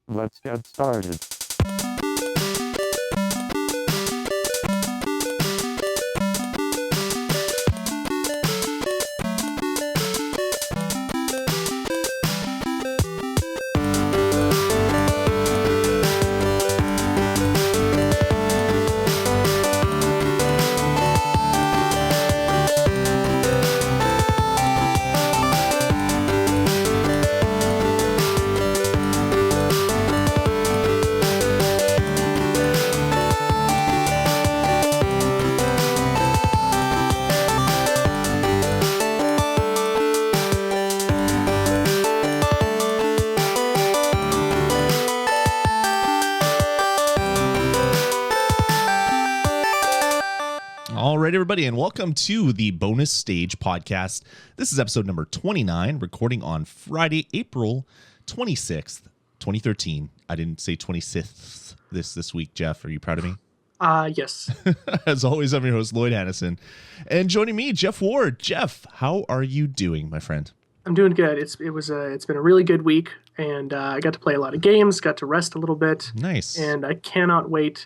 Let's get started. All right, everybody, and welcome to the Bonus Stage Podcast. This is episode number 29, recording on Friday, April 26th, 2013. I didn't say 26th this week, Jeff. Are you proud of me? Yes. As always, I'm your host, Lloyd Hannison. And joining me, Jeff Ward. Jeff, how are you doing, my friend? I'm doing good. It's been a really good week, and I got to play a lot of games, got to rest a little bit. Nice. And I cannot wait.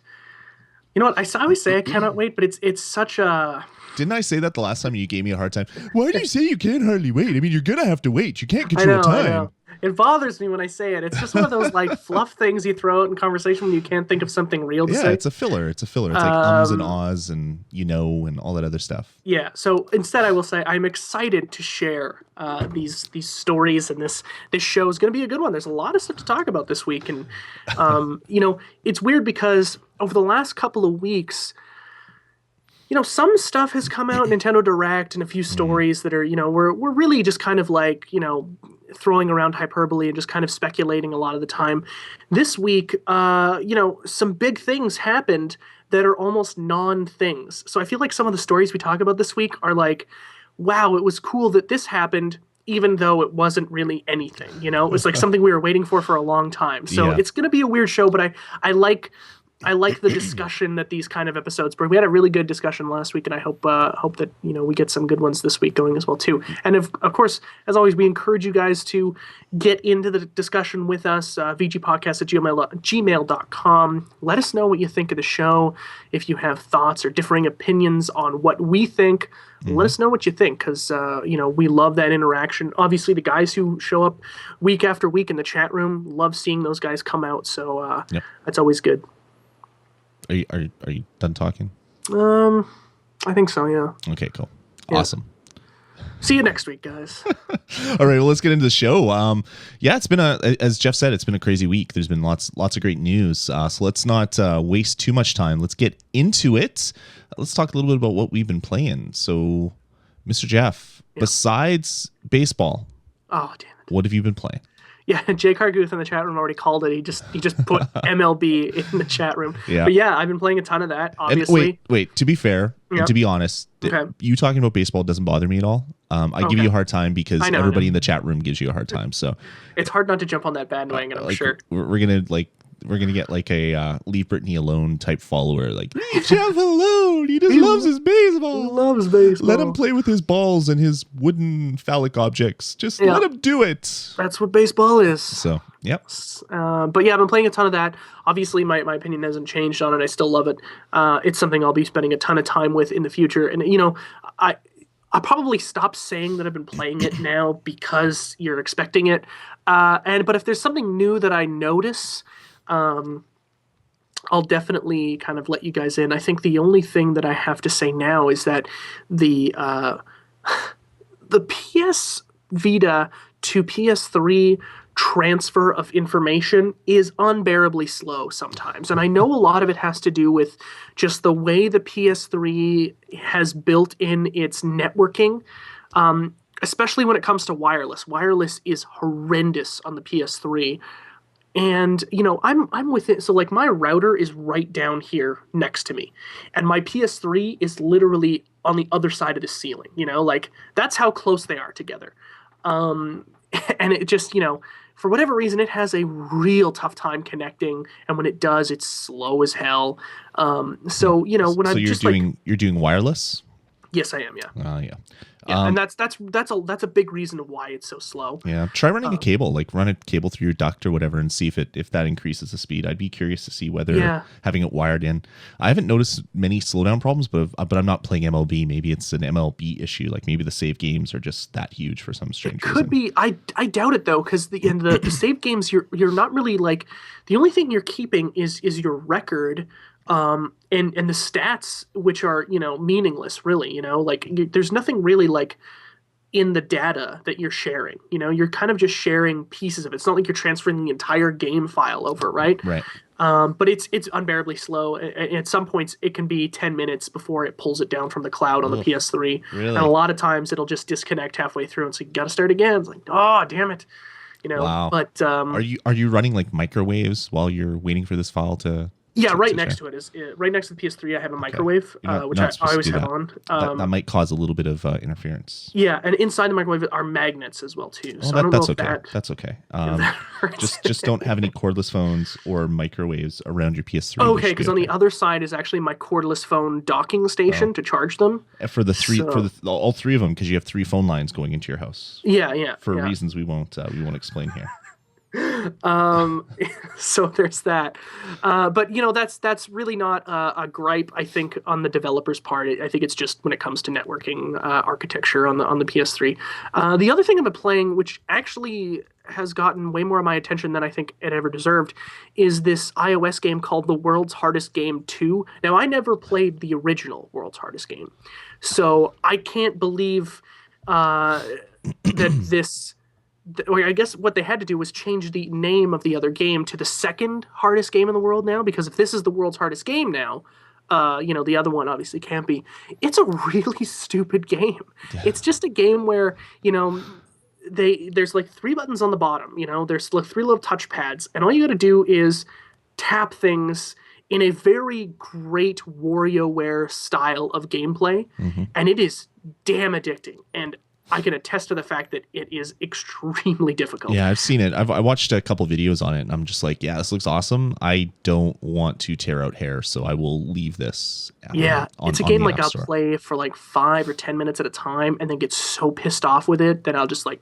You know what? I always say I cannot wait, but it's such a... Didn't I say that the last time you gave me a hard time? Why do you say you can't hardly wait? I mean, you're going to have to wait. You can't control time. I know. It bothers me when I say it. It's just one of those like fluff things you throw out in conversation when you can't think of something real to say. Yeah, it's a filler. It's like ums and ahs and and all that other stuff. Yeah. So instead, I will say I'm excited to share these stories, and this show is going to be a good one. There's a lot of stuff to talk about this week, and it's weird because over the last couple of weeks, some stuff has come out, Nintendo Direct, and a few stories that are, we're really just kind of like, throwing around hyperbole and just kind of speculating a lot of the time. This week, some big things happened that are almost non-things. So I feel like some of the stories we talk about this week are like, wow, it was cool that this happened, even though it wasn't really anything, It was like something we were waiting for a long time. So It's going to be a weird show, but I like the discussion that these kind of episodes bring. We had a really good discussion last week, and I hope that we get some good ones this week going as well too. And of course, as always, we encourage you guys to get into the discussion with us. VGPodcasts at gmail.com. Let us know what you think of the show. If you have thoughts or differing opinions on what we think, let us know what you think, because we love that interaction. Obviously, the guys who show up week after week in the chat room, love seeing those guys come out. So that's always good. Are you done talking? I think so, yeah. Okay, cool. Yeah. Awesome. See you next week, guys. All right, well, let's get into the show. It's been as Jeff said, it's been a crazy week. There's been lots of great news. So let's not waste too much time. Let's get into it. Let's talk a little bit about what we've been playing. So, Mr. Jeff, besides baseball, oh damn it, what have you been playing? Yeah, Jake Harguth in the chat room already called it. He just put MLB in the chat room. Yeah. But yeah, I've been playing a ton of that, obviously. And wait, to be fair, and to be honest, you talking about baseball doesn't bother me at all. I give you a hard time because everybody in the chat room gives you a hard time. So it's hard not to jump on that bandwagon, I'm sure. We're gonna get like a leave Brittany alone type follower. Like, leave Jeff alone. He just loves his baseball. He loves baseball. Let him play with his balls and his wooden phallic objects. Just let him do it. That's what baseball is. So, yep. But yeah, I've been playing a ton of that. Obviously, my opinion hasn't changed on it. I still love it. It's something I'll be spending a ton of time with in the future. And I'll probably stop saying that I've been playing it now because you're expecting it. But if there's something new that I notice, I'll definitely kind of let you guys in. I think the only thing that I have to say now is that the PS Vita to PS3 transfer of information is unbearably slow sometimes. And I know a lot of it has to do with just the way the PS3 has built in its networking, especially when it comes to wireless. Wireless is horrendous on the PS3. And, I'm with it. So, like, my router is right down here next to me. And my PS3 is literally on the other side of the ceiling, Like, that's how close they are together. And it just, for whatever reason, it has a real tough time connecting. And when it does, it's slow as hell. When I'm you're doing wireless? Yes, I am, yeah. Yeah. Yeah, and that's a big reason why it's so slow. Yeah, try running a cable, like run a cable through your duct or whatever, and see if that increases the speed. I'd be curious to see whether having it wired in. I haven't noticed many slowdown problems, but I'm not playing MLB. Maybe it's an MLB issue. Like maybe the save games are just that huge for some strange reason. Could be. I doubt it though, because the save games you're not really like, the only thing you're keeping is your record. And the stats, which are, meaningless really, like there's nothing really like in the data that you're sharing, you're kind of just sharing pieces of it. It's not like you're transferring the entire game file over. Right. But it's unbearably slow. At some points it can be 10 minutes before it pulls it down from the cloud on the PS3. Really? And a lot of times it'll just disconnect halfway through. And so you got to start again. It's like, oh, damn it. Wow. But, are you running like microwaves while you're waiting for this file to? Yeah, right next to it is right next to the PS3. I have a microwave, which I always have on. That might cause a little bit of interference. Yeah, and inside the microwave are magnets as well too. Oh, so I don't that's know okay. if That's okay. Just don't have any cordless phones or microwaves around your PS3. Okay, because on the other side is actually my cordless phone docking station to charge them. For all three of them, because you have 3 phone lines going into your house. Yeah. For reasons we won't explain here. So there's that, but that's really not a gripe, I think, on the developer's part. I think it's just when it comes to networking architecture on the PS3. The other thing I've been playing, which actually has gotten way more of my attention than I think it ever deserved, is this iOS game called The World's Hardest Game 2. Now, I never played the original World's Hardest Game, so I can't believe that this... I guess what they had to do was change the name of the other game to the second hardest game in the world now, because if this is the world's hardest game now, the other one obviously can't be. It's a really stupid game. Yeah. It's just a game where, there's like 3 buttons on the bottom, there's like 3 little touch pads, and all you got to do is tap things in a very great WarioWare style of gameplay, and it is damn addicting. And I can attest to the fact that it is extremely difficult. Yeah, I've seen it. I watched a couple videos on it, and I'm just like, yeah, this looks awesome. I don't want to tear out hair, so I will leave this. It's a game like I'll play for like 5 or 10 minutes at a time, and then get so pissed off with it that I'll just like,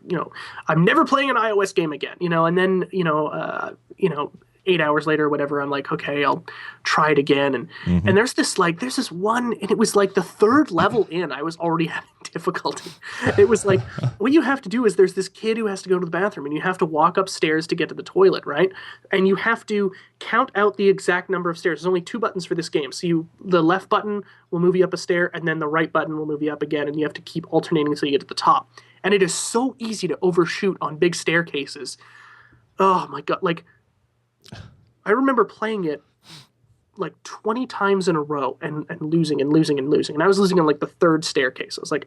I'm never playing an iOS game again. And then 8 hours later or whatever, I'm like, okay, I'll try it again. And there's this one, and it was like the 3rd level in, I was already having difficulty. It was like, what you have to do is there's this kid who has to go to the bathroom, and you have to walk upstairs to get to the toilet, right? And you have to count out the exact number of stairs. There's only 2 buttons for this game. So the left button will move you up a stair, and then the right button will move you up again, and you have to keep alternating until you get to the top. And it is so easy to overshoot on big staircases. Oh my God. Like, I remember playing it like 20 times in a row and losing. And I was losing on like the 3rd staircase. I was like,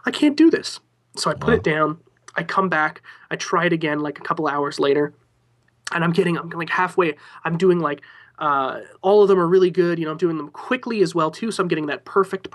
I can't do this. So I put it down. I come back. I try it again like a couple hours later. And I'm like halfway. I'm doing like, all of them are really good. I'm doing them quickly as well too. So I'm getting that perfect.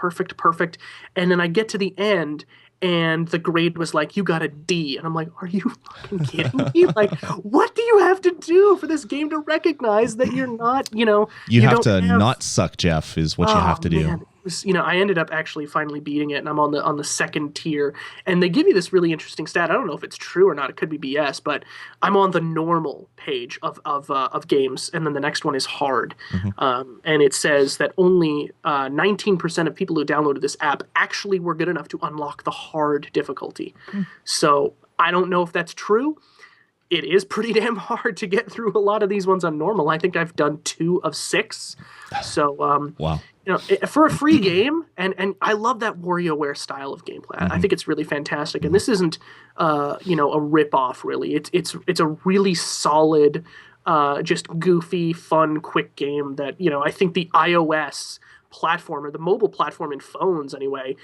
And then I get to the end, and the grade was like, you got a D. And I'm like, are you fucking kidding me? Like, what do you have to do for this game to recognize that you're not, You have to not suck, Jeff, is what you have to do. Man. Was, I ended up actually finally beating it, and I'm on the 2nd tier. And they give you this really interesting stat. I don't know if it's true or not. It could be BS, but I'm on the normal page of games, and then the next one is hard. And it says that only 19% of people who downloaded this app actually were good enough to unlock the hard difficulty. So I don't know if that's true. It is pretty damn hard to get through a lot of these ones on normal. I think I've done 2 of 6. So, wow. For a free game, and I love that WarioWare style of gameplay. I think it's really fantastic. And this isn't, a rip-off, really. It's a really solid, just goofy, fun, quick game that, I think the iOS platform, or the mobile platform in phones anyway,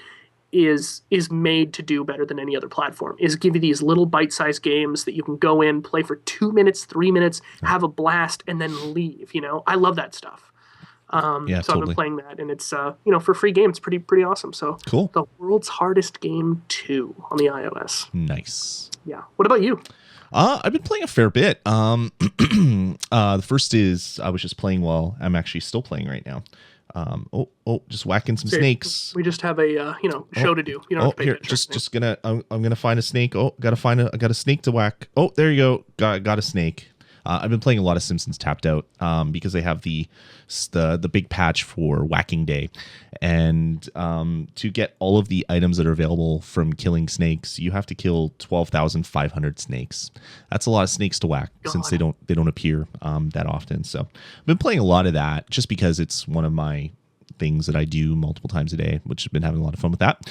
is made to do better than any other platform, is give you these little bite-sized games that you can go in, play for 2 minutes, 3 minutes, have a blast, and then leave. I love that stuff. So totally. I've been playing that, and it's for a free game, it's pretty awesome. So cool. The World's Hardest Game 2 on the iOS. Nice. Yeah. What about you? I've been playing a fair bit. The first is I was just playing while I'm actually still playing right now. Just whacking some So snakes. we just have a show to do. You don't have to pay Here, attention. just gonna I'm gonna find a snake. I got a snake to whack. Oh, there you go. Got a snake. I've been playing a lot of Simpsons Tapped Out because they have the big patch for Whacking Day, and to get all of the items that are available from killing snakes, you have to kill 12,500 snakes. That's a lot of snakes to whack since they don't appear that often. So I've been playing a lot of that just because it's one of my things that I do multiple times a day, which I've been having a lot of fun with that.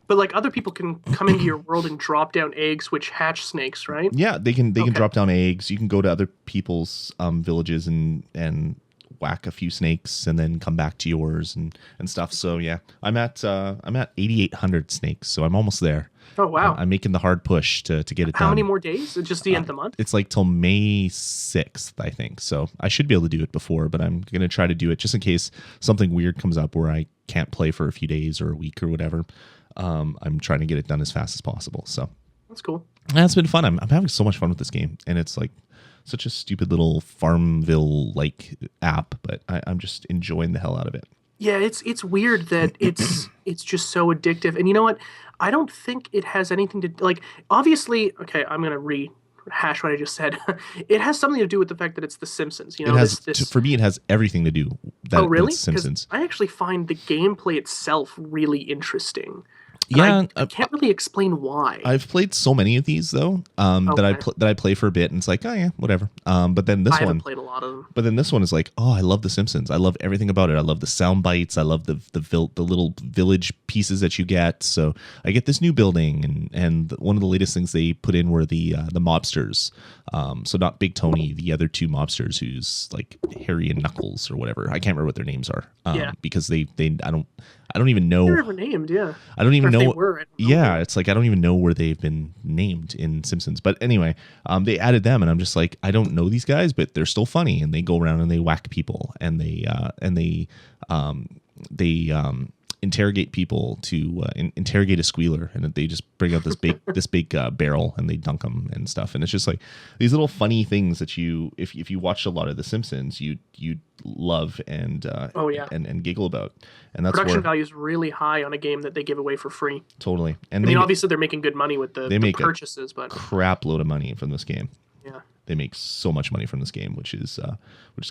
But like other people can come into your world and drop down eggs which hatch snakes, right? Yeah, they can drop down eggs. You can go to other people's villages and whack a few snakes and then come back to yours and stuff. So yeah, I'm at 8,800 snakes, so I'm almost there. Oh wow! I'm making the hard push to get it done. How many more days? It's just the end of the month? It's like till May 6th, I think. So I should be able to do it before, but I'm going to try to do it just in case something weird comes up where I can't play for a few days or a week or whatever. I'm trying to get it done as fast as possible. So that's cool. That's been fun. I'm having so much fun with this game, and it's like such a stupid little Farmville like app, but I'm just enjoying the hell out of it. Yeah, it's weird that it's just so addictive. And you know what? I don't think it has anything to like. Obviously, okay, I'm gonna rehash what I just said. It has something to do with the fact that it's The Simpsons. You know, it has for me. It has everything to do. Oh, really? Simpsons. I actually find the gameplay itself really interesting. Yeah, I can't really explain why. I've played so many of these though that I play for a bit, and it's like, oh yeah, whatever. But then this I haven't played a lot of them. But then this one is like, oh, I love The Simpsons. I love everything about it. I love the sound bites. I love the little village pieces that you get. So I get this new building, and one of the latest things they put in were the mobsters. So not Big Tony, the other two mobsters, who's like Harry and Knuckles or whatever. I can't remember what their names are. Because I don't even know. They're never named, yeah. I don't even know. They were, yeah, it's like I don't even know where they've been named in Simpsons. But anyway, they added them, and I'm just like, I don't know these guys, but they're still funny, and they go around and they whack people, and they interrogate people to interrogate a squealer, and they just bring out this big barrel and they dunk them and stuff, and it's just like these little funny things that you if you watched a lot of The Simpsons you love and and giggle about, and that's production value is really high on a game that they give away for free. Totally. And I mean, obviously they're making good money with the purchases, but crap load of money from this game. Yeah. They make so much money from this game, which is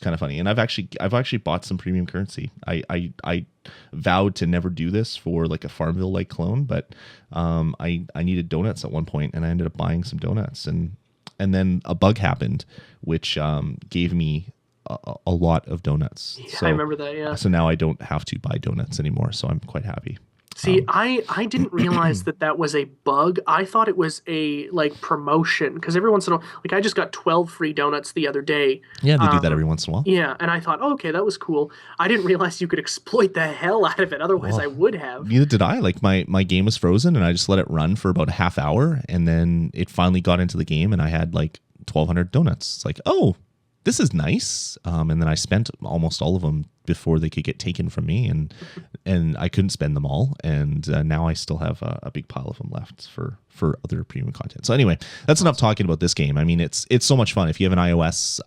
kind of funny. And I've actually bought some premium currency. I vowed to never do this for like a Farmville like clone, but I needed donuts at one point, and I ended up buying some donuts, and then a bug happened, which gave me a lot of donuts. Yeah, so, I remember that. Yeah. So now I don't have to buy donuts anymore, so I'm quite happy. See, I didn't realize that was a bug. I thought it was a like promotion, because every once in a while, like I just got 12 free donuts the other day. Yeah, they do that every once in a while. Yeah, and I thought, oh, okay, that was cool. I didn't realize you could exploit the hell out of it. Otherwise, I would have. Neither did I. Like my game was frozen, and I just let it run for about a half hour, and then it finally got into the game, and I had like 1,200 donuts. It's like, oh, this is nice. And then I spent almost all of them before they could get taken from me, and I couldn't spend them all. And now I still have a big pile of them left for other premium content. So anyway, that's enough talking about this game. I mean, it's so much fun. If you have an iOS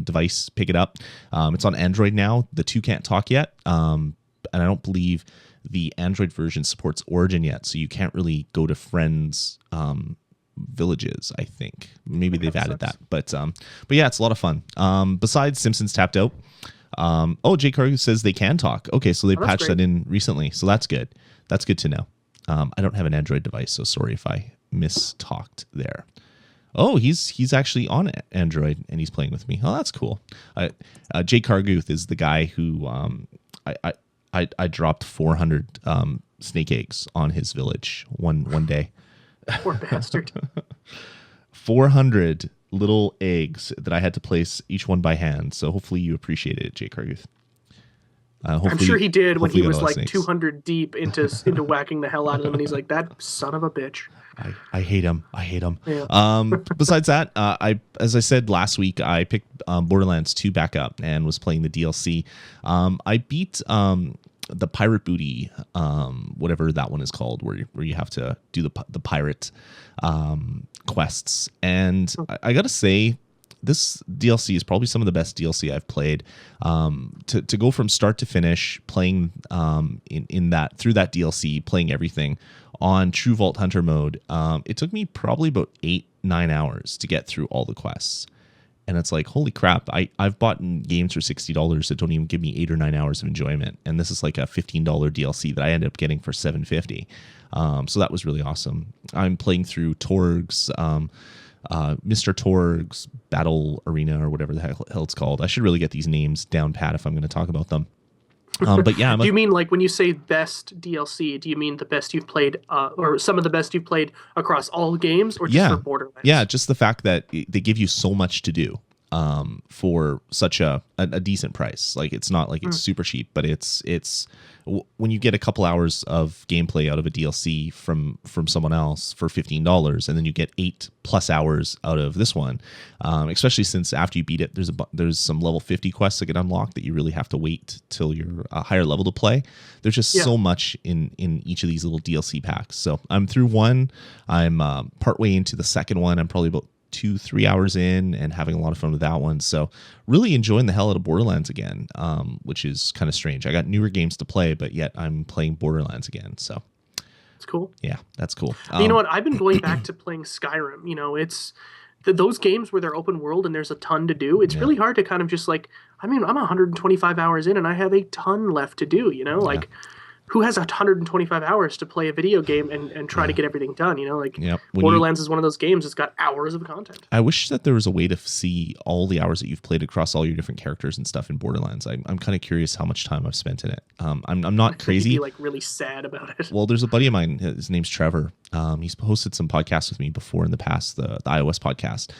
device, pick it up. It's on Android now. The 2 can't talk yet. And I don't believe the Android version supports Origin yet. So you can't really go to friends' villages. I think maybe they've added that, but yeah, it's a lot of fun. Besides Simpsons Tapped Out, Jay Cargo says they can talk. Okay, so they patched that in recently, so that's good to know. I don't have an Android device, so sorry if I mistalked there. He's actually on Android and he's playing with me. Oh, that's cool. Jay Carguth is the guy who I dropped 400 snake eggs on his village one day. Poor bastard. 400 little eggs that I had to place each one by hand. So hopefully you appreciate it, Jay Carguth. I'm sure he did when he was like snakes. 200 deep into whacking the hell out of them, and he's like, that son of a bitch. I hate him. Yeah. Besides that, as I said last week, I picked Borderlands 2 back up and was playing the DLC. I beat the pirate booty, whatever that one is called, where you have to do the pirate quests, and I gotta say, this DLC is probably some of the best DLC I've played. To go from start to finish, playing in that through that DLC, playing everything on True Vault Hunter mode, it took me probably about 8-9 hours to get through all the quests. And it's like, holy crap, I've bought games for $60 that don't even give me 8 or 9 hours of enjoyment. And this is like a $15 DLC that I ended up getting for $7.50. So that was really awesome. I'm playing through Torg's, Mr. Torg's Battle Arena, or whatever the hell it's called. I should really get these names down pat if I'm going to talk about them. But yeah, do you mean, like, when you say best DLC, do you mean the best you've played, or some of the best you've played across all games, or just for Borderlands? Yeah, just the fact that they give you so much to do for such a decent price. Like, it's not like it's super cheap, but it's when you get a couple hours of gameplay out of a DLC from someone else for $15, and then you get 8+ hours out of this one, especially since after you beat it, there's some level 50 quests that get unlocked that you really have to wait till you're a higher level to play. There's just so much in each of these little DLC packs. So I'm through one. I'm partway into the second one. I'm probably about 2-3 hours in and having a lot of fun with that one. So really enjoying the hell out of Borderlands again, which is kind of strange. I got newer games to play, but yet I'm playing Borderlands again. So it's cool. Yeah, that's cool. You know what? I've been going back to playing Skyrim. You know, it's those games where they're open world and there's a ton to do. It's really hard to kind of just like, I mean, I'm 125 hours in and I have a ton left to do, you know, like who has 125 hours to play a video game and try to get everything done, you know? Like, Borderlands is one of those games that's got hours of content. I wish that there was a way to see all the hours that you've played across all your different characters and stuff in Borderlands. I'm kind of curious how much time I've spent in it. I'm not crazy. You'd be, like, really sad about it. Well, there's a buddy of mine, his name's Trevor. He's hosted some podcasts with me before in the past, the iOS podcast.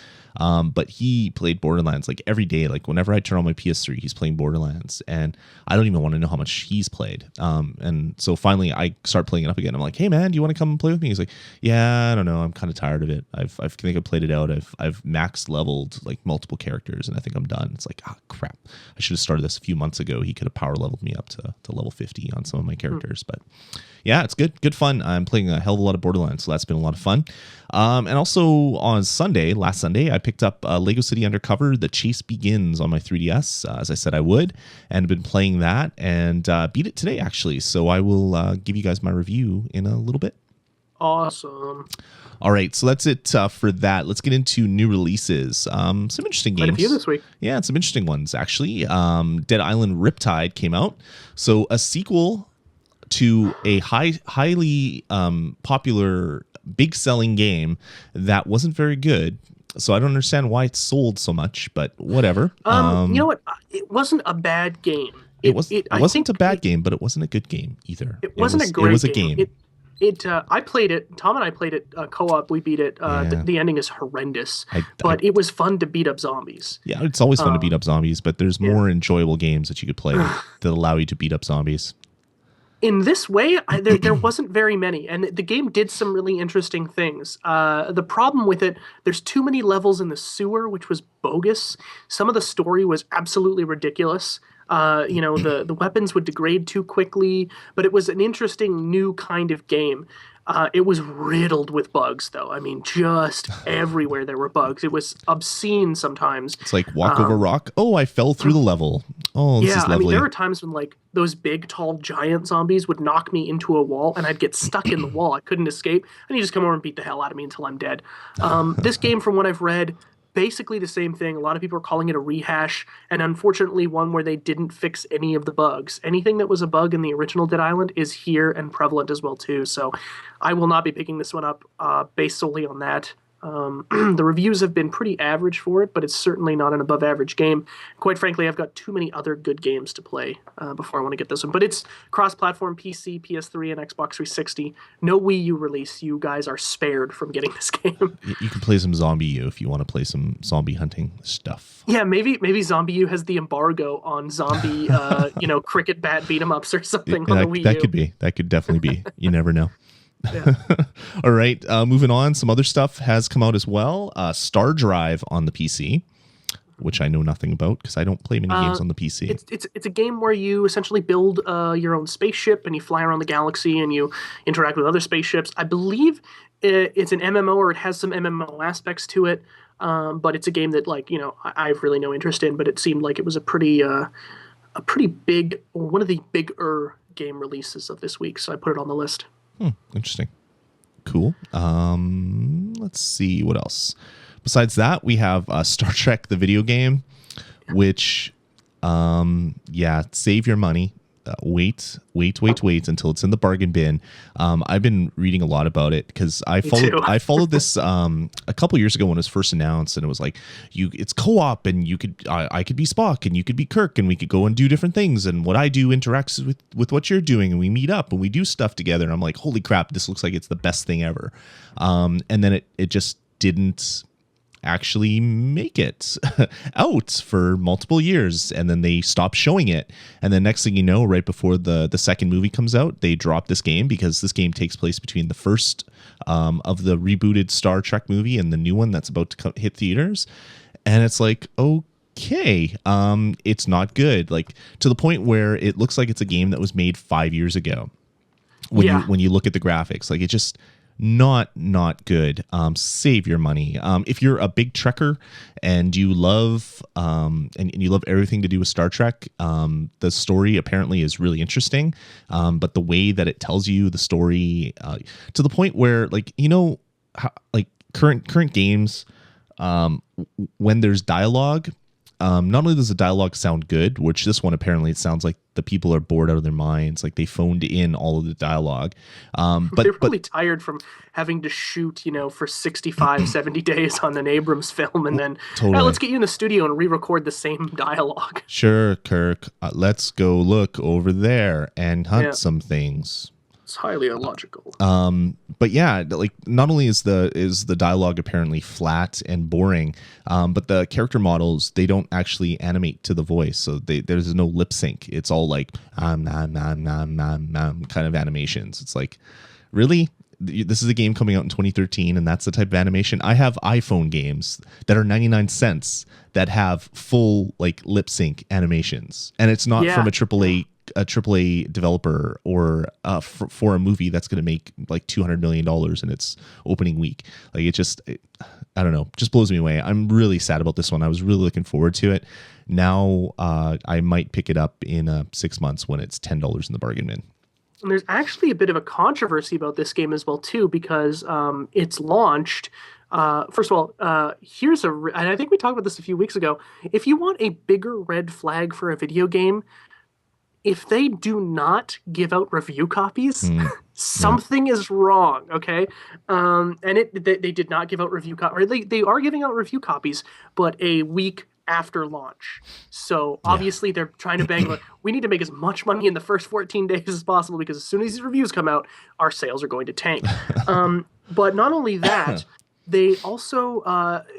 But he played Borderlands like every day. Like whenever I turn on my PS3, he's playing Borderlands, and I don't even want to know how much he's played. And so finally I start playing it up again. I'm like, hey man, do you want to come and play with me? He's like, yeah, I don't know. I'm kind of tired of it. I think I played it out. I've max leveled like multiple characters and I think I'm done. It's like, crap. I should have started this a few months ago. He could have power leveled me up to level 50 on some of my characters, but yeah, it's good fun. I'm playing a hell of a lot of Borderlands, so that's been a lot of fun. And also on last Sunday, I picked up Lego City Undercover, The Chase Begins on my 3DS, as I said I would, and been playing that and beat it today, actually. So I will give you guys my review in a little bit. Awesome. All right, so that's it for that. Let's get into new releases. Some interesting games. Quite a few this week. Yeah, some interesting ones, actually. Dead Island Riptide came out. So a sequel to a highly popular, big-selling game that wasn't very good. So I don't understand why it sold so much, but whatever. You know what? It wasn't a bad game. It wasn't a bad game, but it wasn't a good game either. It wasn't a great game. It was a game. I played it. Tom and I played it co-op. We beat it. The ending is horrendous, but it was fun to beat up zombies. Yeah, it's always fun to beat up zombies, but there's more enjoyable games that you could play that allow you to beat up zombies. In this way, there wasn't very many, and the game did some really interesting things. The problem with it, there's too many levels in the sewer, which was bogus. Some of the story was absolutely ridiculous. You know, the weapons would degrade too quickly, but it was an interesting new kind of game. It was riddled with bugs, though. I mean, just everywhere there were bugs. It was obscene sometimes. It's like walk over rock. Oh, I fell through the level. Oh, this is lovely. I mean, there were times when, like, those big, tall, giant zombies would knock me into a wall, and I'd get stuck in the wall. I couldn't escape, and he'd just come over and beat the hell out of me until I'm dead. This game, from what I've read, basically the same thing. A lot of people are calling it a rehash, and unfortunately one where they didn't fix any of the bugs. Anything that was a bug in the original Dead Island is here and prevalent as well too. So I will not be picking this one up based solely on that. The reviews have been pretty average for it, but it's certainly not an above average game. Quite frankly, I've got too many other good games to play before I want to get this one. But it's cross-platform PC, PS3, and Xbox 360. No Wii U release. You guys are spared from getting this game. You can play some Zombie U if you want to play some zombie hunting stuff. Yeah, maybe Zombie U has the embargo on zombie, cricket bat beat 'em ups or something on the Wii U. That could definitely be. You never know. Yeah. All right, moving on. Some other stuff has come out as well. Star Drive on the PC, which I know nothing about because I don't play many games on the PC. It's a game where you essentially build your own spaceship and you fly around the galaxy and you interact with other spaceships. I believe it's an MMO, or it has some MMO aspects to it. but it's a game that I have really no interest in. But it seemed like it was a pretty big, or one of the bigger game releases of this week, so I put it on the list. Interesting. Cool. Let's see what else. Besides that, we have Star Trek the video game, which save your money. Wait until it's in the bargain bin. I've been reading a lot about it because I followed this a couple years ago when it was first announced, and it was like it's co-op, and I could be Spock and you could be Kirk, and we could go and do different things, and what I do interacts with what you're doing, and we meet up and we do stuff together. And I'm like, holy crap, this looks like it's the best thing ever. And then it just didn't actually make it out for multiple years, and then they stopped showing it, and then next thing you know, right before the second movie comes out, they drop this game, because this game takes place between the first of the rebooted Star Trek movie and the new one that's about to hit theaters. And it's like, okay, it's not good, like to the point where it looks like it's a game that was made 5 years ago when you look at the graphics. Like, it just not good. Save your money. If you're a big Trekker and you love and you love everything to do with Star Trek, the story apparently is really interesting. But the way that it tells you the story, to the point where, like, current games, when there's dialogue, not only does the dialogue sound good, which this one apparently it sounds like the people are bored out of their minds, like they phoned in all of the dialogue. But they're really tired from having to shoot, for 65, 70 days on an Abrams film, and then let's get you in the studio and re-record the same dialogue. Sure, Kirk. Let's go look over there and hunt some things. It's highly illogical. But yeah, like, not only is the dialogue apparently flat and boring, but the character models, they don't actually animate to the voice, so there's no lip sync. It's all like kind of animations. It's like, really? This is a game coming out in 2013, and that's the type of animation? I have iPhone games that are 99 cents that have full, like, lip sync animations, and it's not from a AAA developer, or for a movie that's going to make like $200 million in its opening week. Like, I don't know, just blows me away. I'm really sad about this one. I was really looking forward to it. Now I might pick it up in 6 months when it's $10 in the bargain bin. And there's actually a bit of a controversy about this game as well too, because it's launched. First of all, and I think we talked about this a few weeks ago. If you want a bigger red flag for a video game, if they do not give out review copies, something is wrong, okay? And they did not give out review copies. They are giving out review copies, but a week after launch. So obviously they're trying to bang, like, we need to make as much money in the first 14 days as possible, because as soon as these reviews come out, our sales are going to tank. But not only that, they also,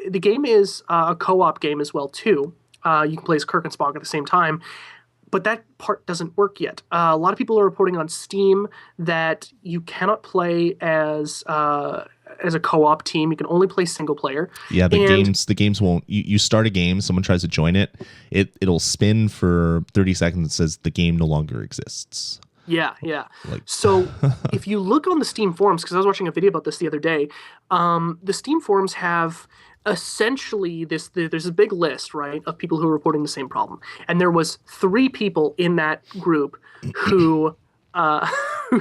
the game is a co-op game as well too. You can play as Kirk and Spock at the same time. But that part doesn't work yet. A lot of people are reporting on Steam that you cannot play as a co-op team. You can only play single player. Yeah, the games won't. You start a game, someone tries to join it, it'll spin for 30 seconds. It says the game no longer exists. Yeah. So if you look on the Steam forums, because I was watching a video about this the other day, the Steam forums have essentially there's a big list, right, of people who are reporting the same problem, and there was 3 people in that group who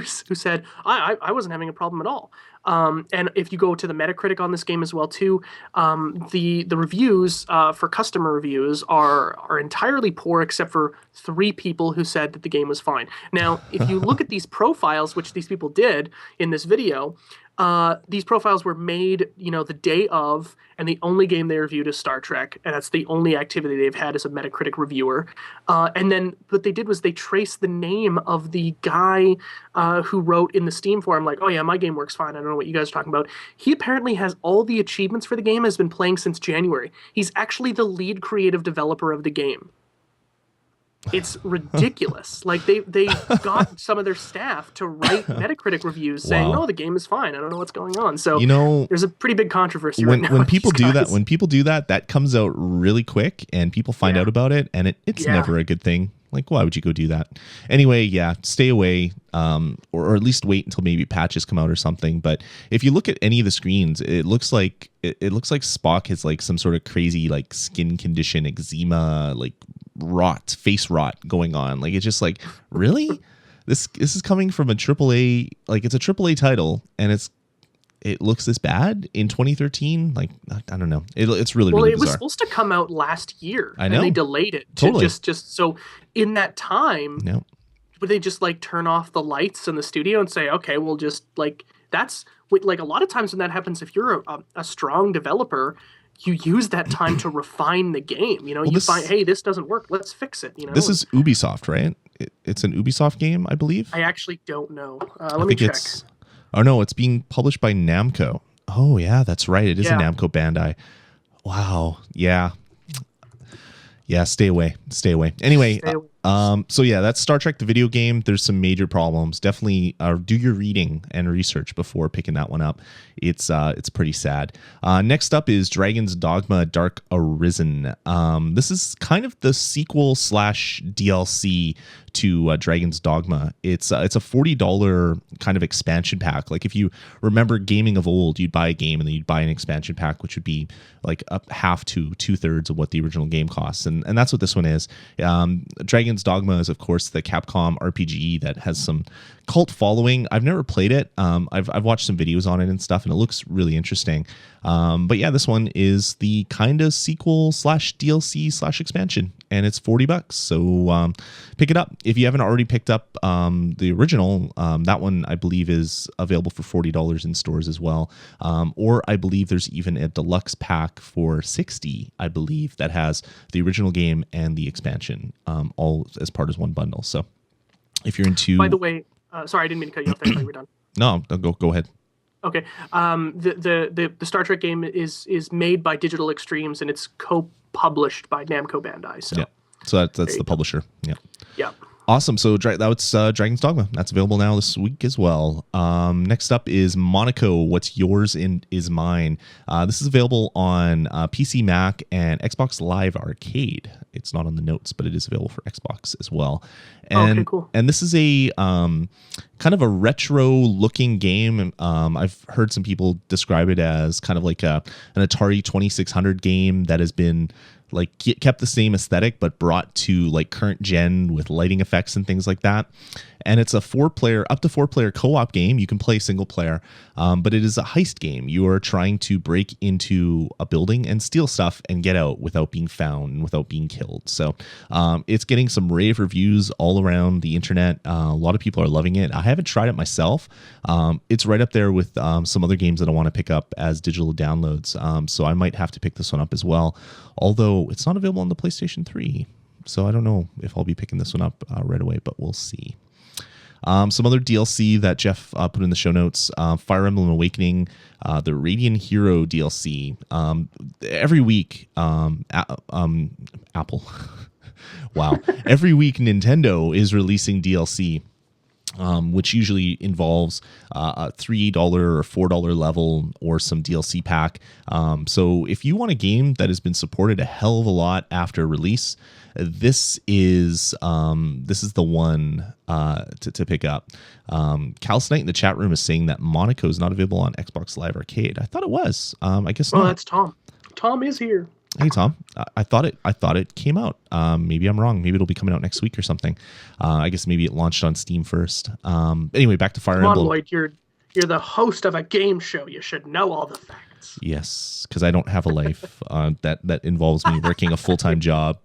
said I wasn't having a problem at all. And if you go to the Metacritic on this game as well too, the reviews for customer reviews are entirely poor, except for 3 people who said that the game was fine. Now, if you look at these profiles, which these people did in this video, these profiles were made, the day of, and the only game they reviewed is Star Trek, and that's the only activity they've had as a Metacritic reviewer. And then what they did was they traced the name of the guy who wrote in the Steam forum, like, oh yeah, my game works fine, I don't know what you guys are talking about. He apparently has all the achievements for the game, has been playing since January. He's actually the lead creative developer of the game. It's ridiculous. Like, they got some of their staff to write Metacritic reviews saying, "No, the game is fine. I don't know what's going on." So there's a pretty big controversy right now. When people do that, that comes out really quick, and people find out about it, and it's never a good thing. Like, why would you go do that? Anyway, yeah, stay away, or at least wait until maybe patches come out or something. But if you look at any of the screens, it looks like Spock has like some sort of crazy like skin condition, eczema, like face rot going on. Like, it's just like, really? This is coming from a AAA, like it's a AAA title, and it looks this bad in 2013. Like, I don't know. It's really, really bizarre. Well, it was supposed to come out last year. I know. And they delayed it. Totally. Just so in that time, would they just like turn off the lights in the studio and say, okay, we'll just like, that's like a lot of times when that happens, if you're a strong developer, you use that time to refine the game. You know, you find, hey, this doesn't work. Let's fix it. You know, this is Ubisoft, right? It's an Ubisoft game, I believe. I actually don't know. Let me check. Oh no, it's being published by Namco. Oh yeah, that's right. It is a Namco Bandai. Wow. Yeah. Yeah, stay away. Anyway, so yeah, that's Star Trek the video game. There's some major problems. Definitely do your reading and research before picking that one up. It's pretty sad. Next up is Dragon's Dogma Dark Arisen. This is kind of the sequel / DLC to Dragon's Dogma. It's a $40 kind of expansion pack. Like, if you remember gaming of old, you'd buy a game and then you'd buy an expansion pack, which would be like up half to 2/3 of what the original game costs. And that's what this one is. Dragon's Dogma is, of course, the Capcom RPG that has some cult following. I've never played it. I've watched some videos on it and stuff, and it looks really interesting. But yeah, this one is the kind of sequel / DLC / expansion, and it's $40. So pick it up. If you haven't already picked up the original, that one I believe is available for $40 in stores as well. Or I believe there's even a deluxe pack for $60, I believe, that has the original game and the expansion all as part of one bundle. So if you're into... By the way, sorry, I didn't mean to cut you off there. I thought you were done. No, go ahead. Okay. The Star Trek game is made by Digital Extremes, and it's co-published by Namco Bandai. So yeah, so that's the publisher. Yeah. Yeah. Awesome. So that's Dragon's Dogma. That's available now this week as well. Next up is Monaco. What's yours is mine. This is available on PC, Mac, and Xbox Live Arcade. It's not on the notes, but it is available for Xbox as well. And, okay, cool. And this is a kind of a retro-looking game. I've heard some people describe it as kind of like an Atari 2600 game that has been like kept the same aesthetic but brought to like current gen with lighting effects and things like that. And it's a up to four player co-op game. You can play single player, but it is a heist game. You are trying to break into a building and steal stuff and get out without being found and without being killed. So it's getting some rave reviews all around the internet. A lot of people are loving it. I haven't tried it myself. It's right up there with some other games that I want to pick up as digital downloads. So I might have to pick this one up as well, although it's not available on the PlayStation 3. So I don't know if I'll be picking this one up right away, but we'll see. Some other DLC that Jeff put in the show notes: Fire Emblem Awakening, the Radiant Hero DLC. Every week, Apple. Wow. Every week, Nintendo is releasing DLC, which usually involves a $3 or $4 level or some DLC pack. So if you want a game that has been supported a hell of a lot after release, this is the one to pick up. Cal's Knight in the chat room is saying that Monaco is not available on Xbox Live Arcade. I thought it was. I guess not. Well, that's Tom. Tom is here. Hey Tom, I thought it came out. Maybe I'm wrong. Maybe it'll be coming out next week or something. I guess maybe it launched on Steam first. Anyway, back to Fire Emblem. Lloyd, you're the host of a game show. You should know all the facts. Yes, because I don't have a life that involves me working a full-time job.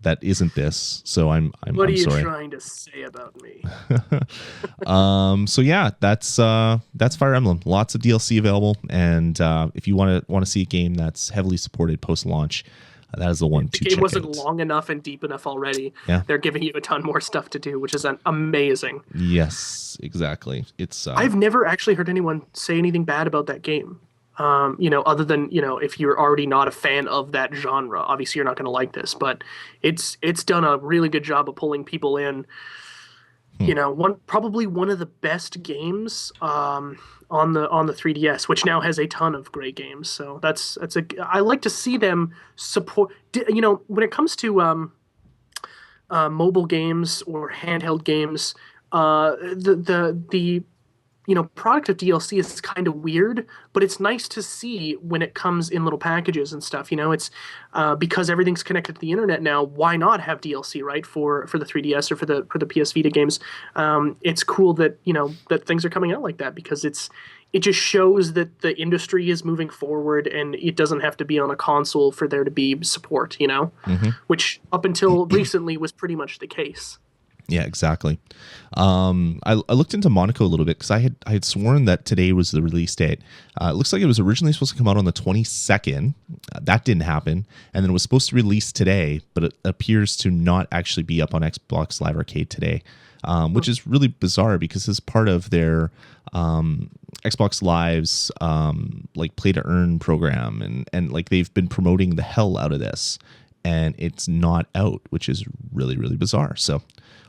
That isn't this, so I'm What are I'm you sorry. trying to say about me? So yeah, that's Fire Emblem. Lots of DLC available, and if you want to see a game that's heavily supported post launch, that is the one to check out. The game wasn't long enough and deep enough already. Yeah. They're giving you a ton more stuff to do, which is amazing. Yes, exactly. It's I've never actually heard anyone say anything bad about that game. Other than, if you're already not a fan of that genre, obviously you're not going to like this, but it's done a really good job of pulling people in. Probably one of the best games on the 3DS, which now has a ton of great games. So I like to see them support. When it comes to mobile games or handheld games, the product of DLC is kind of weird, but it's nice to see when it comes in little packages and stuff. It's because everything's connected to the internet now. Why not have DLC, right? For the 3DS or for the PS Vita games. It's cool that that things are coming out like that, because it just shows that the industry is moving forward, and it doesn't have to be on a console for there to be support. Which up until recently was pretty much the case. Yeah, exactly. I looked into Monaco a little bit because I had sworn that today was the release date. It looks like it was originally supposed to come out on the 22nd. That didn't happen. And then it was supposed to release today, but it appears to not actually be up on Xbox Live Arcade today, which is really bizarre because it's part of their Xbox Live's like play to earn program. And like they've been promoting the hell out of this. And it's not out, which is really, really bizarre. So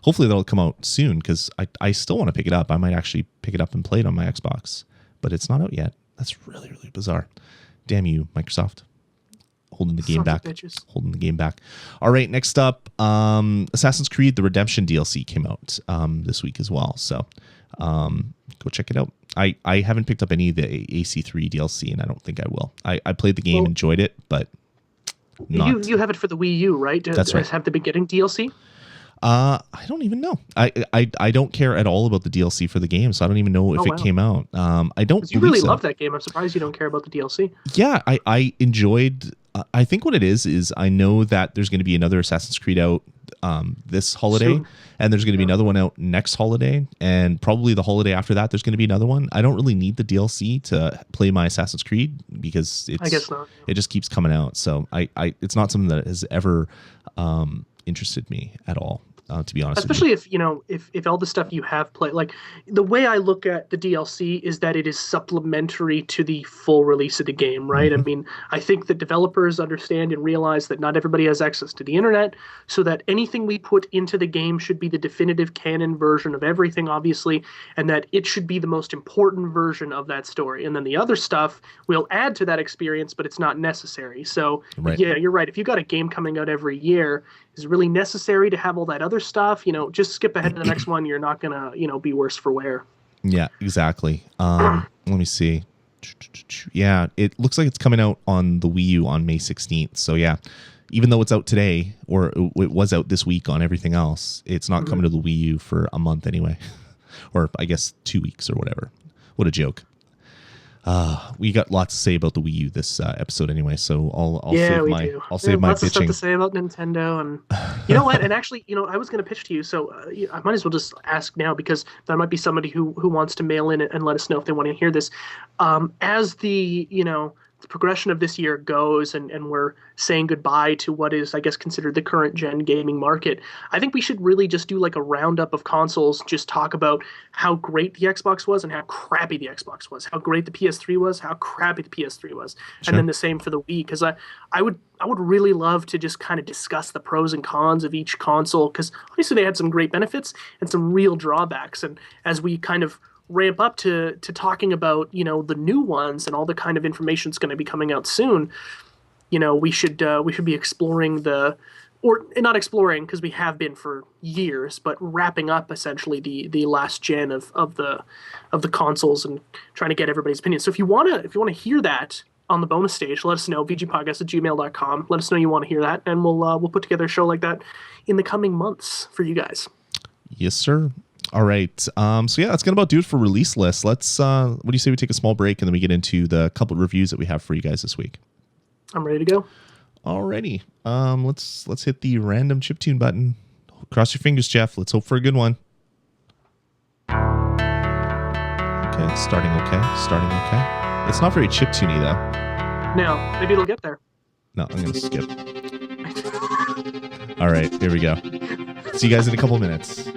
hopefully that'll come out soon, because I still want to pick it up. I might actually pick it up and play it on my Xbox, but it's not out yet. That's really, really bizarre. Damn you, Microsoft. Holding the game back. Holding the game back. All right, next up, Assassin's Creed, the Redemption DLC came out this week as well. So go check it out. I haven't picked up any of the AC3 DLC, and I don't think I will. I played the game, enjoyed it, but... You have it for the Wii U, right? That's right. Have they been getting DLC? I don't even know. I don't care at all about the DLC for the game, so I don't even know if it came out. I don't. You really love that game. I'm surprised you don't care about the DLC. Yeah, I enjoyed. I think what it is I know that there's going to be another Assassin's Creed out this holiday, and there's going to be another one out next holiday, and probably the holiday after that there's going to be another one. I don't really need the DLC to play my Assassin's Creed because I guess not. It just keeps coming out. So I it's not something that has ever interested me at all. To be honest, especially if all the stuff you have played, like the way I look at the DLC is that it is supplementary to the full release of the game, right? I mean, I think that developers understand and realize that not everybody has access to the internet, so that anything we put into the game should be the definitive canon version of everything, obviously, and that it should be the most important version of that story. And then the other stuff will add to that experience, but it's not necessary. So yeah, you're right. If you got a game coming out every year, is it really necessary to have all that other stuff? Just skip ahead to the next one. You're not gonna, be worse for wear. Yeah, exactly. Let me see. Yeah, it looks like it's coming out on the Wii U on May 16th. So yeah, even though it's out today, or it was out this week on everything else, it's not coming to the Wii U for a month anyway, or I guess 2 weeks or whatever. What a joke. We got lots to say about the Wii U this episode anyway, so I'll save my bitching. Lots of stuff to say about Nintendo, and you know what? And actually, I was going to pitch to you, so I might as well just ask now, because there might be somebody who wants to mail in and let us know if they want to hear this. As the progression of this year goes, and we're saying goodbye to what is, I guess, considered the current gen gaming market, I think we should really just do like a roundup of consoles, just talk about how great the Xbox was and how crappy the Xbox was, how great the PS3 was, how crappy the PS3 was, and then the same for the Wii, because I would really love to just kind of discuss the pros and cons of each console, because obviously they had some great benefits and some real drawbacks, and as we kind of ramp up to talking about the new ones and all the kind of information that's going to be coming out soon, we should be exploring or not exploring, because we have been for years, but wrapping up essentially the last gen of the consoles and trying to get everybody's opinion. So if you want to hear that on the bonus stage, let us know. VGPodcasts@gmail.com. Let us know you want to hear that, and we'll put together a show like that in the coming months for you guys. Yes, sir. All right. So yeah, that's gonna about do it for release lists. Let's what do you say we take a small break and then we get into the couple of reviews that we have for you guys this week? I'm ready to go. Alrighty. Let's hit the random chiptune button. Cross your fingers, Jeff. Let's hope for a good one. Okay, it's starting okay. It's not very chiptuney though. No, maybe it'll get there. No, I'm gonna skip. All right, here we go. See you guys in a couple minutes.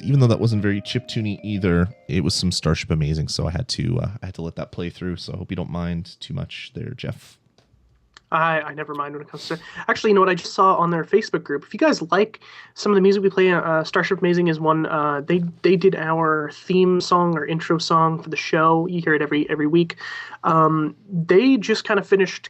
even though that wasn't very chiptune either, it was some Starship Amazing. So I had to let that play through. So I hope you don't mind too much there, Jeff. I never mind when it comes to. Actually, you know what? I just saw on their Facebook group. If you guys like some of the music we play, Starship Amazing is one. They did our theme song or intro song for the show. You hear it every week. They just kind of finished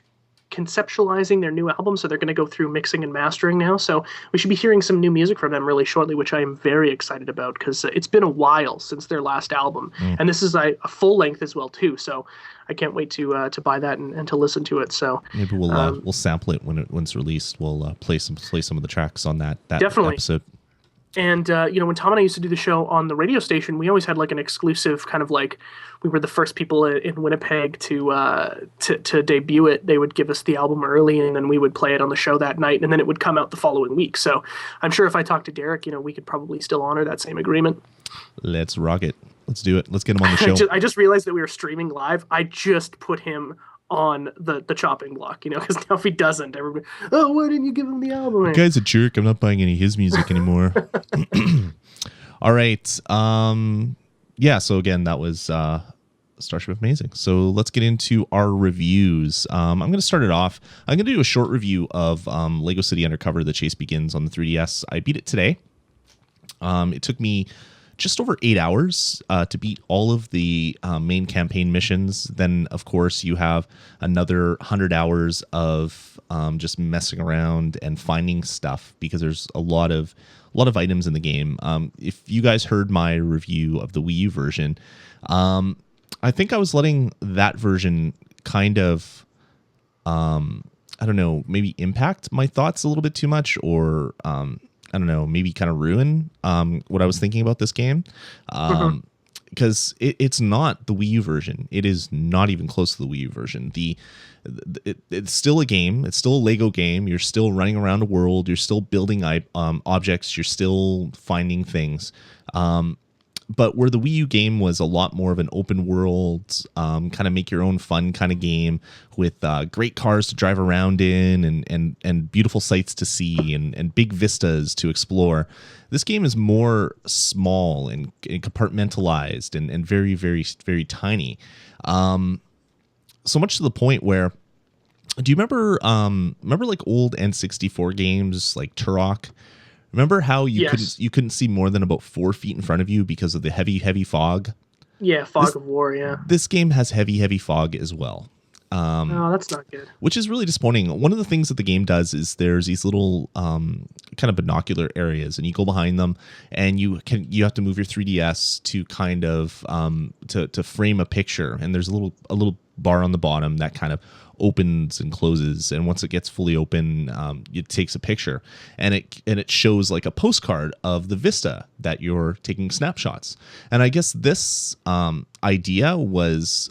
conceptualizing their new album, so they're going to go through mixing and mastering now. So we should be hearing some new music from them really shortly, which I am very excited about because it's been a while since their last album, and this is a full length as well too. So I can't wait to buy that and to listen to it. So maybe we'll sample it when it's released. We'll play some of the tracks on that definitely. episode. And, when Tom and I used to do the show on the radio station, we always had like an exclusive kind of like, we were the first people in Winnipeg to debut it. They would give us the album early and then we would play it on the show that night and then it would come out the following week. So I'm sure if I talk to Derek, we could probably still honor that same agreement. Let's rock it. Let's do it. Let's get him on the show. I just realized that we were streaming live. I just put him on the chopping block, because now if he doesn't, everybody, why didn't you give him the album? The guy's a jerk. I'm not buying any of his music anymore. All right. So again, that was Starship Amazing. So let's get into our reviews. I'm going to start it off. I'm going to do a short review of Lego City Undercover, The Chase Begins on the 3DS. I beat it today. It took me just over 8 hours to beat all of the main campaign missions. Then, of course, you have another 100 hours of just messing around and finding stuff because there's a lot of items in the game. If you guys heard my review of the Wii U version, I think I was letting that version kind of, I don't know, maybe impact my thoughts a little bit too much, or I don't know, maybe kind of ruin what I was thinking about this game. Because it's not the Wii U version. It is not even close to the Wii U version. It's still a game. It's still a Lego game. You're still running around a world. You're still building objects. You're still finding things. But where the Wii U game was a lot more of an open world, kind of make your own fun kind of game with great cars to drive around in and beautiful sights to see and big vistas to explore. This game is more small and compartmentalized and very, very, very tiny. So much to the point where, do you remember like old N64 games like Turok? Remember how you couldn't see more than about 4 feet in front of you because of the heavy fog? Yeah, fog of war, yeah. This game has heavy fog as well. Oh, that's not good. Which is really disappointing. One of the things that the game does is there's these little kind of binocular areas, and you go behind them, and you have to move your 3DS to kind of to frame a picture. And there's a little bar on the bottom that kind of opens and closes, and once it gets fully open, it takes a picture, and it shows like a postcard of the vista that you're taking snapshots. And I guess this idea was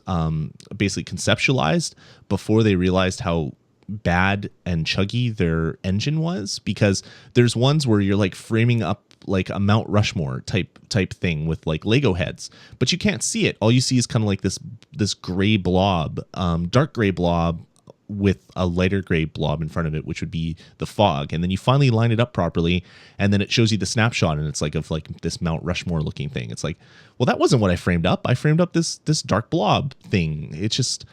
basically conceptualized before they realized how bad and chuggy their engine was, because there's ones where you're like framing up like a Mount Rushmore type thing with like Lego heads, but you can't see it. All you see is kind of like this gray blob, dark gray blob with a lighter gray blob in front of it, which would be the fog. And then you finally line it up properly, and then it shows you the snapshot, and it's like of like this Mount Rushmore looking thing. It's like, well, that wasn't what I framed up. I framed up this dark blob thing. It's just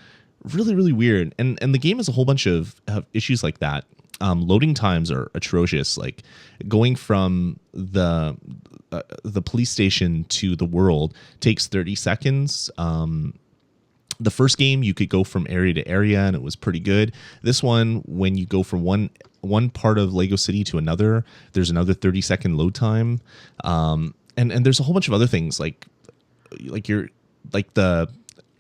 really, really weird. And the game has a whole bunch of issues like that. Loading times are atrocious. Like going from the police station to the world takes 30 seconds. The first game you could go from area to area and it was pretty good. This one, when you go from one part of Lego City to another, there's another 30-second load time. And there's a whole bunch of other things like the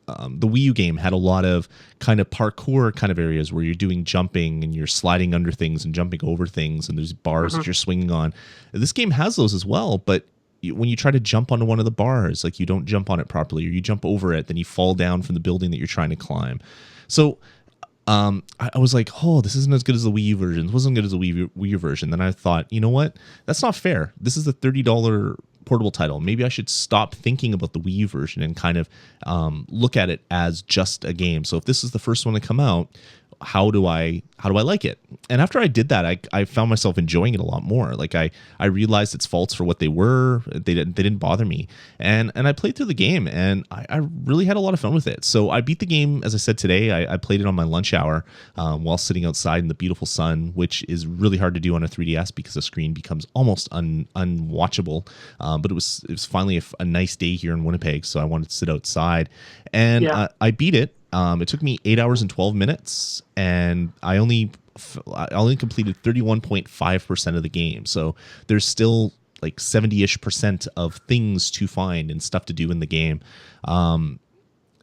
Wii U game had a lot of kind of parkour kind of areas where you're doing jumping and you're sliding under things and jumping over things, and there's bars that you're swinging on. This game has those as well, but when you try to jump onto one of the bars, like you don't jump on it properly, or you jump over it, then you fall down from the building that you're trying to climb. So I was like, oh, this isn't as good as the Wii U version. This wasn't good as the Wii U version. Then I thought, you know what? That's not fair. This is a $30 portable title. Maybe I should stop thinking about the Wii U version and kind of look at it as just a game. So if this is the first one to come out, how do I like it? And after I did that, I found myself enjoying it a lot more. Like I realized its faults for what they were. They didn't bother me. And I played through the game, and I really had a lot of fun with it. So I beat the game, as I said today. I played it on my lunch hour while sitting outside in the beautiful sun, which is really hard to do on a 3DS because the screen becomes almost unwatchable. But it was finally a nice day here in Winnipeg, so I wanted to sit outside, and I beat it. It took me 8 hours and 12 minutes, and I only completed 31.5% of the game. So there's still like 70-ish% of things to find and stuff to do in the game.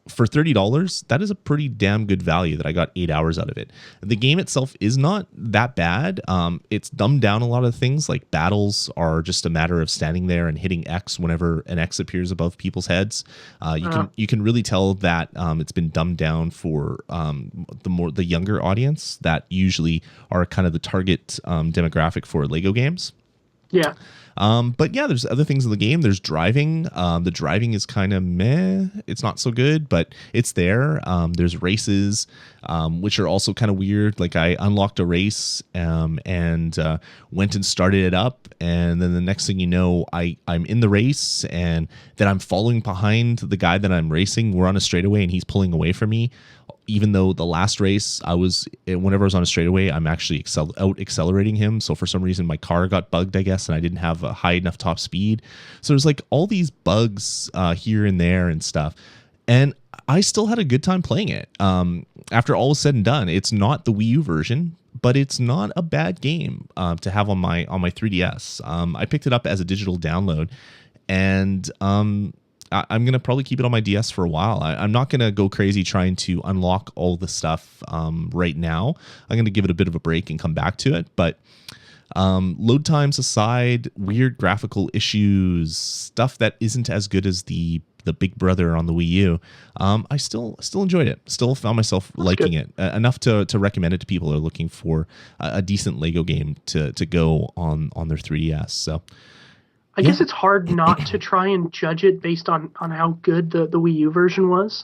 For $30, that is a pretty damn good value that I got 8 hours out of it. The game itself is not that bad. It's dumbed down a lot of things, like battles are just a matter of standing there and hitting X whenever an X appears above people's heads. You can really tell that it's been dumbed down for the younger audience that usually are kind of the target demographic for Lego games. Yeah. But yeah, there's other things in the game. There's driving. The driving is kind of meh. It's not so good, but it's there. There's races, which are also kind of weird. Like I unlocked a race and went and started it up. And then the next thing you know, I'm in the race, and then I'm following behind the guy that I'm racing. We're on a straightaway and he's pulling away from me. Even though the last race whenever I was on a straightaway, I'm actually out accelerating him. So for some reason my car got bugged, I guess, and I didn't have a high enough top speed. So there's like all these bugs here and there and stuff. And I still had a good time playing it. After all was said and done, it's not the Wii U version, but it's not a bad game to have on my 3DS. I picked it up as a digital download, and I'm going to probably keep it on my DS for a while. I'm not going to go crazy trying to unlock all the stuff right now. I'm going to give it a bit of a break and come back to it. But load times aside, weird graphical issues, stuff that isn't as good as the Big Brother on the Wii U, I still enjoyed it. Still found myself liking it enough to recommend it to people who are looking for a decent Lego game to go on their 3DS. So I guess it's hard not to try and judge it based on how good the Wii U version was.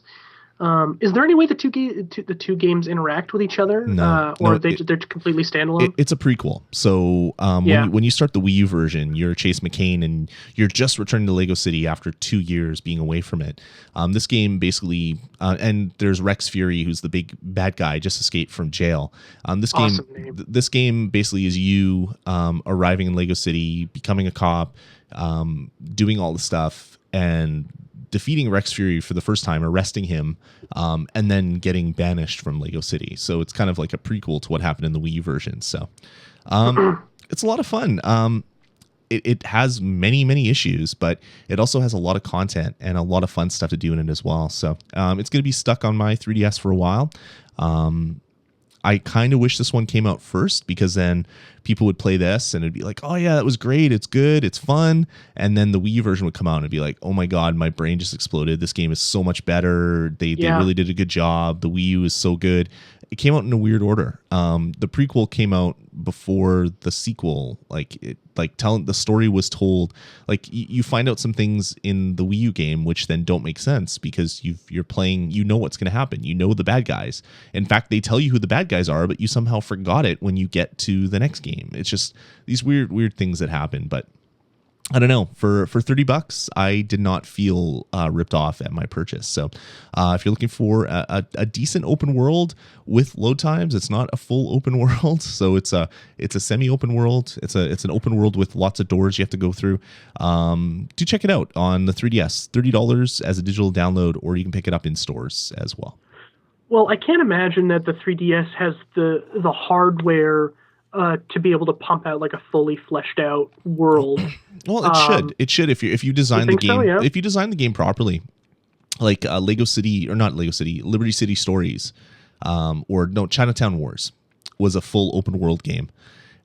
Is there any way the two games interact with each other? No, they're completely standalone? It's a prequel. So when you start the Wii U version, you're Chase McCain, and you're just returning to Lego City after 2 years being away from it. This game basically, and there's Rex Fury, who's the big bad guy, just escaped from jail. This game basically is you arriving in Lego City, becoming a cop, doing all the stuff, and defeating Rex Fury for the first time, arresting him, and then getting banished from Lego City. So it's kind of like a prequel to what happened in the Wii U version. So it's a lot of fun. It has many issues, but it also has a lot of content and a lot of fun stuff to do in it as well. So it's going to be stuck on my 3DS for a while. I kind of wish this one came out first, because then people would play this and it'd be like, oh yeah, that was great. It's good. It's fun. And then the Wii U version would come out and it'd be like, oh my God, my brain just exploded. This game is so much better. They really did a good job. The Wii U is so good. It came out in a weird order. The prequel came out before the sequel. The story was told. Like you find out some things in the Wii U game which then don't make sense, because you're playing. You know what's going to happen. You know the bad guys. In fact, they tell you who the bad guys are, but you somehow forgot it when you get to the next game. It's just these weird things that happen. But I don't know. For $30, I did not feel ripped off at my purchase. So if you're looking for a decent open world with load times, it's not a full open world. So it's a semi-open world. It's an open world with lots of doors you have to go through. Do check it out on the 3DS. $30 as a digital download, or you can pick it up in stores as well. Well, I can't imagine that the 3DS has the hardware to be able to pump out like a fully fleshed out world. Well, it should if you design the game. So, yeah? If you design the game properly, like Lego City, or not Lego City, Liberty City Stories, Chinatown Wars was a full open world game.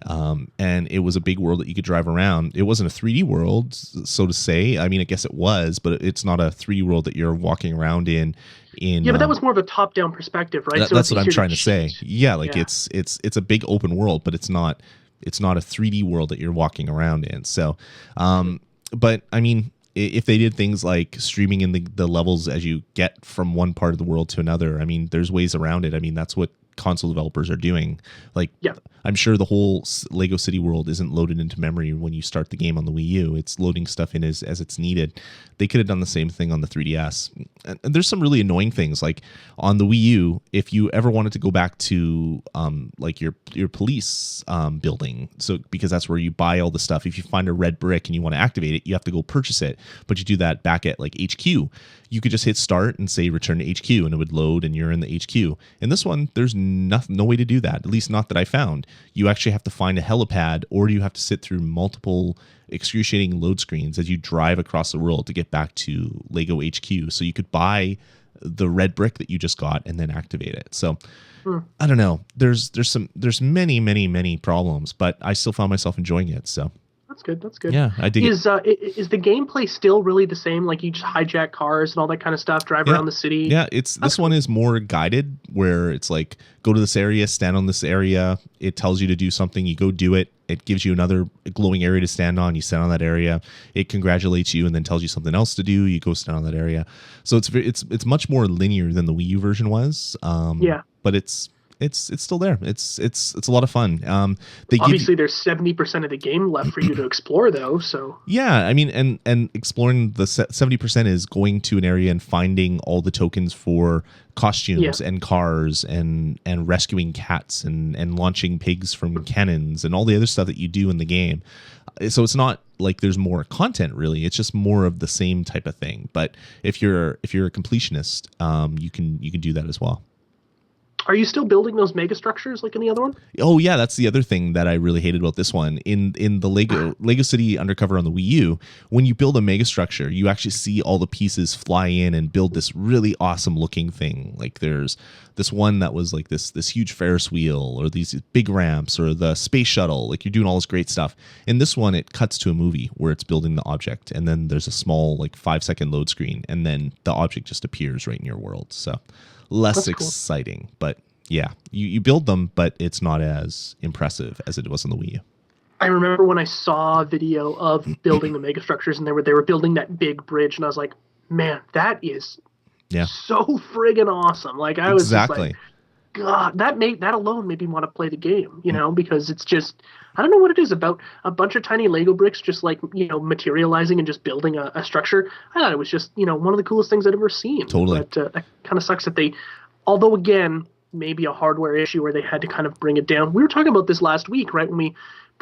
And it was a big world that you could drive around. It wasn't a 3D world, so to say. I mean, I guess it was, but it's not a 3D world that you're walking around in. But that was more of a top-down perspective, right? That's what I'm trying to say. Yeah, it's a big open world, but it's not a 3D world that you're walking around in. So, but I mean, if they did things like streaming in the levels as you get from one part of the world to another, I mean, there's ways around it. I mean, that's what console developers are doing. Like, Yeah. I'm sure the whole Lego City world isn't loaded into memory when you start the game on the Wii U. It's loading stuff in as it's needed. They could have done the same thing on the 3DS. And there's some really annoying things. Like on the Wii U, if you ever wanted to go back to like your police building, so because that's where you buy all the stuff. If you find a red brick and you want to activate it, you have to go purchase it. But you do that back at like HQ. You could just hit start and say return to HQ, and it would load, and you're in the HQ. In this one, there's no way to do that, at least not that I found. You actually have to find a helipad, or you have to sit through multiple excruciating load screens as you drive across the world to get back to Lego HQ. So you could buy the red brick that you just got and then activate it. So I don't know. There's many problems, but I still found myself enjoying it. So that's good. That's good. Yeah, I dig it. Is the gameplay still really the same? Like you just hijack cars and all that kind of stuff, drive around the city? Yeah, this one is more guided, where it's like, go to this area, stand on this area. It tells you to do something. You go do it. It gives you another glowing area to stand on. You stand on that area. It congratulates you and then tells you something else to do. You go stand on that area. So it's much more linear than the Wii U version was. But it's still there. It's a lot of fun. Obviously, there's 70% of the game left for you to explore, though. So yeah, I mean, and exploring the 70% is going to an area and finding all the tokens for costumes and cars and rescuing cats and launching pigs from cannons and all the other stuff that you do in the game. So it's not like there's more content really. It's just more of the same type of thing. But if you're a completionist, you can do that as well. Are you still building those mega structures like in the other one? Oh yeah, that's the other thing that I really hated about this one. In the Lego City Undercover on the Wii U, when you build a mega structure, you actually see all the pieces fly in and build this really awesome looking thing. Like there's this one that was like this huge Ferris wheel, or these big ramps, or the space shuttle. Like you're doing all this great stuff. In this one, it cuts to a movie where it's building the object, and then there's a small like 5-second load screen, and then the object just appears right in your world. So less exciting, but yeah, you build them, but it's not as impressive as it was on the Wii U. I remember when I saw a video of building the mega structures, and they were building that big bridge, and I was like, man, that is so friggin' awesome. Like I was just like, God, that alone made me want to play the game, because it's just, I don't know what it is about a bunch of tiny Lego bricks just like, materializing and just building a structure. I thought it was just, one of the coolest things I'd ever seen. Totally. But that kind of sucks that they, although again, maybe a hardware issue where they had to kind of bring it down. We were talking about this last week, right? When we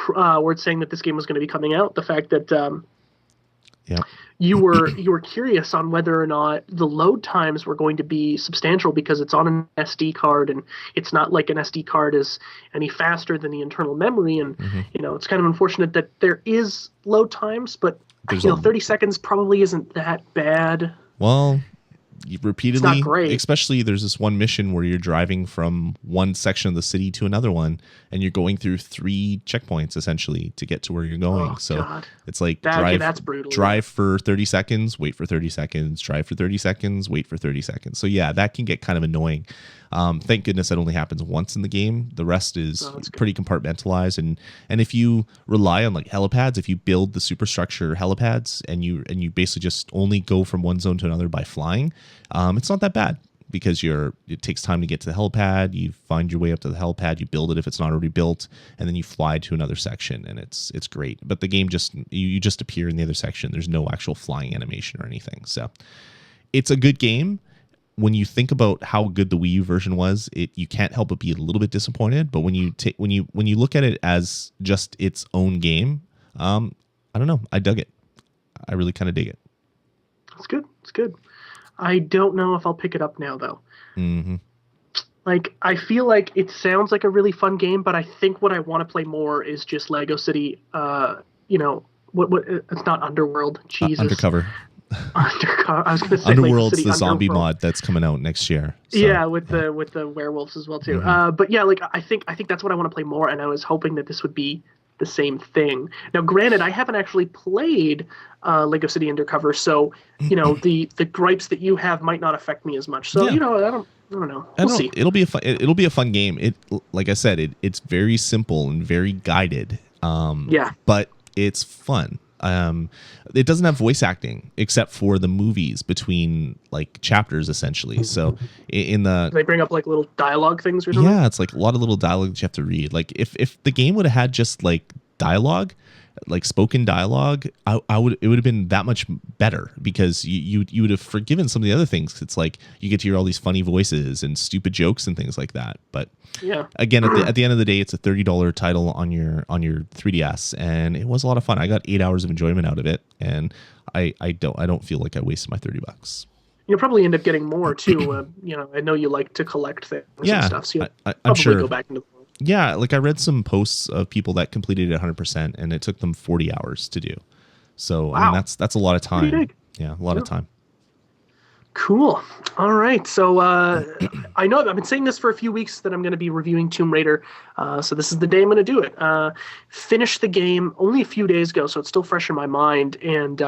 were saying that this game was going to be coming out, the fact that you were curious on whether or not the load times were going to be substantial because it's on an SD card, and it's not like an SD card is any faster than the internal memory. And, it's kind of unfortunate that there is load times, but 30 seconds probably isn't that bad. Well, repeatedly, it's not great. Especially there's this one mission where you're driving from one section of the city to another one, and you're going through 3 checkpoints essentially to get to where you're going. It's like that's brutal. Drive for 30 seconds, wait for 30 seconds, drive for 30 seconds, wait for 30 seconds. So yeah, that can get kind of annoying. Thank goodness that only happens once in the game. The rest is pretty compartmentalized, and if you rely on like helipads, if you build the superstructure helipads and you basically just only go from one zone to another by flying, it's not that bad, because it takes time to get to the helipad. You find your way up to the helipad, you build it if it's not already built, and then you fly to another section, and it's great. But the game you just appear in the other section. There's no actual flying animation or anything. So it's a good game. When you think about how good the Wii U version was, you can't help but be a little bit disappointed. But when you look at it as just its own game, I don't know. I dug it. I really kind of dig it. It's good. It's good. I don't know if I'll pick it up now, though. Mm-hmm. Like, I feel like it sounds like a really fun game, but I think what I want to play more is just Lego City. What? It's not Underworld. Jesus. Undercover. I was going to say Underworld's the zombie mod that's coming out next year. So. Yeah, with the werewolves as well too. Mm-hmm. But yeah, like I think that's what I want to play more, and I was hoping that this would be the same thing. Now, granted, I haven't actually played Lego City Undercover, so the gripes that you have might not affect me as much. So I don't know. We'll see. It'll be a fun game. It, like I said, it's very simple and very guided. But it's fun. It doesn't have voice acting except for the movies between like chapters, essentially. So in the they bring up like little dialogue things or something. yeah, it's like a lot of little dialogue that you have to read. Like if the game would have had just like dialogue, like spoken dialogue, it would have been that much better, because you would have forgiven some of the other things. It's like you get to hear all these funny voices and stupid jokes and things like that. But yeah, again, at the end of the day, it's a $30 title on your 3DS, and it was a lot of fun. I got 8 hours of enjoyment out of it, and I don't feel like I wasted my $30. You'll probably end up getting more too. I know you like to collect things and stuff, so you'll I'm sure. go back into the world. Yeah, like I read some posts of people that completed it 100%, and it took them 40 hours to do. So wow. I mean, that's a lot of time. Pretty big. Yeah, a lot of time. Cool. All right. So I know I've been saying this for a few weeks that I'm going to be reviewing Tomb Raider. So this is the day I'm going to do it. Finished the game only a few days ago, so it's still fresh in my mind. And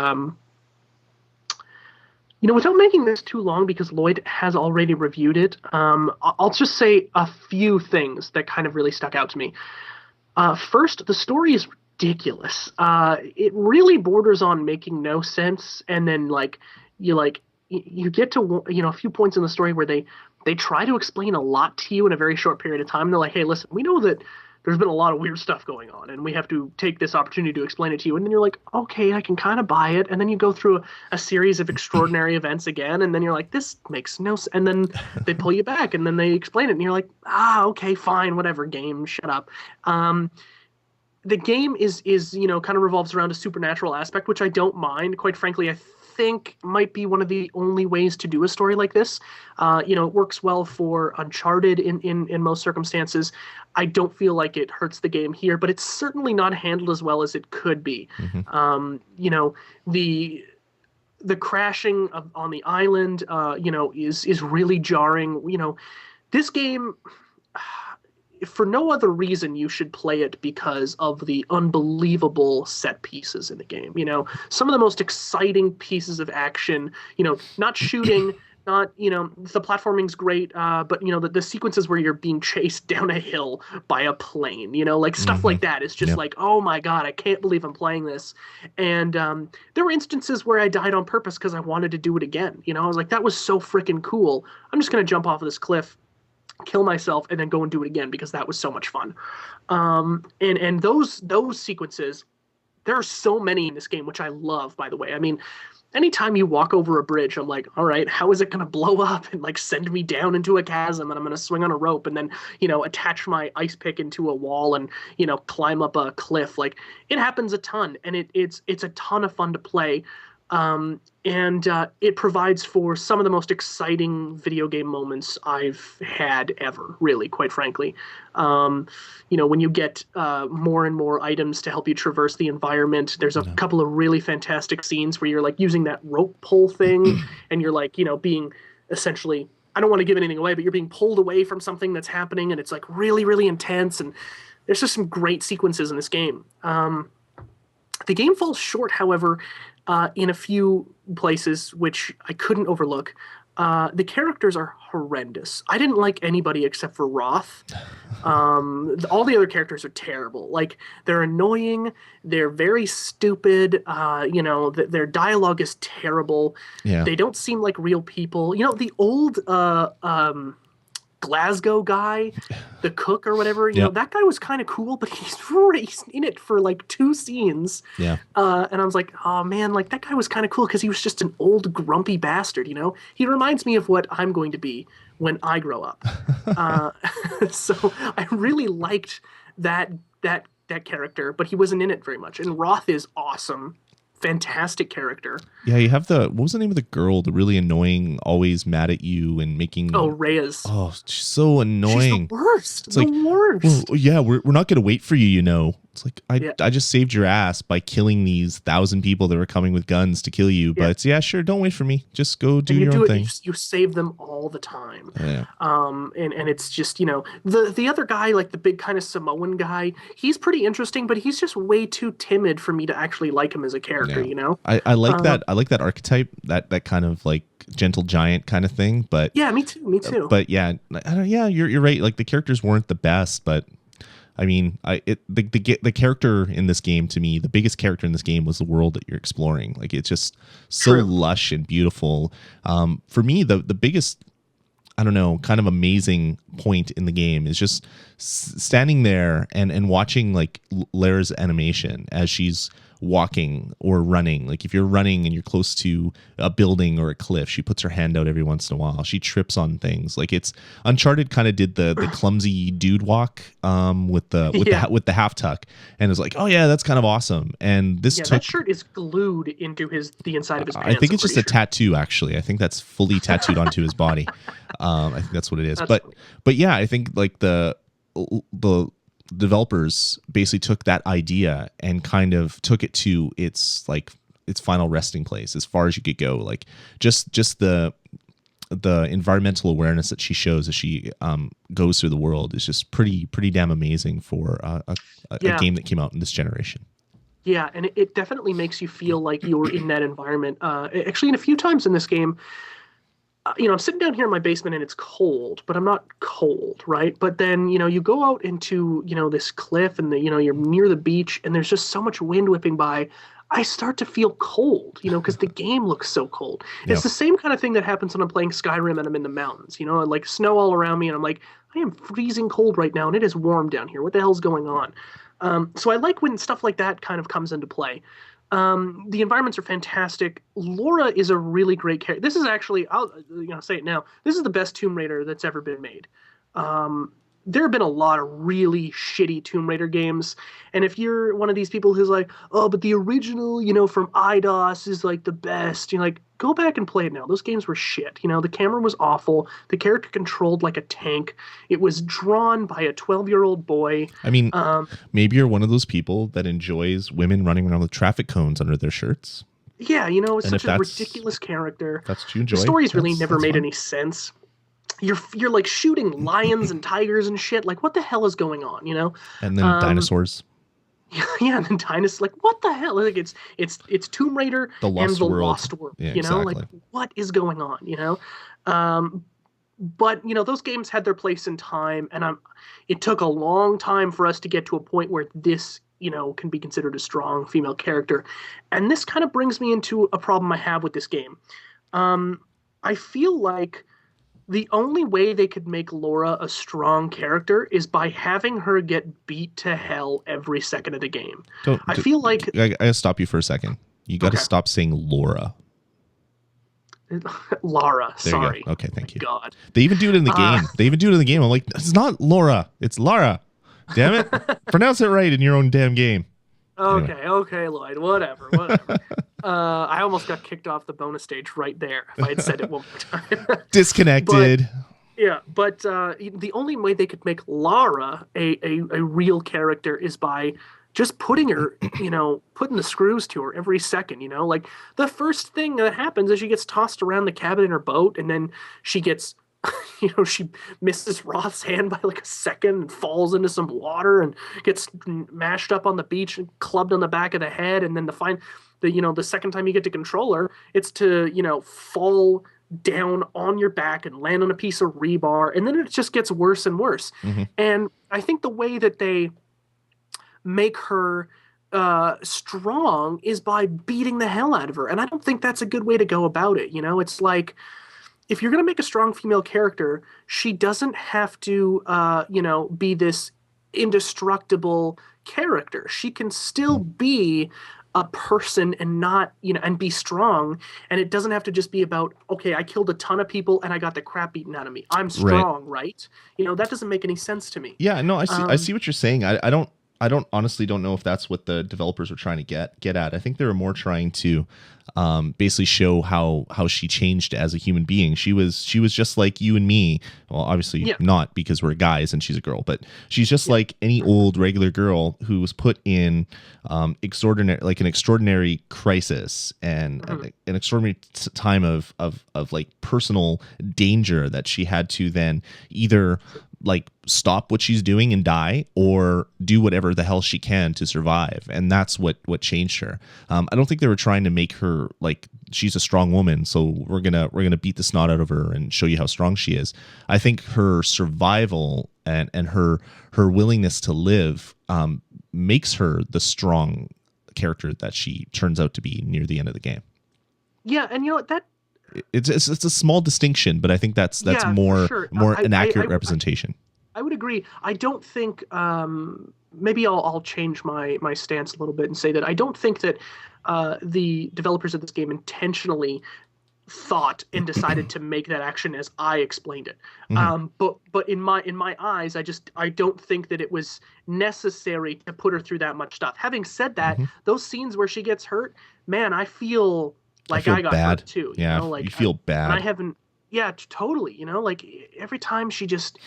without making this too long, because Lloyd has already reviewed it, I'll just say a few things that kind of really stuck out to me. First, the story is ridiculous. It really borders on making no sense, and then you get to a few points in the story where they try to explain a lot to you in a very short period of time. And they're like, hey, listen, we know that there's been a lot of weird stuff going on, and we have to take this opportunity to explain it to you. And then you're like, okay, I can kind of buy it. And then you go through a series of extraordinary events again, and then you're like, this makes no sense. And then they pull you back, and then they explain it, and you're like, okay, fine, whatever, game, shut up. The game is kind of revolves around a supernatural aspect, which I don't mind. Quite frankly, I think might be one of the only ways to do a story like this. It works well for Uncharted in most circumstances. I don't feel like it hurts the game here, but it's certainly not handled as well as it could be. Mm-hmm. The crashing on the island, is really jarring. This game, for no other reason, you should play it because of the unbelievable set pieces in the game. Some of the most exciting pieces of action, not shooting, not, the platforming's great, but, the sequences where you're being chased down a hill by a plane, stuff like that is just like, oh my God, I can't believe I'm playing this. And there were instances where I died on purpose because I wanted to do it again. I was like, that was so freaking cool. I'm just going to jump off of this cliff, kill myself, and then go and do it again because that was so much fun. And those sequences, there are so many in this game, which I love, by the way. I mean, anytime you walk over a bridge, I'm like, all right, how is it going to blow up and send me down into a chasm, and I'm going to swing on a rope and then, attach my ice pick into a wall and, climb up a cliff. It happens a ton, and it's a ton of fun to play. And it provides for some of the most exciting video game moments I've had ever, really, quite frankly. When you get more and more items to help you traverse the environment, there's a couple of really fantastic scenes where you're using that rope pull thing and you're being essentially, I don't want to give anything away, but you're being pulled away from something that's happening, and it's really, really intense. And there's just some great sequences in this game. The game falls short, however, in a few places, which I couldn't overlook. The characters are horrendous. I didn't like anybody except for Roth. All the other characters are terrible. They're annoying. They're very stupid. Their dialogue is terrible. Yeah. They don't seem like real people. The old Glasgow guy, the cook or whatever, that guy was kind of cool, but he's in it for 2 scenes. Yeah. And I was like, oh man, that guy was kind of cool because he was just an old grumpy bastard. He reminds me of what I'm going to be when I grow up. So I really liked that character, but he wasn't in it very much. And Roth is awesome. Fantastic character. Yeah, you have what was the name of the girl, the really annoying, always mad at you and making... Oh, Reyes. Oh, she's so annoying. She's the worst. It's the worst. Well, yeah, we're not going to wait for you, It's like, I just saved your ass by killing these 1,000 people that were coming with guns to kill you. But yeah, sure, don't wait for me. Just go do your own thing. You save them all the time. Yeah. And it's just, the other guy, the big kind of Samoan guy, he's pretty interesting, but he's just way too timid for me to actually like him as a character, I like that. I like that archetype, that kind of gentle giant kind of thing. But yeah, me too. But yeah, you're right. The characters weren't the best, but I mean, the character in this game, to me, the biggest character in this game was the world that you're exploring. Like, it's just so True. lush and beautiful. For me, the biggest, I don't know, kind of amazing point in the game is just standing there and watching like Lara's animation as she's walking or running. Like if you're running and you're close to a building or a cliff, she puts her hand out every once in a while. She trips on things. Like it's Uncharted kind of did the clumsy dude walk with the half tuck, and it's like, oh yeah, that's kind of awesome. And this that shirt is glued into the inside of his pants. I think it's just a tattoo, actually. I think that's fully tattooed onto his body. I think that's what it is. But yeah, I think like the developers basically took that idea and kind of took it to its final resting place as far as you could go. Like just the environmental awareness that she shows as she goes through the world is just pretty damn amazing for a game that came out in this generation. Yeah, and it definitely makes you feel like you're in that environment. Actually, in a few times in this game, I'm sitting down here in my basement and it's cold, but I'm not cold, right? But then, you go out into, this cliff and you're near the beach and there's just so much wind whipping by. I start to feel cold, because the game looks so cold. Yep. It's the same kind of thing that happens when I'm playing Skyrim and I'm in the mountains, like snow all around me and I'm like, I am freezing cold right now and it is warm down here. What the hell's going on? So I like when stuff like that kind of comes into play. The environments are fantastic. Laura is a really great character. This is actually, I'll say it now, this is the best Tomb Raider that's ever been made. There have been a lot of really shitty Tomb Raider games, and if you're one of these people who's like, oh, but the original, from IDOS is like the best, you're like, go back and play it now. Those games were shit. The camera was awful. The character controlled like a tank. It was drawn by a 12-year-old boy. I mean, maybe you're one of those people that enjoys women running around with traffic cones under their shirts. Yeah, it's such a ridiculous character. That's what you enjoy. The story's really never made any sense. You're like shooting lions and tigers and shit. Like, what the hell is going on? And then dinosaurs. Yeah, and then dinosaurs. Like, what the hell? Like, it's Tomb Raider and the Lost World. Yeah, exactly. Like, what is going on? But those games had their place in time, and it took a long time for us to get to a point where this can be considered a strong female character, and this kind of brings me into a problem I have with this game. I feel like the only way they could make Laura a strong character is by having her get beat to hell every second of the game. I feel like I gotta stop you for a second. You got to stop saying Laura. Lara, there sorry. You go. Okay, thank you. God. They even do it in the game. They even do it in the game. I'm like, it's not Laura. It's Lara. Damn it. Pronounce it right in your own damn game. Okay, anyway. Okay, Lloyd. Whatever. I almost got kicked off the bonus stage right there if I had said it one more time. Disconnected. But the only way they could make Lara a real character is by just putting her, putting the screws to her every second, Like, the first thing that happens is she gets tossed around the cabin in her boat, and then she gets... she misses Roth's hand by like a second and falls into some water and gets mashed up on the beach and clubbed on the back of the head. And then the second time you get to control her, it's to, fall down on your back and land on a piece of rebar. And then it just gets worse and worse. Mm-hmm. And I think the way that they make her strong is by beating the hell out of her. And I don't think that's a good way to go about it. It's like, if you're going to make a strong female character, she doesn't have to, be this indestructible character. She can still be a person and not, and be strong. And it doesn't have to just be about, okay, I killed a ton of people and I got the crap beaten out of me. I'm strong, right? That doesn't make any sense to me. Yeah, no, I see what you're saying. I don't honestly don't know if that's what the developers were trying to get at. I think they were more trying to basically show how she changed as a human being. She was just like you and me. Well, obviously not, because we're guys and she's a girl, but she's just like any old regular girl who was put in an extraordinary crisis and an extraordinary time of like personal danger that she had to then either like stop what she's doing and die, or do whatever the hell she can to survive. And that's what changed her. I don't think they were trying to make her like she's a strong woman, so we're gonna beat the snot out of her and show you how strong she is. I think her survival and her willingness to live makes her the strong character that she turns out to be near the end of the game. Yeah, and you know what, that it's a small distinction, but I think that's more an accurate representation. I would agree. I don't think maybe I'll change my stance a little bit and say that I don't think that the developers of this game intentionally thought and decided to make that action as I explained it. But in my eyes, I don't think that it was necessary to put her through that much stuff. Having said that, those scenes where she gets hurt, man, I feel like I got bad. hurt too. Yeah, you know, like you feel bad. And I haven't. Yeah, totally. You know, like every time she just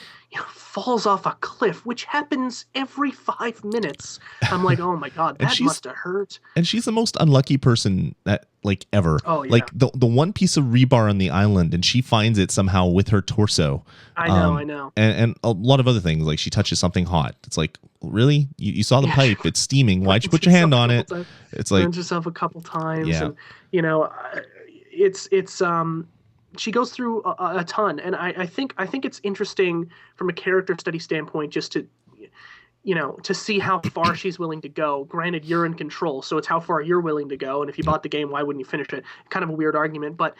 falls off a cliff, which happens every 5 minutes, I'm like, oh my God, that must have hurt. And she's the most unlucky person that like ever. Oh, yeah. Like the one piece of rebar on the island, and she finds it somehow with her torso. I know. And a lot of other things, like she touches something hot. It's like, really? You saw the pipe, it's steaming. Why'd you put your hand on it? It's like, burns herself a couple times. Yeah. And, you know, it's she goes through a ton, and I think it's interesting from a character study standpoint just to, you know, to see how far she's willing to go. Granted, you're in control, so it's how far you're willing to go, and if you bought the game, why wouldn't you finish it? Kind of a weird argument, but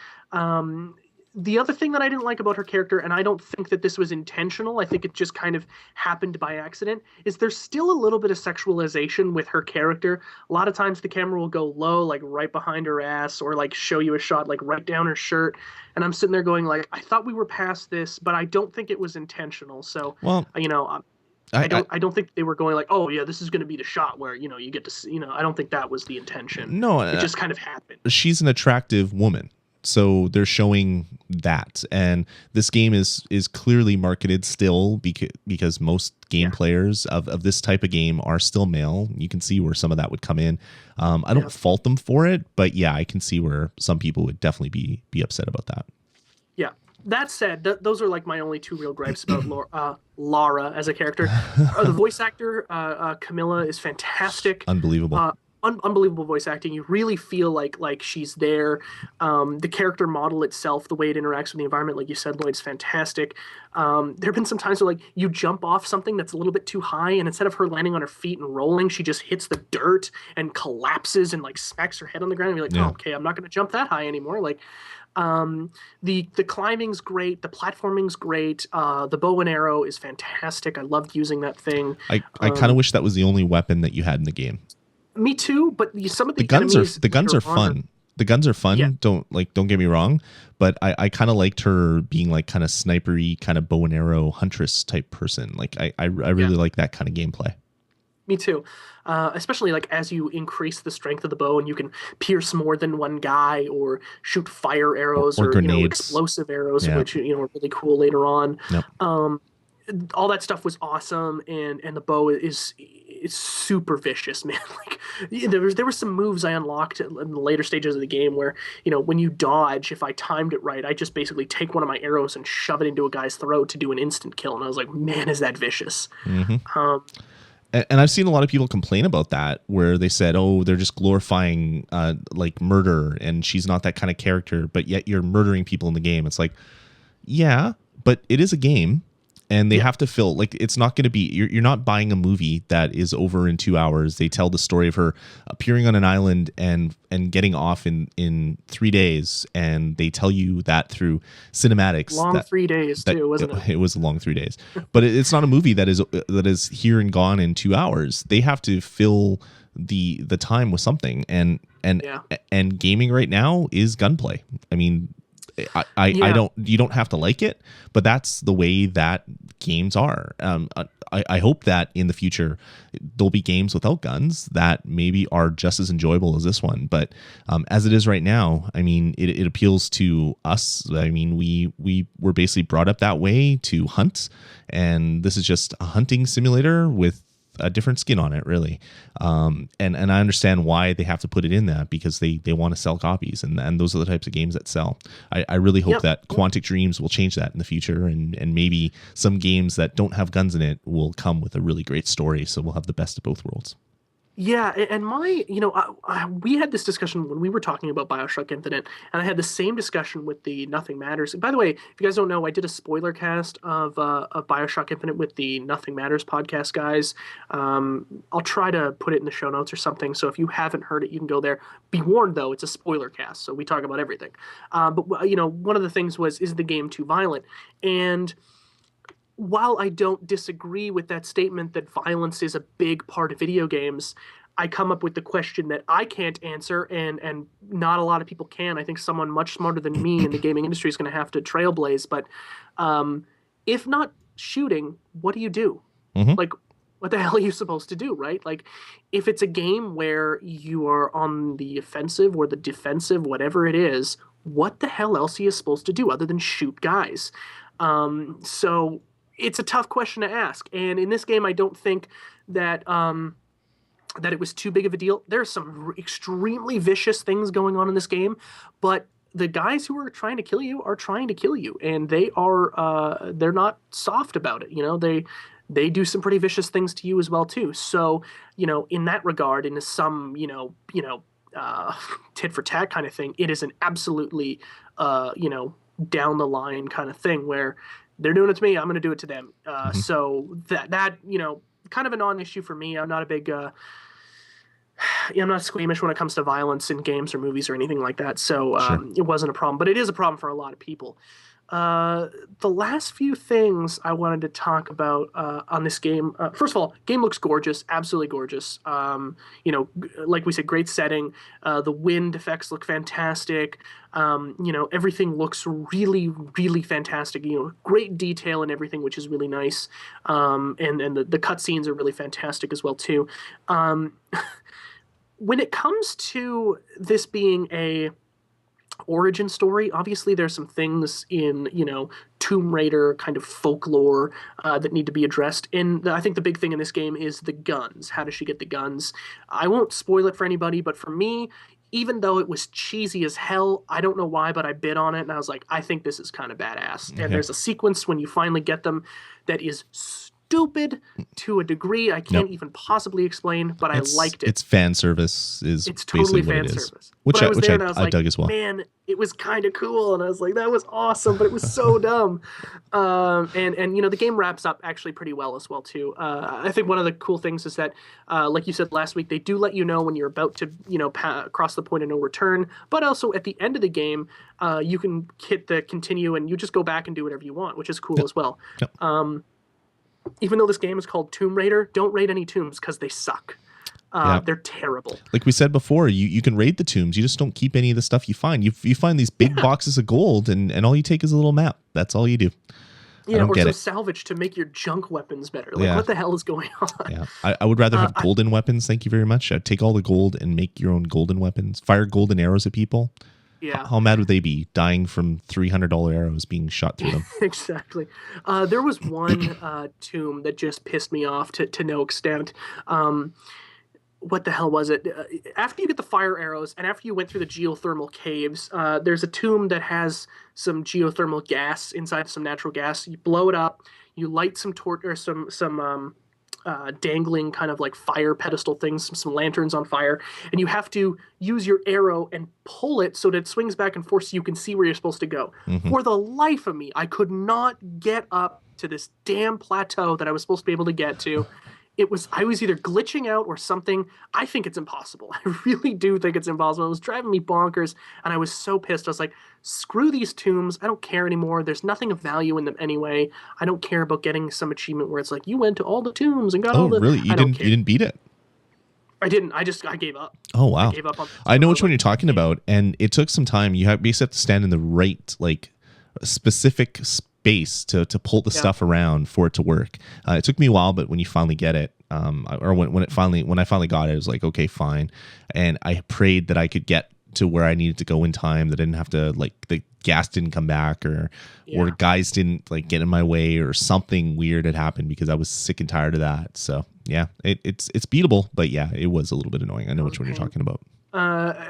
the other thing that I didn't like about her character, and I don't think that this was intentional, I think it just kind of happened by accident, is there's still a little bit of sexualization with her character. A lot of times the camera will go low, like right behind her ass, or like show you a shot like right down her shirt. And I'm sitting there going like, I thought we were past this, but I don't think it was intentional. So, well, you know, I don't think they were going like, oh yeah, this is going to be the shot where, you know, you get to see, you know, I don't think that was the intention. No, it just kind of happened. She's an attractive woman. So they're showing that, and this game is clearly marketed still because most game players of this type of game are still male. You can see where some of that would come in. I don't fault them for it, but yeah, I can see where some people would definitely be upset about that. Yeah. That said, those are like my only two real gripes about Lara as a character. The voice actor, Camilla, is fantastic. Unbelievable. Unbelievable voice acting. You really feel like she's there. The character model itself, the way it interacts with the environment, like you said, Lloyd, is fantastic. There have been some times where like you jump off something that's a little bit too high, and instead of her landing on her feet and rolling, she just hits the dirt and collapses and like smacks her head on the ground. And you're like, oh, okay, I'm not going to jump that high anymore. Like, the climbing's great, the platforming's great, the bow and arrow is fantastic. I loved using that thing. I kind of wish that was the only weapon that you had in the game. Me too, but some of the guns are fun. The guns are fun. Yeah. Don't get me wrong, but I kind of liked her being like kind of snipery, kind of bow and arrow huntress type person. Like I really like that kind of gameplay. Me too. Especially like as you increase the strength of the bow and you can pierce more than one guy or shoot fire arrows or grenades. You know, explosive arrows, which you know are really cool later on. Yep. All that stuff was awesome, and the bow is super vicious, man. Like there were some moves I unlocked in the later stages of the game where, you know, when you dodge, if I timed it right, I just basically take one of my arrows and shove it into a guy's throat to do an instant kill, and I was like, man, is that vicious. Mm-hmm. And I've seen a lot of people complain about that, where they said, oh, they're just glorifying like murder, and she's not that kind of character, but yet you're murdering people in the game. It's like, yeah, but it is a game. And they have to fill, like, it's not going to be, you're not buying a movie that is over in 2 hours. They tell the story of her appearing on an island and getting off in 3 days. And they tell you that through cinematics. Long 3 days too, wasn't it? It was a long 3 days. But it's not a movie that is here and gone in 2 hours. They have to fill the time with something. And gaming right now is gunplay. I mean, you don't have to like it, but that's the way that games are. I hope that in the future there'll be games without guns that maybe are just as enjoyable as this one. But as it is right now, I mean, it appeals to us. I mean, we were basically brought up that way to hunt, and this is just a hunting simulator with a different skin on it, really. And I understand why they have to put it in that, because they want to sell copies, and those are the types of games that sell. I really hope that Quantic Dreams will change that in the future, and maybe some games that don't have guns in it will come with a really great story, so we'll have the best of both worlds. Yeah, and we had this discussion when we were talking about BioShock Infinite, and I had the same discussion with the Nothing Matters. By the way, if you guys don't know, I did a spoiler cast of BioShock Infinite with the Nothing Matters podcast guys. I'll try to put it in the show notes or something, so if you haven't heard it, you can go there. Be warned, though, it's a spoiler cast, so we talk about everything. But one of the things was, is the game too violent? And while I don't disagree with that statement that violence is a big part of video games, I come up with the question that I can't answer, and not a lot of people can. I think someone much smarter than me in the gaming industry is going to have to trailblaze. But if not shooting, what do you do? Mm-hmm. Like, what the hell are you supposed to do, right? Like, if it's a game where you are on the offensive or the defensive, whatever it is, what the hell else are you supposed to do other than shoot guys? So it's a tough question to ask. And in this game, I don't think that that it was too big of a deal. There's some extremely vicious things going on in this game, but the guys who are trying to kill you are trying to kill you, and they are they're not soft about it. They do some pretty vicious things to you as well too. So, in that regard, in some tit for tat kind of thing, it is an absolutely down the line kind of thing where they're doing it to me, I'm going to do it to them. So that kind of a non-issue for me. I'm not a big I'm not squeamish when it comes to violence in games or movies or anything like that. So It wasn't a problem, but it is a problem for a lot of people. The last few things I wanted to talk about on this game. First of all, game looks gorgeous, absolutely gorgeous. Like we said, great setting. The wind effects look fantastic. Everything looks really, really fantastic. Great detail and everything, which is really nice. And the cutscenes are really fantastic as well too. When it comes to this being a origin story, obviously there's some things in Tomb Raider kind of folklore that need to be addressed, and I think the big thing in this game is the guns. How does she get the guns? I won't spoil it for anybody, but for me, even though it was cheesy as hell, I don't know why, but I bid on it, and I was like, I think this is kind of badass. And there's a sequence when you finally get them that is stupid to a degree I can't even possibly explain, but I liked it. It's fan service it's totally fan service. Which I dug as well. Man, it was kind of cool, and I was like, that was awesome, but it was so dumb. And the game wraps up actually pretty well as well too. I think one of the cool things is that, like you said last week, they do let you know when you're about to cross the point of no return, but also at the end of the game, you can hit the continue and you just go back and do whatever you want, which is cool as well. Yep. Even though this game is called Tomb Raider, don't raid any tombs because they suck. They're terrible. Like we said before, you can raid the tombs. You just don't keep any of the stuff you find. You find these big boxes of gold, and all you take is a little map. That's all you do. Yeah, or some salvage to make your junk weapons better. Like, what the hell is going on? Yeah, I would rather have golden weapons. Thank you very much. I'd take all the gold and make your own golden weapons. Fire golden arrows at people. Yeah. How mad would they be dying from $300 arrows being shot through them? Exactly. There was one tomb that just pissed me off to no extent. What the hell was it? After you get the fire arrows and after you went through the geothermal caves, there's a tomb that has some geothermal gas inside, some natural gas. You blow it up. You light some some dangling kind of like fire pedestal things, some lanterns on fire, and you have to use your arrow and pull it so that it swings back and forth so you can see where you're supposed to go. For the life of me, I could not get up to this damn plateau that I was supposed to be able to get to. I was either glitching out or something. I think it's impossible. I really do think it's impossible. It was driving me bonkers, and I was so pissed. I was like, screw these tombs. I don't care anymore. There's nothing of value in them anyway. I don't care about getting some achievement where it's like, you went to all the tombs and got all the... Oh, really? You didn't beat it? I didn't. I gave up. Oh, wow. I gave up on... I know which one you're talking about, and it took some time. You basically have to stand in the right, specific space to pull the stuff around for it to work. It took me a while, but when you finally get it, when I finally got it, it was like, okay, fine. And I prayed that I could get to where I needed to go in time, that I didn't have to gas didn't come back or guys didn't like get in my way or something weird had happened because I was sick and tired of that. So yeah, it's beatable, but yeah, it was a little bit annoying. I know which one you're talking about.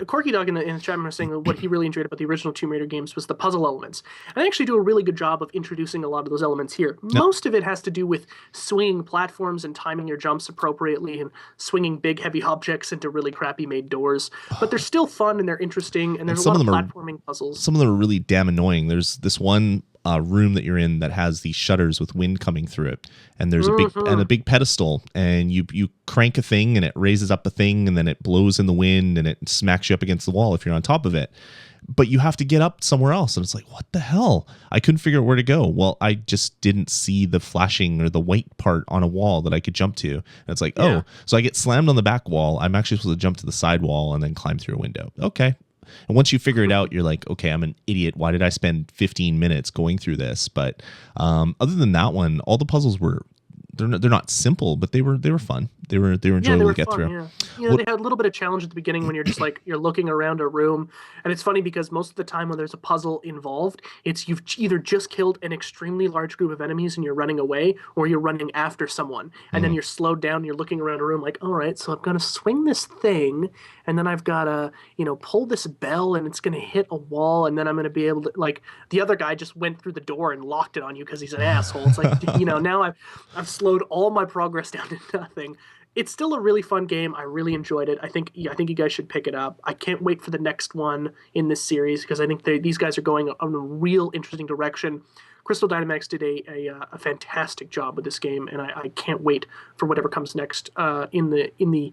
Corky Dog in the chat room was saying that what he really enjoyed about the original Tomb Raider games was the puzzle elements. And they actually do a really good job of introducing a lot of those elements here. Most of it has to do with swinging platforms and timing your jumps appropriately and swinging big, heavy objects into really crappy made doors. But they're still fun and they're interesting, and there's a lot of platforming puzzles. Some of them are really damn annoying. There's this one room that you're in that has these shutters with wind coming through it, and there's a big pedestal, and you crank a thing and it raises up a thing, and then it blows in the wind and it smacks you up against the wall if you're on top of it, but you have to get up somewhere else, and it's like, what the hell? I couldn't figure out where to go. Well, I just didn't see the flashing or the white part on a wall that I could jump to, and it's like, oh, so I get slammed on the back wall. I'm actually supposed to jump to the side wall and then climb through a window. Okay. And once you figure it out, you're like, okay, I'm an idiot. Why did I spend 15 minutes going through this? But other than that one, all the puzzles were they're not simple, but they were fun. They were enjoyable to get through. Yeah. They had a little bit of challenge at the beginning when you're just like you're looking around a room, and it's funny because most of the time when there's a puzzle involved, it's you've either just killed an extremely large group of enemies and you're running away, or you're running after someone, and then you're slowed down. And you're looking around a room like, all right, so I'm gonna swing this thing, and then I've gotta pull this bell, and it's gonna hit a wall, and then I'm gonna be able to like the other guy just went through the door and locked it on you because he's an asshole. It's like now I've slowed all my progress down to nothing. It's still a really fun game. I really enjoyed it. I think you guys should pick it up. I can't wait for the next one in this series because I think these guys are going in a real interesting direction. Crystal Dynamics did a fantastic job with this game, and I can't wait for whatever comes next in the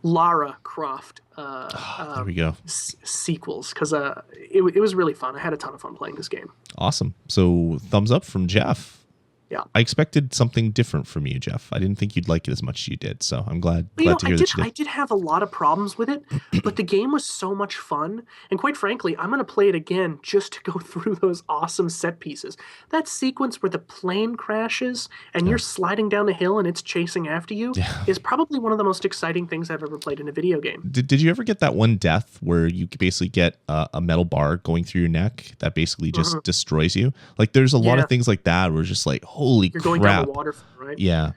Lara Croft there we go. Sequels, because it was really fun. I had a ton of fun playing this game. Awesome. So thumbs up from Jeff. Yeah. I expected something different from you, Jeff. I didn't think you'd like it as much as you did, so I'm glad to hear that you did. I did have a lot of problems with it, but the game was so much fun, and quite frankly, I'm going to play it again just to go through those awesome set pieces. That sequence where the plane crashes and you're sliding down a hill and it's chasing after you is probably one of the most exciting things I've ever played in a video game. Did you ever get that one death where you basically get a metal bar going through your neck that basically just destroys you? Like, there's a lot of things like that where it's just like, holy crap. You're going down the waterfall, right? Yeah.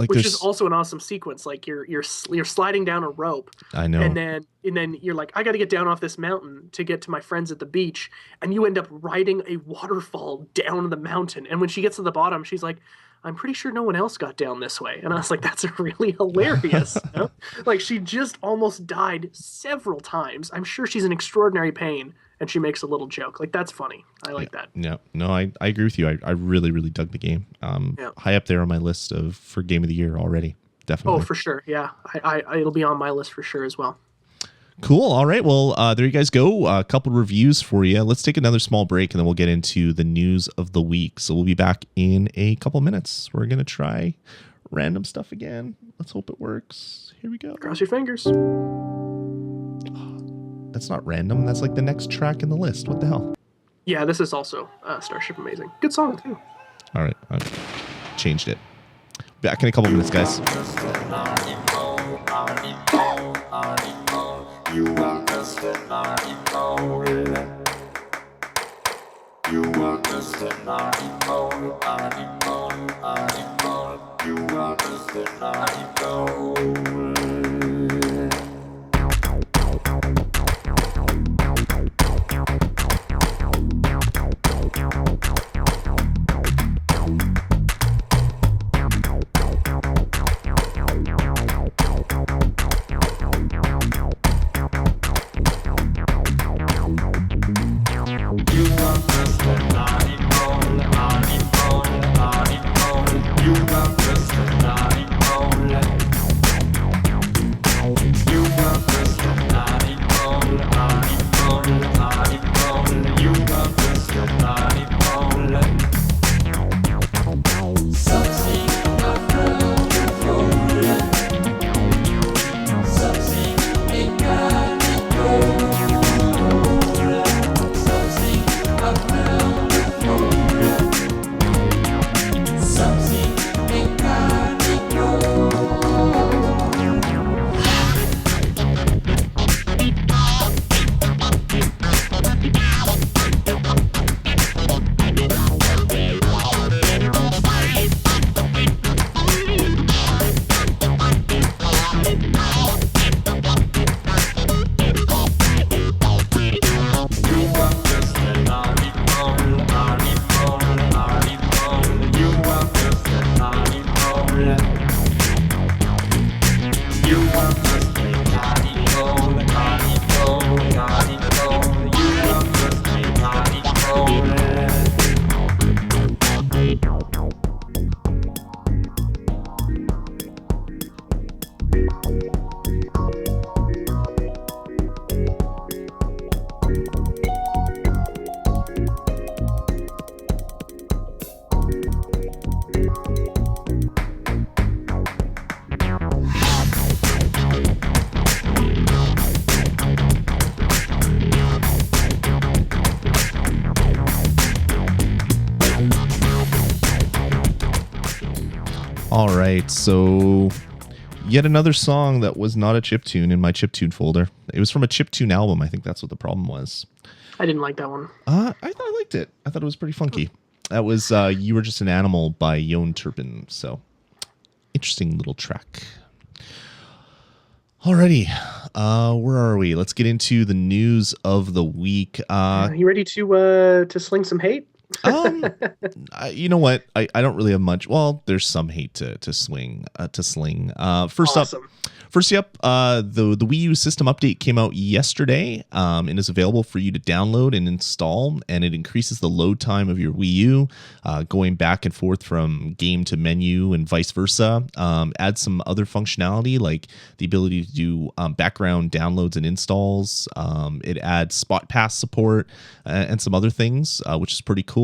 Which is also an awesome sequence. Like you're sliding down a rope. I know. And then you're like, I got to get down off this mountain to get to my friends at the beach. And you end up riding a waterfall down the mountain. And when she gets to the bottom, she's like, I'm pretty sure no one else got down this way. And I was like, that's really hilarious. Like, she just almost died several times. I'm sure she's in extraordinary pain, and she makes a little joke. Like, that's funny. I like that. Yeah. No, I agree with you. I really, really dug the game. High up there on my list for Game of the Year already. Definitely. Oh, for sure. Yeah. It'll be on my list for sure as well. Cool. All right. Well, there you guys go. A couple reviews for you. Let's take another small break, and then we'll get into the news of the week. So we'll be back in a couple minutes. We're going to try random stuff again. Let's hope it works. Here we go. Cross your fingers. That's not random. That's like the next track in the list. What the hell? Yeah, this is also Starship Amazing. Good song, too. All right. I've changed it. Back in a couple minutes, guys. You are Mr. Naughty. You are Mr. Naughty. You are Mr. Naughty. All right, so yet another song that was not a chiptune in my chiptune folder. It was from a chiptune album. I think that's what the problem was. I didn't like that one. I thought I liked it. I thought it was pretty funky. That was You Were Just an Animal by Jon Turpin. So, interesting little track. Alrighty, where are we? Let's get into the news of the week. You ready to sling some hate? You know what? I don't really have much. Well, there's some hate to sling. First up, the Wii U system update came out yesterday and is available for you to download and install, and it increases the load time of your Wii U, going back and forth from game to menu and vice versa. Adds some other functionality like the ability to do background downloads and installs. It adds Spot Pass support and some other things, which is pretty cool.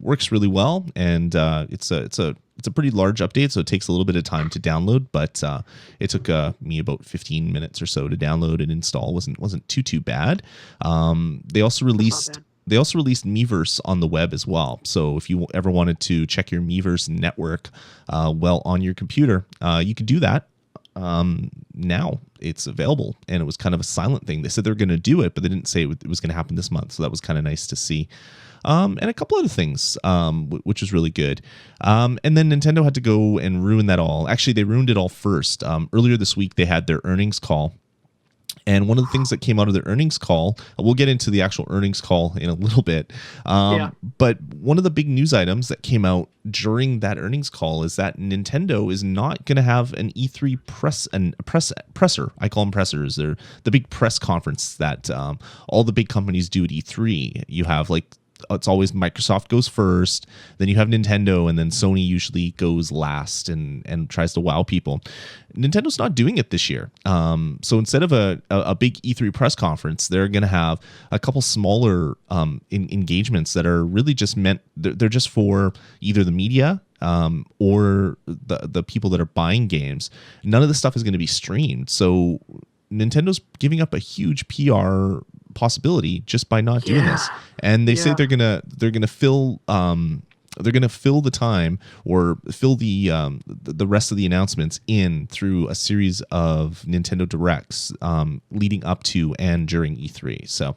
Works really well, and it's a pretty large update, so it takes a little bit of time to download, but it took me about 15 minutes or so to download and install. wasn't too bad. They also released MiiVerse on the web as well. So if you ever wanted to check your MiiVerse network on your computer, you could do that. Now it's available, and it was kind of a silent thing. They said they're going to do it, but they didn't say it was going to happen this month. So that was kind of nice to see. And a couple other things, which was really good. And then Nintendo had to go and ruin that all. Actually, they ruined it all first. Earlier this week, they had their earnings call. And one of the things that came out of their earnings call, we'll get into the actual earnings call in a little bit. But one of the big news items that came out during that earnings call is that Nintendo is not going to have an E3 presser. I call them pressers. They're the big press conference that all the big companies do at E3. You have it's always Microsoft goes first, then you have Nintendo, and then Sony usually goes last and tries to wow people. Nintendo's not doing it this year. So instead of a big E3 press conference, they're going to have a couple smaller engagements that are really just they're just for either the media or the people that are buying games. None of this stuff is going to be streamed. So Nintendo's giving up a huge PR possibility just by not doing this, and they say they're gonna fill the time or fill the rest of the announcements in through a series of Nintendo Directs leading up to and during E3. So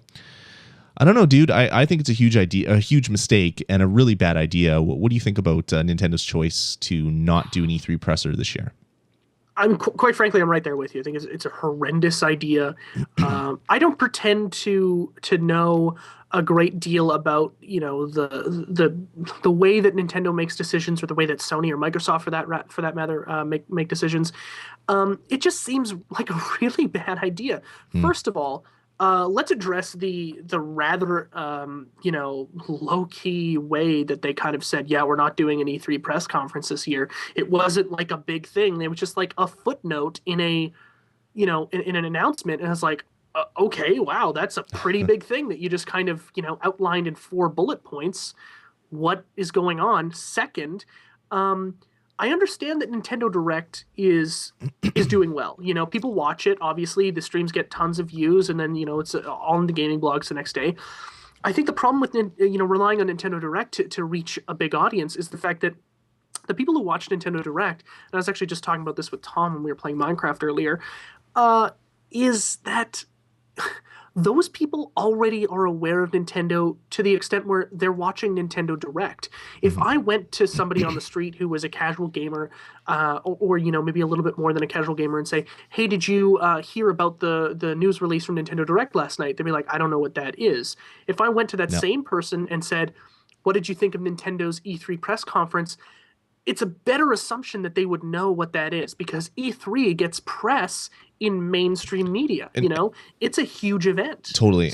I don't know, dude. I think it's a huge mistake, and a really bad idea. What do you think about Nintendo's choice to not do an E3 presser this year? Quite frankly, I'm right there with you. I think it's a horrendous idea. I don't pretend to know a great deal about the way that Nintendo makes decisions, or the way that Sony or Microsoft for that matter make decisions. It just seems like a really bad idea. First of all, let's address the rather low key way that they kind of said, we're not doing an E3 press conference this year. It wasn't like a big thing. It was just like a footnote in in an announcement, and I was like, okay, wow, that's a pretty big thing that you just kind of outlined in 4 bullet points. What is going on? Second, I understand that Nintendo Direct is doing well. People watch it. Obviously, the streams get tons of views, and then it's all in the gaming blogs the next day. I think the problem with relying on Nintendo Direct to reach a big audience is the fact that the people who watch Nintendo Direct, and I was actually just talking about this with Tom when we were playing Minecraft earlier, is that those people already are aware of Nintendo to the extent where they're watching Nintendo Direct. If I went to somebody on the street who was a casual gamer, or maybe a little bit more than a casual gamer, and say, hey, did you hear about the news release from Nintendo Direct last night? They'd be like, I don't know what that is. If I went to that same person and said, what did you think of Nintendo's E3 press conference? It's a better assumption that they would know what that is, because E3 gets press in mainstream media. It's a huge event. Totally.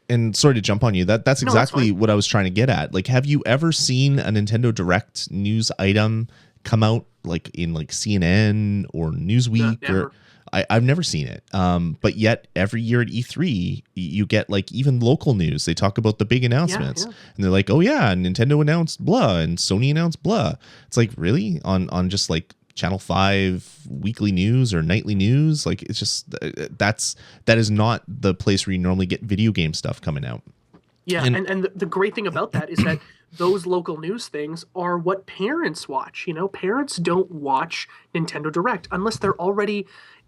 And sorry to jump on you. That's exactly what I was trying to get at. Like, have you ever seen a Nintendo Direct news item come out in CNN or Newsweek? Or I've never seen it. But yet every year at E3, you get even local news. They talk about the big announcements, and they're like, oh yeah, Nintendo announced blah and Sony announced blah. It's like, really? On just Channel 5 weekly news or nightly news? It's just, that is not the place where you normally get video game stuff coming out. Yeah, and the great thing about that is that those local news things are what parents watch. You know, parents don't watch Nintendo Direct unless they're already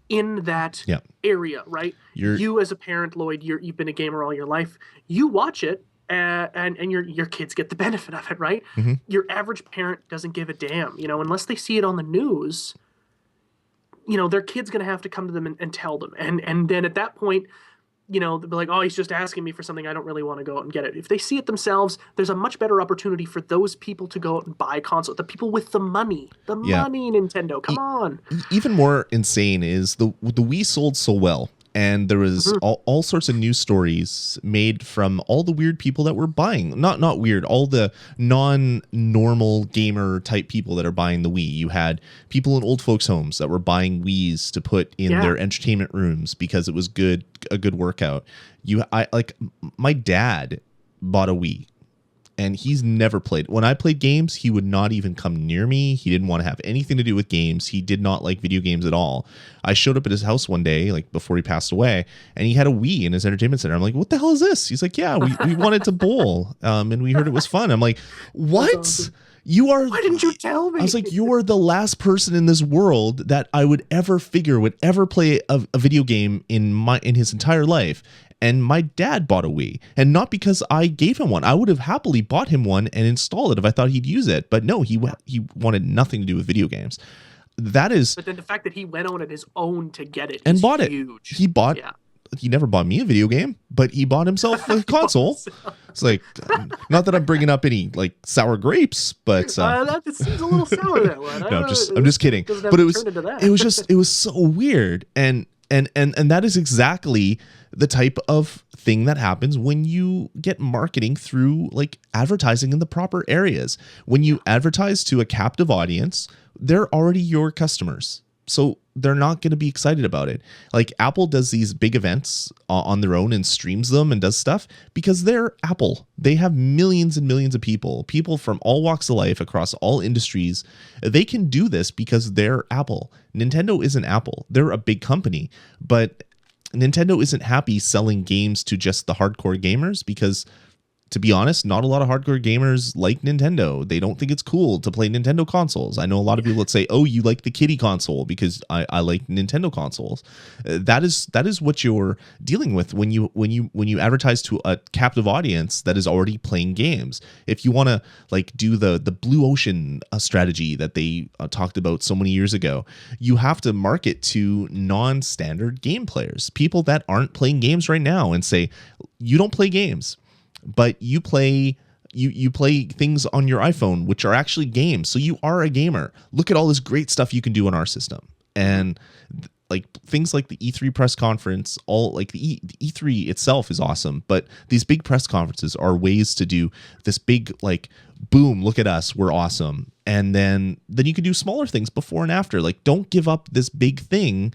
in that Yeah. area, right? You as a parent, Lloyd, you've been a gamer all your life. You watch it, and your kids get the benefit of it, right? Mm-hmm. Your average parent doesn't give a damn, you know, unless they see it on the news. You know, their kid's going to have to come to them and tell them, and then at that point, you know, they'll be like, oh, he's just asking me for something. I don't really want to go out and get it. If they see it themselves, there's a much better opportunity for those people to go out and buy a console. The people with the money, Nintendo, come on. Even more insane is the Wii sold so well. And there was all sorts of news stories made from all the weird people that were buying. Not weird, all the non-normal gamer type people that are buying the Wii. You had people in old folks' homes that were buying Wiis to put in their entertainment rooms because it was a good workout. My dad bought a Wii. And he's never played. When I played games, he would not even come near me. He didn't want to have anything to do with games. He did not like video games at all. I showed up at his house one day, like before he passed away, and he had a Wii in his entertainment center. I'm like, what the hell is this? He's like, yeah, we wanted to bowl, and we heard it was fun. I'm like, what? Awesome. Why didn't you tell me? I was like, you are the last person in this world that I would ever figure would ever play a video game in his entire life. And my dad bought a Wii, and not because I gave him one. I would have happily bought him one and installed it if I thought he'd use it. But no, he wanted nothing to do with video games. But then the fact that he went on his own to get it and is bought huge. He never bought me a video game, but he bought himself a console. It's like, not that I'm bringing up any like sour grapes, but that seems a little sour. That one. No, I'm just kidding. But it was so weird, and that is exactly the type of thing that happens when you get marketing through like advertising in the proper areas. When you advertise to a captive audience, they're already your customers. So they're not going to be excited about it. Like Apple does these big events on their own and streams them and does stuff because they're Apple. They have millions and millions of people from all walks of life across all industries. They can do this because they're Apple. Nintendo isn't Apple. They're a big company, but Nintendo isn't happy selling games to just the hardcore gamers because, to be honest, not a lot of hardcore gamers like Nintendo. They don't think it's cool to play Nintendo consoles. I know a lot of people that say, oh, you like the kiddie console because I like Nintendo consoles. That is what you're dealing with when you advertise to a captive audience that is already playing games. If you want to like do the blue ocean strategy that they talked about so many years ago, you have to market to non-standard game players, people that aren't playing games right now, and say, you don't play games, but you play things on your iPhone, which are actually games. So you are a gamer. Look at all this great stuff you can do on our system. And like things like the E3 press conference, all like the E3 itself is awesome. But these big press conferences are ways to do this big, like, boom, look at us, we're awesome. And then you can do smaller things before and after. Like, don't give up this big thing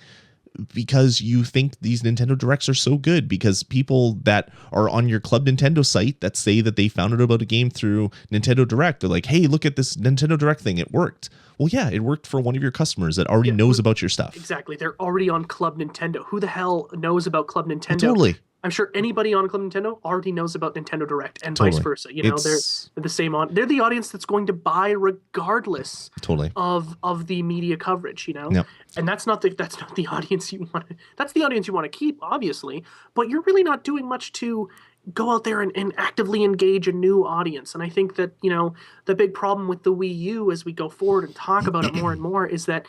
because you think these Nintendo Directs are so good, because people that are on your Club Nintendo site that say that they found out about a game through Nintendo Direct, they're like, hey, look at this Nintendo Direct thing, it worked. Well, yeah, it worked for one of your customers that already knows about your stuff. Exactly. They're already on Club Nintendo. Who the hell knows about Club Nintendo? Totally. I'm sure anybody on Club Nintendo already knows about Nintendo Direct, and vice versa. You know, they're the same they're the audience that's going to buy regardless of the media coverage, you know? Yep. And that's not the audience you want. That's the audience you want to keep, obviously, but you're really not doing much to go out there and actively engage a new audience. And I think that, you know, the big problem with the Wii U as we go forward and talk about it more and more is that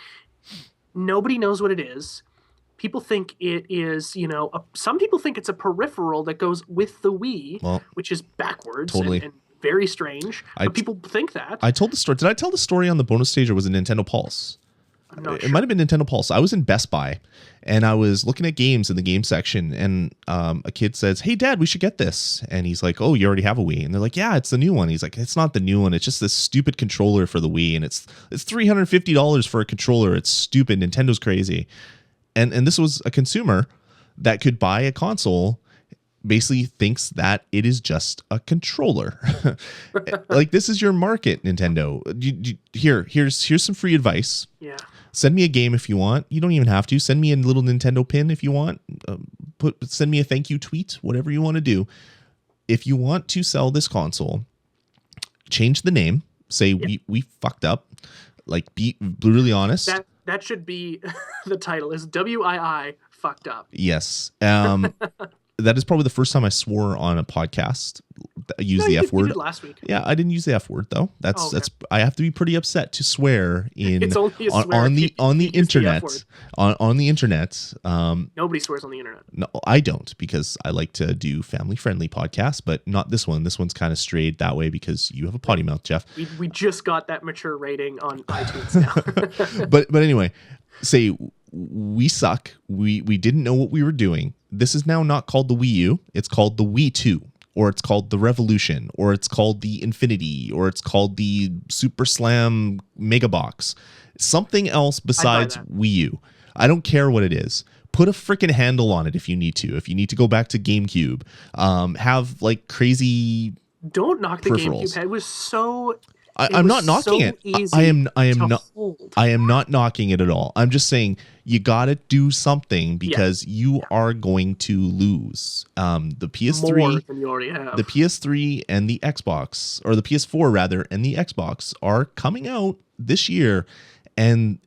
nobody knows what it is. People think it is, you know, some people think it's a peripheral that goes with the Wii, which is backwards and very strange. But people think that. I told the story. Did I tell the story on the bonus stage, or was it Nintendo Pulse? I'm not It sure. might have been Nintendo Pulse. I was in Best Buy, and I was looking at games in the game section, and a kid says, hey, Dad, we should get this. And he's like, oh, you already have a Wii? And they're like, yeah, it's the new one. He's like, it's not the new one. It's just this stupid controller for the Wii, and it's $350 for a controller. It's stupid. Nintendo's crazy. And this was a consumer that could buy a console, basically thinks that it is just a controller. Like, this is your market, Nintendo. Here's some free advice. Yeah. Send me a game if you want. You don't even have to. Send me a little Nintendo pin if you want. Send me a thank you tweet, whatever you want to do. If you want to sell this console, change the name. Say we fucked up. Like, be brutally honest. That should be the title, is WII fucked up. Yes. That is probably the first time I swore on a podcast. Use the F word. You did last week. Yeah, I didn't use the F word though. That's I have to be pretty upset to swear in it's only a swear on the internet. On the internet. Nobody swears on the internet. No, I don't, because I like to do family friendly podcasts, but not this one. This one's kind of strayed that way because you have a potty mouth, Jeff. We just got that mature rating on iTunes now. but anyway, say we suck. We didn't know what we were doing. This is now not called the Wii U. It's called the Wii 2, or it's called the Revolution, or it's called the Infinity, or it's called the Super Slam Mega Box. Something else besides Wii U. I don't care what it is. Put a freaking handle on it if you need to. If you need to go back to GameCube, have like crazy. Don't knock the GameCube head. It was so. I'm not knocking it. I am not knocking it at all. I'm just saying you got to do something, because you are going to lose. The PS3, more than you already have. The PS3 and the Xbox, or the PS4 rather, and the Xbox are coming out this year, and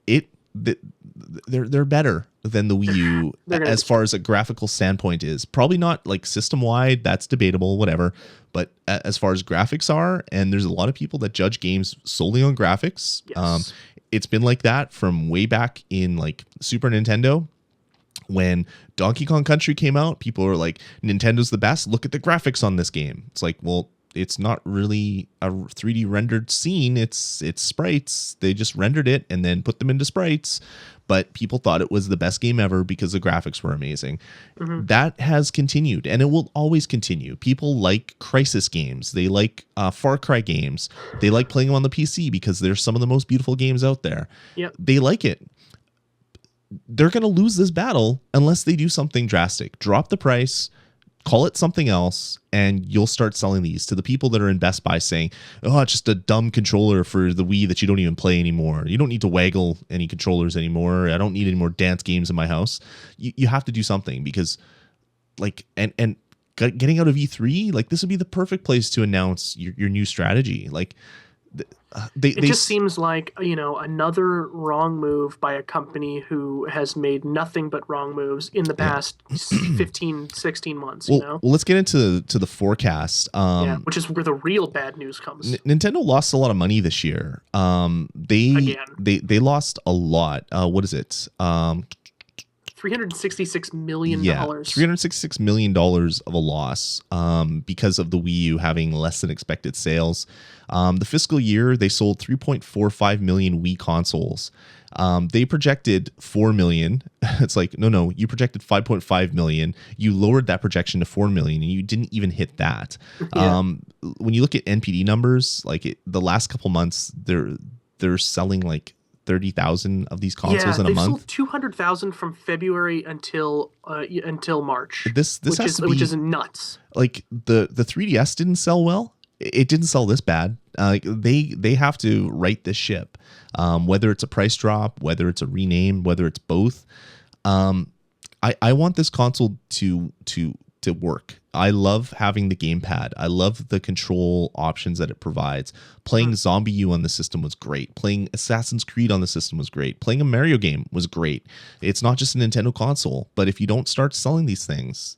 they're better than the Wii U as far as a graphical standpoint is. Probably not like system wide, that's debatable, whatever. But as far as graphics are, and there's a lot of people that judge games solely on graphics. Yes. It's been like that from way back in like Super Nintendo. When Donkey Kong Country came out, people were like, Nintendo's the best. Look at the graphics on this game. It's like, well, it's not really a 3D rendered scene. It's sprites. They just rendered it and then put them into sprites. But people thought it was the best game ever because the graphics were amazing. Mm-hmm. That has continued, and it will always continue. People like Crysis games. They like Far Cry games. They like playing them on the PC because they're some of the most beautiful games out there. Yep. They like it. They're going to lose this battle unless they do something drastic. Drop the price, call it something else, and you'll start selling these to the people that are in Best Buy saying, oh, it's just a dumb controller for the Wii that you don't even play anymore. You don't need to waggle any controllers anymore. I don't need any more dance games in my house. You have to do something, because like, and getting out of E3, like this would be the perfect place to announce your new strategy. Like it just seems like, another wrong move by a company who has made nothing but wrong moves in the past 15, 16 months, Well, let's get into the forecast. Which is where the real bad news comes. Nintendo lost a lot of money this year. They lost a lot. What is it? $366 million. Yeah, $366 million of a loss because of the Wii U having less than expected sales. The fiscal year, they sold 3.45 million Wii consoles. They projected 4 million. It's like, no, you projected 5.5 million. You lowered that projection to 4 million, and you didn't even hit that. Yeah. When you look at NPD numbers, like the last couple months, they're selling like 30,000 of these consoles in a month. Sold 200,000 from February until March. Which is nuts. Like the 3DS didn't sell well. It didn't sell this bad. They have to right this ship. Whether it's a price drop, whether it's a rename, whether it's both. I want this console to work. I love having the gamepad. I love the control options that it provides. Playing Zombie U on the system was great. Playing Assassin's Creed on the system was great. Playing a Mario game was great. It's not just a Nintendo console, but if you don't start selling these things,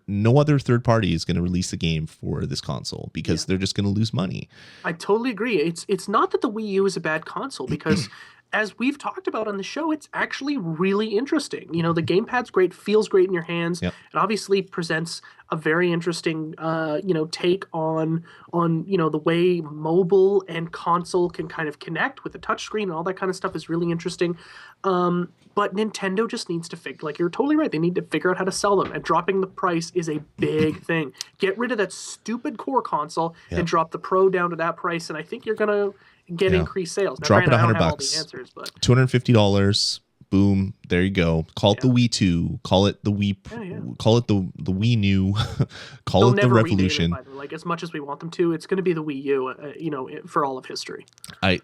no other third party is going to release a game for this console because they're just going to lose money. I totally agree. It's not that the Wii U is a bad console, because as we've talked about on the show, it's actually really interesting. The gamepad's great, feels great in your hands. Yep. It obviously presents a very interesting, take on the way mobile and console can kind of connect with the touchscreen, and all that kind of stuff is really interesting. But Nintendo just needs to figure, like you're totally right, they need to figure out how to sell them, and dropping the price is a big thing. Get rid of that stupid core console and drop the Pro down to that price, and I think you're going to get increased sales. Now, drop it $100. I don't have all the answers, but $250. Boom, there you go. Call it the Wii 2. Call it the Wii. Call it the Wii New. Call it the Revolution. Like, as much as we want them to, it's going to be the Wii U. For all of history.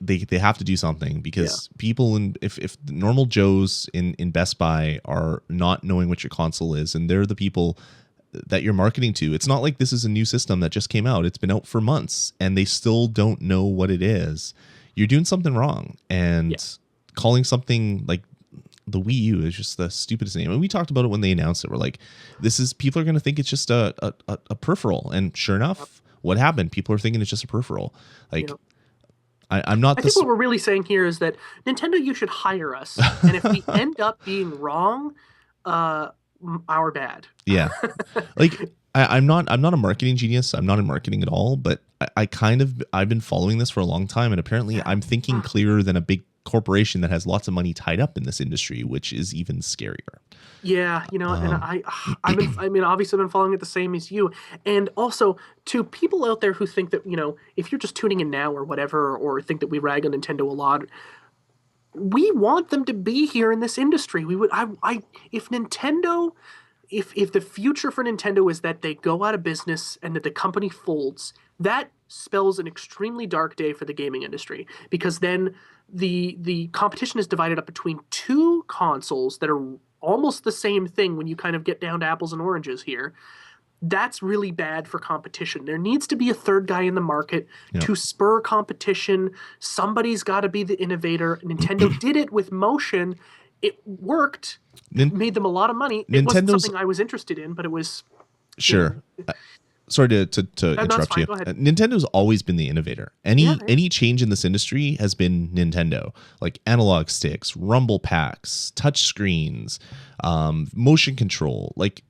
They have to do something, because people if normal Joes in Best Buy are not knowing what your console is, and they're the people that you're marketing to. It's not like this is a new system that just came out. It's been out for months and they still don't know what it is. You're doing something wrong. And calling something like the Wii U is just the stupidest name. And we talked about it when they announced it. We're like, people are going to think it's just a peripheral. And sure enough, what happened? People are thinking it's just a peripheral. Like, I'm not. I think what we're really saying here is that Nintendo, you should hire us, and if we end up being wrong, our bad. Yeah, like I'm not a marketing genius. I'm not in marketing at all. But I've been following this for a long time, and apparently I'm thinking clearer than a big corporation that has lots of money tied up in this industry, which is even scarier. Yeah, and obviously I've been following it the same as you. And also, to people out there who think that, if you're just tuning in now or whatever, or think that we rag on Nintendo a lot, we want them to be here in this industry. If the future for Nintendo is that they go out of business and that the company folds, that spells an extremely dark day for the gaming industry, because then the competition is divided up between two consoles that are almost the same thing when you kind of get down to apples and oranges here. That's really bad for competition. There needs to be a third guy in the market to spur competition. Somebody's got to be the innovator. Nintendo did it with motion. It worked. It made them a lot of money. It wasn't something I was interested in, but it was... Sure. Sorry to interrupt you. Nintendo's always been the innovator. Any change in this industry has been Nintendo. Like analog sticks, rumble packs, touch screens, motion control, like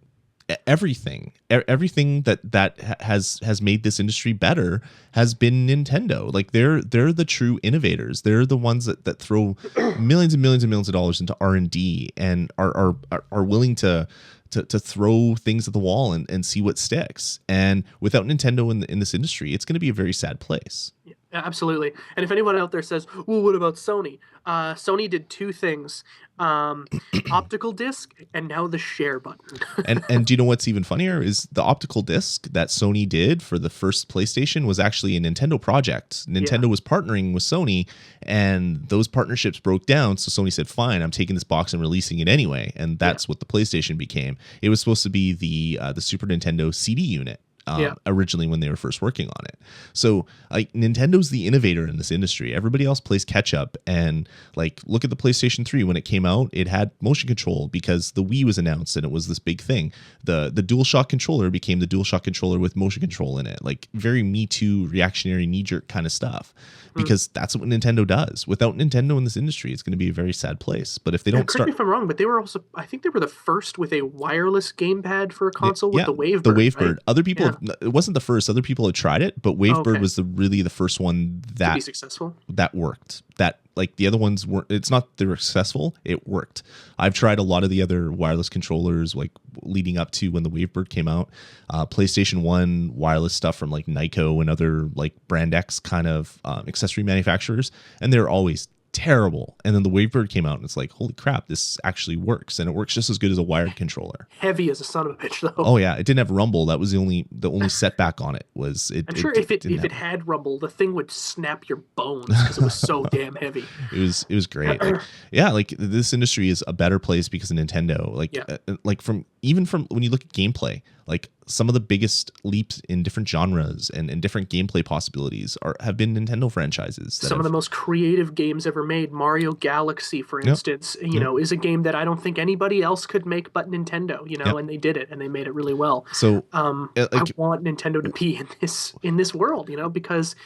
everything that has made this industry better has been Nintendo. Like they're the true innovators. They're the ones that throw millions and millions and millions of dollars into R&D and are willing to throw things at the wall and see what sticks. And without Nintendo in this industry, it's going to be a very sad place. Yeah, absolutely. And if anyone out there says, well, what about Sony? Sony did two things. Optical disc and now the share button. and do you know what's even funnier is the optical disc that Sony did for the first PlayStation was actually a Nintendo project. Nintendo was partnering with Sony, and those partnerships broke down. So Sony said, fine, I'm taking this box and releasing it anyway. And that's what the PlayStation became. It was supposed to be the Super Nintendo CD unit. Originally when they were first working on it. So like Nintendo's the innovator in this industry. Everybody else plays catch up, and like look at the PlayStation 3 when it came out, it had motion control because the Wii was announced and it was this big thing. The DualShock controller became the DualShock controller with motion control in it. Like very Me Too, reactionary, knee-jerk kind of stuff. Because that's what Nintendo does. Without Nintendo in this industry, it's going to be a very sad place. But if they don't correct me if I'm wrong, but they were also, I think they were the first with a wireless gamepad for a console with the Wavebird. The Wavebird. Right? Other people, it wasn't the first. Other people had tried it, but Wavebird was really the first one that to be successful. That worked. That like the other ones weren't. It's not they were successful. It worked. I've tried a lot of the other wireless controllers, like leading up to when the Wavebird came out. PlayStation 1 wireless stuff from like Nyko and other like Brand X kind of accessory manufacturers, and they're always terrible. And then the Wavebird came out and it's like, holy crap, this actually works, and it works just as good as a wired controller. Heavy as a son of a bitch though. Oh yeah, it didn't have rumble. That was the only setback on it was it. I'm sure if it had rumble, the thing would snap your bones because it was so damn heavy. It was great. Like this industry is a better place because of Nintendo. Like from when you look at gameplay, like some of the biggest leaps in different genres and different gameplay possibilities have been Nintendo franchises. Some of the most creative games ever made. Mario Galaxy, for instance, is a game that I don't think anybody else could make but Nintendo. And they did it, and they made it really well. So I want Nintendo to be in this world, because.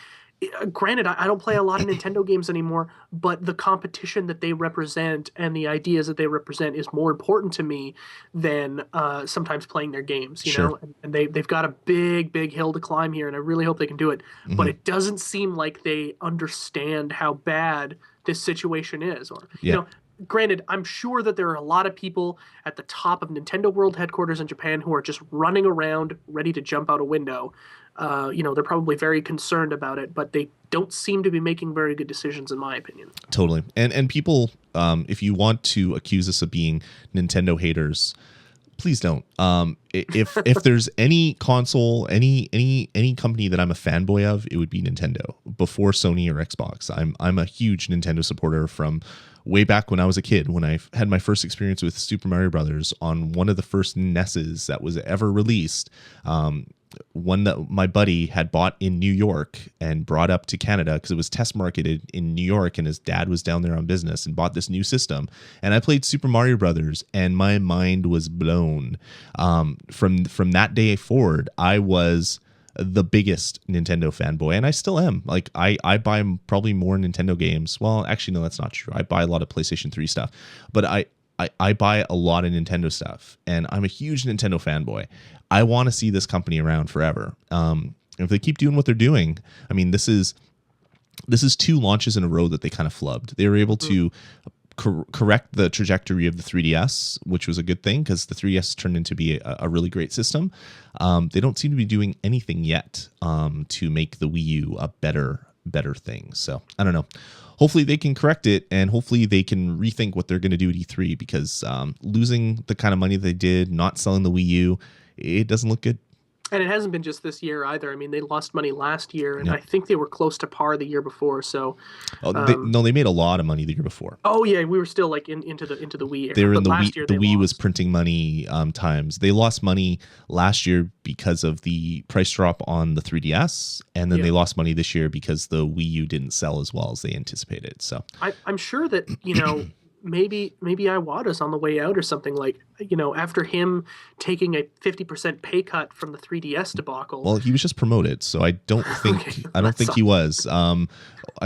Granted, I don't play a lot of Nintendo games anymore, but the competition that they represent and the ideas that they represent is more important to me than sometimes playing their games, you know? And they've got a big hill to climb here, and I really hope they can do it. Mm-hmm. But it doesn't seem like they understand how bad this situation is. Or, granted, I'm sure that there are a lot of people at the top of Nintendo World headquarters in Japan who are just running around ready to jump out a window. They're probably very concerned about it, but they don't seem to be making very good decisions, in my opinion. Totally. And people, if you want to accuse us of being Nintendo haters, Please don't. If there's any console, any company that I'm a fanboy of, it would be Nintendo before Sony or Xbox. I'm a huge Nintendo supporter from way back when I was a kid, when I had my first experience with Super Mario Brothers on one of the first NESs that was ever released. One that my buddy had bought in New York and brought up to Canada because it was test marketed in New York, and his dad was down there on business and bought this new system. And I played Super Mario Brothers, and my mind was blown. From that day forward, I was the biggest Nintendo fanboy, and I still am. Like I buy probably more Nintendo games. Well, actually, no, that's not true. I buy a lot of PlayStation 3 stuff, but I buy a lot of Nintendo stuff, and I'm a huge Nintendo fanboy. I want to see this company around forever. If they keep doing what they're doing, I mean, this is 2 launches in a row that they kind of flubbed. They were able to correct the trajectory of the 3DS, which was a good thing because the 3DS turned into be a really great system. They don't seem to be doing anything yet to make the Wii U a better thing. So I don't know. Hopefully they can correct it, and hopefully they can rethink what they're going to do at E3, because losing the kind of money they did, not selling the Wii U, it doesn't look good. And it hasn't been just this year either. I mean, they lost money last year, and I think they were close to par the year before. So, they made a lot of money the year before. Oh yeah, we were still like into the Wii era. They were in the last Wii. Year, the Wii lost. was printing money times. They lost money last year because of the price drop on the 3DS, and then they lost money this year because the Wii U didn't sell as well as they anticipated. So I'm sure that maybe Iwata's on the way out or something, like, after him taking a 50% pay cut from the 3DS debacle. Well, he was just promoted, so I don't think he was. I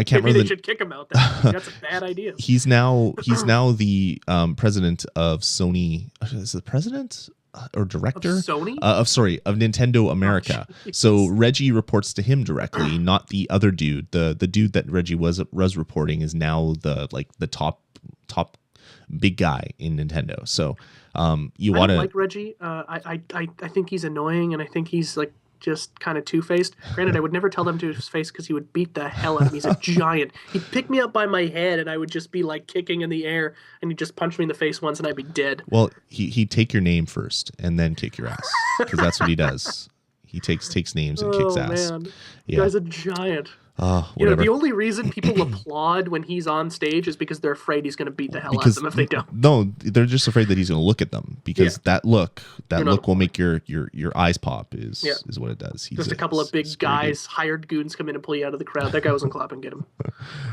can't Maybe remember. They should kick him out. That's a bad idea. He's now the president of Sony. Is the president or director of Sony? Of Nintendo America. So Reggie reports to him directly, not the other dude. The dude that Reggie was reporting is now the top big guy in Nintendo. So you want to like Reggie. I think he's annoying, and I think he's like just kind of two-faced. Granted, I would never tell him to his face because he would beat the hell out of me. He's a giant. He'd pick me up by my head, and I would just be like kicking in the air, and he'd just punch me in the face once, and I'd be dead. Well, he'd take your name first and then kick your ass, because that's what he does. He takes names and kicks ass. Man. You guy's a giant. Whatever. The only reason people applaud when he's on stage is because they're afraid he's going to beat the hell out of them if they don't. No, they're just afraid that he's going to look at them, because that look will make your eyes pop. Is what it does. He's just a couple of big guys, hired goons, come in and pull you out of the crowd. That guy wasn't clapping. Get him.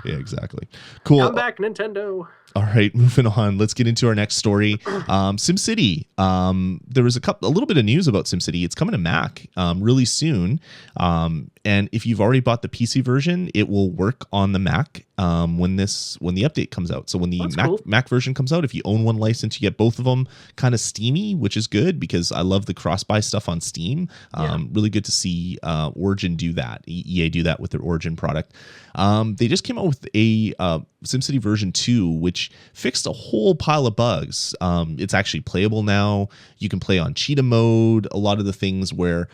Yeah, exactly. Cool. Come back, Nintendo. All right, moving on. Let's get into our next story. SimCity. There was a little bit of news about SimCity. It's coming to Mac really soon. And if you've already bought the PC version, it will work on the Mac when the update comes out. So when the Mac version comes out, if you own one license, you get both of them kind of steamy, which is good because I love the cross-buy stuff on Steam. Really good to see Origin do that. EA do that with their Origin product. They just came out with a SimCity version 2, which fixed a whole pile of bugs. It's actually playable now. You can play on cheetah mode. A lot of the things where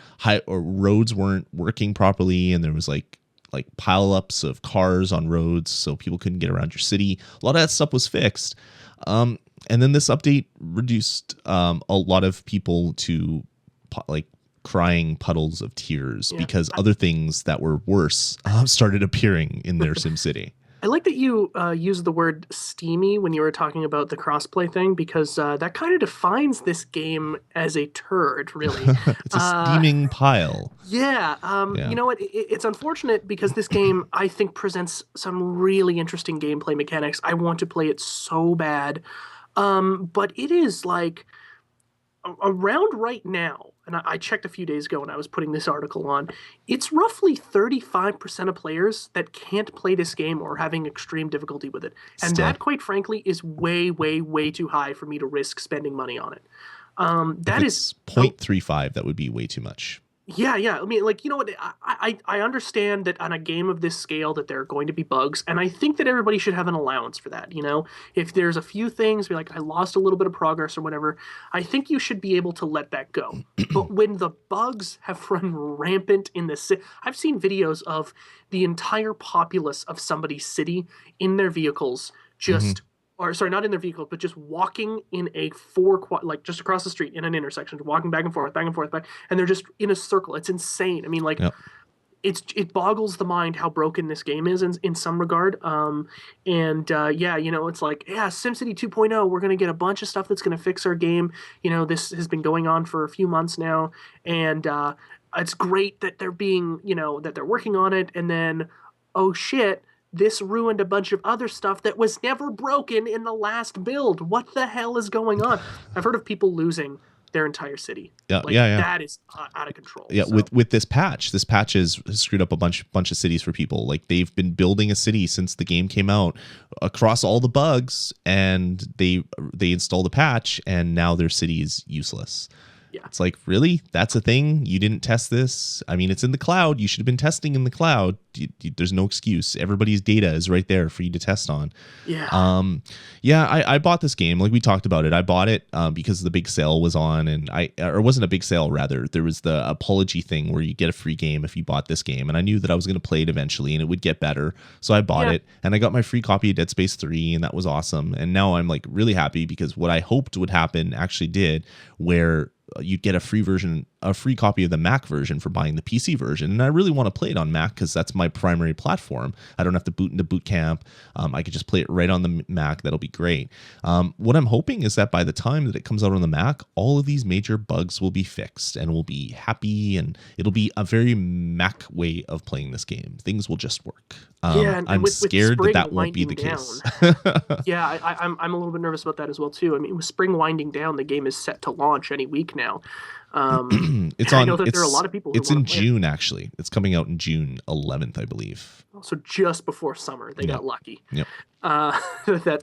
roads weren't working properly, and there was like pile-ups of cars on roads, so people couldn't get around your city. A lot of that stuff was fixed. And then this update reduced a lot of people to crying puddles of tears because other things that were worse started appearing in their SimCity. I like that you used the word steamy when you were talking about the crossplay thing, because that kind of defines this game as a turd, really. It's a steaming pile. Yeah. You know what? It's unfortunate because this game, I think, presents some really interesting gameplay mechanics. I want to play it so bad. But it is like around right now, and I checked a few days ago when I was putting this article on, it's roughly 35% of players that can't play this game or are having extreme difficulty with it. And that, quite frankly, is way, way, way too high for me to risk spending money on it. That is 0.35. That would be way too much. Yeah. I mean, you know what? I understand that on a game of this scale that there are going to be bugs, and I think that everybody should have an allowance for that. If there's a few things, be like, I lost a little bit of progress or whatever, I think you should be able to let that go. But when the bugs have run rampant in the city, I've seen videos of the entire populace of somebody's city in their vehicles just or sorry, not in their vehicle, but just walking in a like just across the street in an intersection, walking back and forth, back, and they're just in a circle. It's insane. I mean, like, Yep. it boggles the mind how broken this game is in some regard. Yeah, it's like, yeah, SimCity 2.0, we're gonna get a bunch of stuff that's gonna fix our game. This has been going on for a few months now, and it's great that they're being, that they're working on it, and then, oh shit, this ruined a bunch of other stuff that was never broken in the last build. What the hell is going on? I've heard of people losing their entire city. Yeah, like, yeah. That is out of control. Yeah, so. with this patch has screwed up a bunch of cities for people. Like, they've been building a city since the game came out across all the bugs, and they installed a patch, and now their city is useless. Yeah. It's like, really? That's a thing? You didn't test this? I mean, it's in the cloud. You should have been testing in the cloud. There's no excuse. Everybody's data is right there for you to test on. Yeah. I bought this game. Like, we talked about it. I bought it because the big sale was on, and or it wasn't a big sale, rather. There was the apology thing where you get a free game if you bought this game, and I knew that I was going to play it eventually, and it would get better. So I bought it, and I got my free copy of Dead Space 3, and that was awesome. And now I'm like really happy because what I hoped would happen actually did, where you'd get a free copy of the Mac version for buying the PC version. And I really want to play it on Mac because that's my primary platform. I don't have to boot into Boot Camp. I could just play it right on the Mac. That'll be great. What I'm hoping is that by the time that it comes out on the Mac, all of these major bugs will be fixed, and we'll be happy, and it'll be a very Mac way of playing this game. Things will just work. I'm scared that won't be the case. Yeah, I'm a little bit nervous about that as well too. I mean, with spring winding down, the game is set to launch any week now. I know that there are a lot of people who it's in want to play June, actually. It's coming out in June 11th, I believe. So just before summer, they got lucky. Yep. That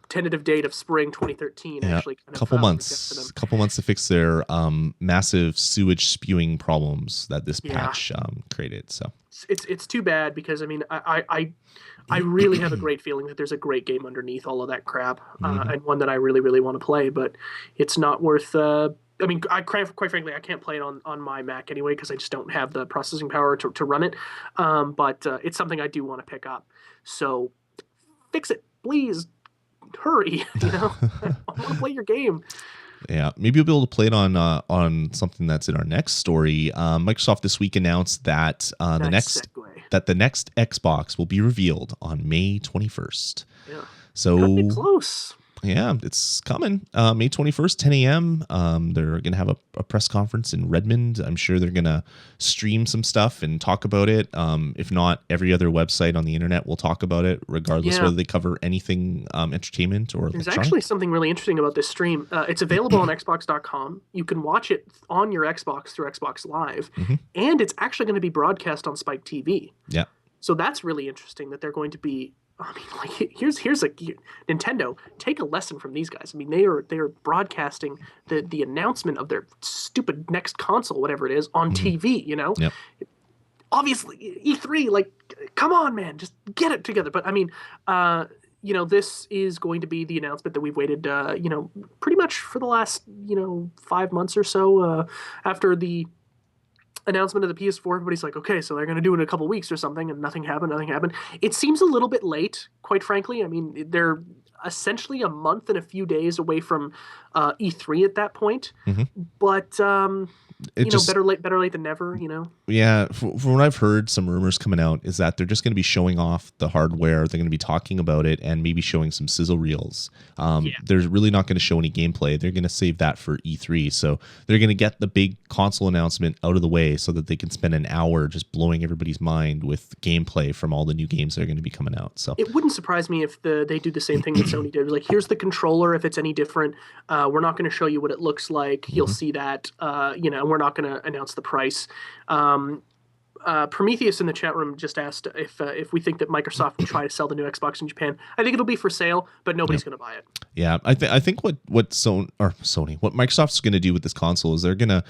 tentative date of spring 2013 actually kind of couple months to fix their massive sewage spewing problems that this patch created. So it's too bad, because I mean, I really have a great feeling that there's a great game underneath all of that crap, and one that I really, really want to play, but it's not worth. I mean, quite frankly, I can't play it on my Mac anyway because I just don't have the processing power to run it. But it's something I do want to pick up. So fix it, please. Hurry. I want to play your game. Yeah, maybe you'll be able to play it on something that's in our next story. Microsoft this week announced that the next Xbox will be revealed on May 21st. Yeah. So cutting it close. Yeah, it's coming. May 21st, 10 a.m. They're going to have a press conference in Redmond. I'm sure they're going to stream some stuff and talk about it. If not, every other website on the internet will talk about it, regardless whether they cover anything entertainment or There's electronic. actually something really interesting about this stream. It's available on Xbox.com. You can watch it on your Xbox through Xbox Live. And it's actually going to be broadcast on Spike TV. Yeah. So that's really interesting that they're going to be... I mean, like, here's a Nintendo. Take a lesson from these guys. I mean, they are broadcasting the announcement of their stupid next console, whatever it is, on TV. Yep. Obviously, E3. Like, come on, man, just get it together. But I mean, this is going to be the announcement that we've waited, pretty much for the last 5 months or so after the announcement of the PS4. Everybody's like, okay, so they're going to do it in a couple weeks or something, and nothing happened. It seems a little bit late, quite frankly. I mean, they're essentially a month and a few days away from E3 at that point. But better late than never. Yeah, from what I've heard, some rumors coming out is that they're just going to be showing off the hardware. They're going to be talking about it and maybe showing some sizzle reels. They're really not going to show any gameplay. They're going to save that for E3. So they're going to get the big console announcement out of the way so that they can spend an hour just blowing everybody's mind with gameplay from all the new games that are going to be coming out. So it wouldn't surprise me if they do the same thing that Sony did. Like, here's the controller. If it's any different, we're not going to show you what it looks like. You'll see that. We're not going to announce the price. Prometheus in the chat room just asked if we think that Microsoft will try to sell the new Xbox in Japan. I think it'll be for sale, but nobody's going to buy it. Yeah, I think what Microsoft's going to do with this console is they're gonna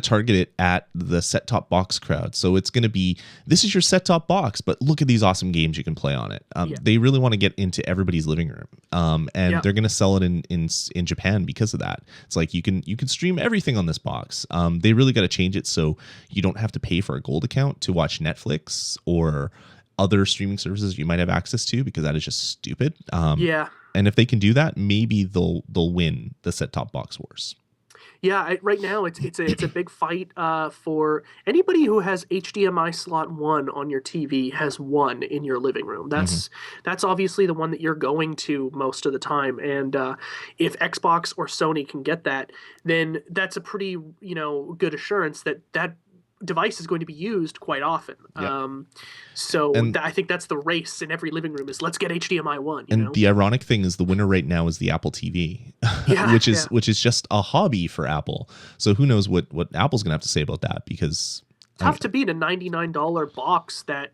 target it at the set-top box crowd. So it's going to be, this is your set-top box, but look at these awesome games you can play on it. They really want to get into everybody's living room, and they're going to sell it in Japan because of that. It's like you can stream everything on this box. They really got to change it so you don't have to pay for a gold account to watch Netflix or other streaming services you might have access to, because that is just stupid. Yeah. And if they can do that, maybe they'll win the set-top box wars. Yeah, right now it's a big fight for anybody who has HDMI slot 1 on your TV has one in your living room. That's obviously the one that you're going to most of the time. And if Xbox or Sony can get that, then that's a pretty good assurance that that device is going to be used quite often. Yep. I think that's the race in every living room is let's get HDMI 1. The ironic thing is the winner right now is the Apple TV, which is just a hobby for Apple. So who knows what Apple's going to have to say about that, because tough to beat a $99 box that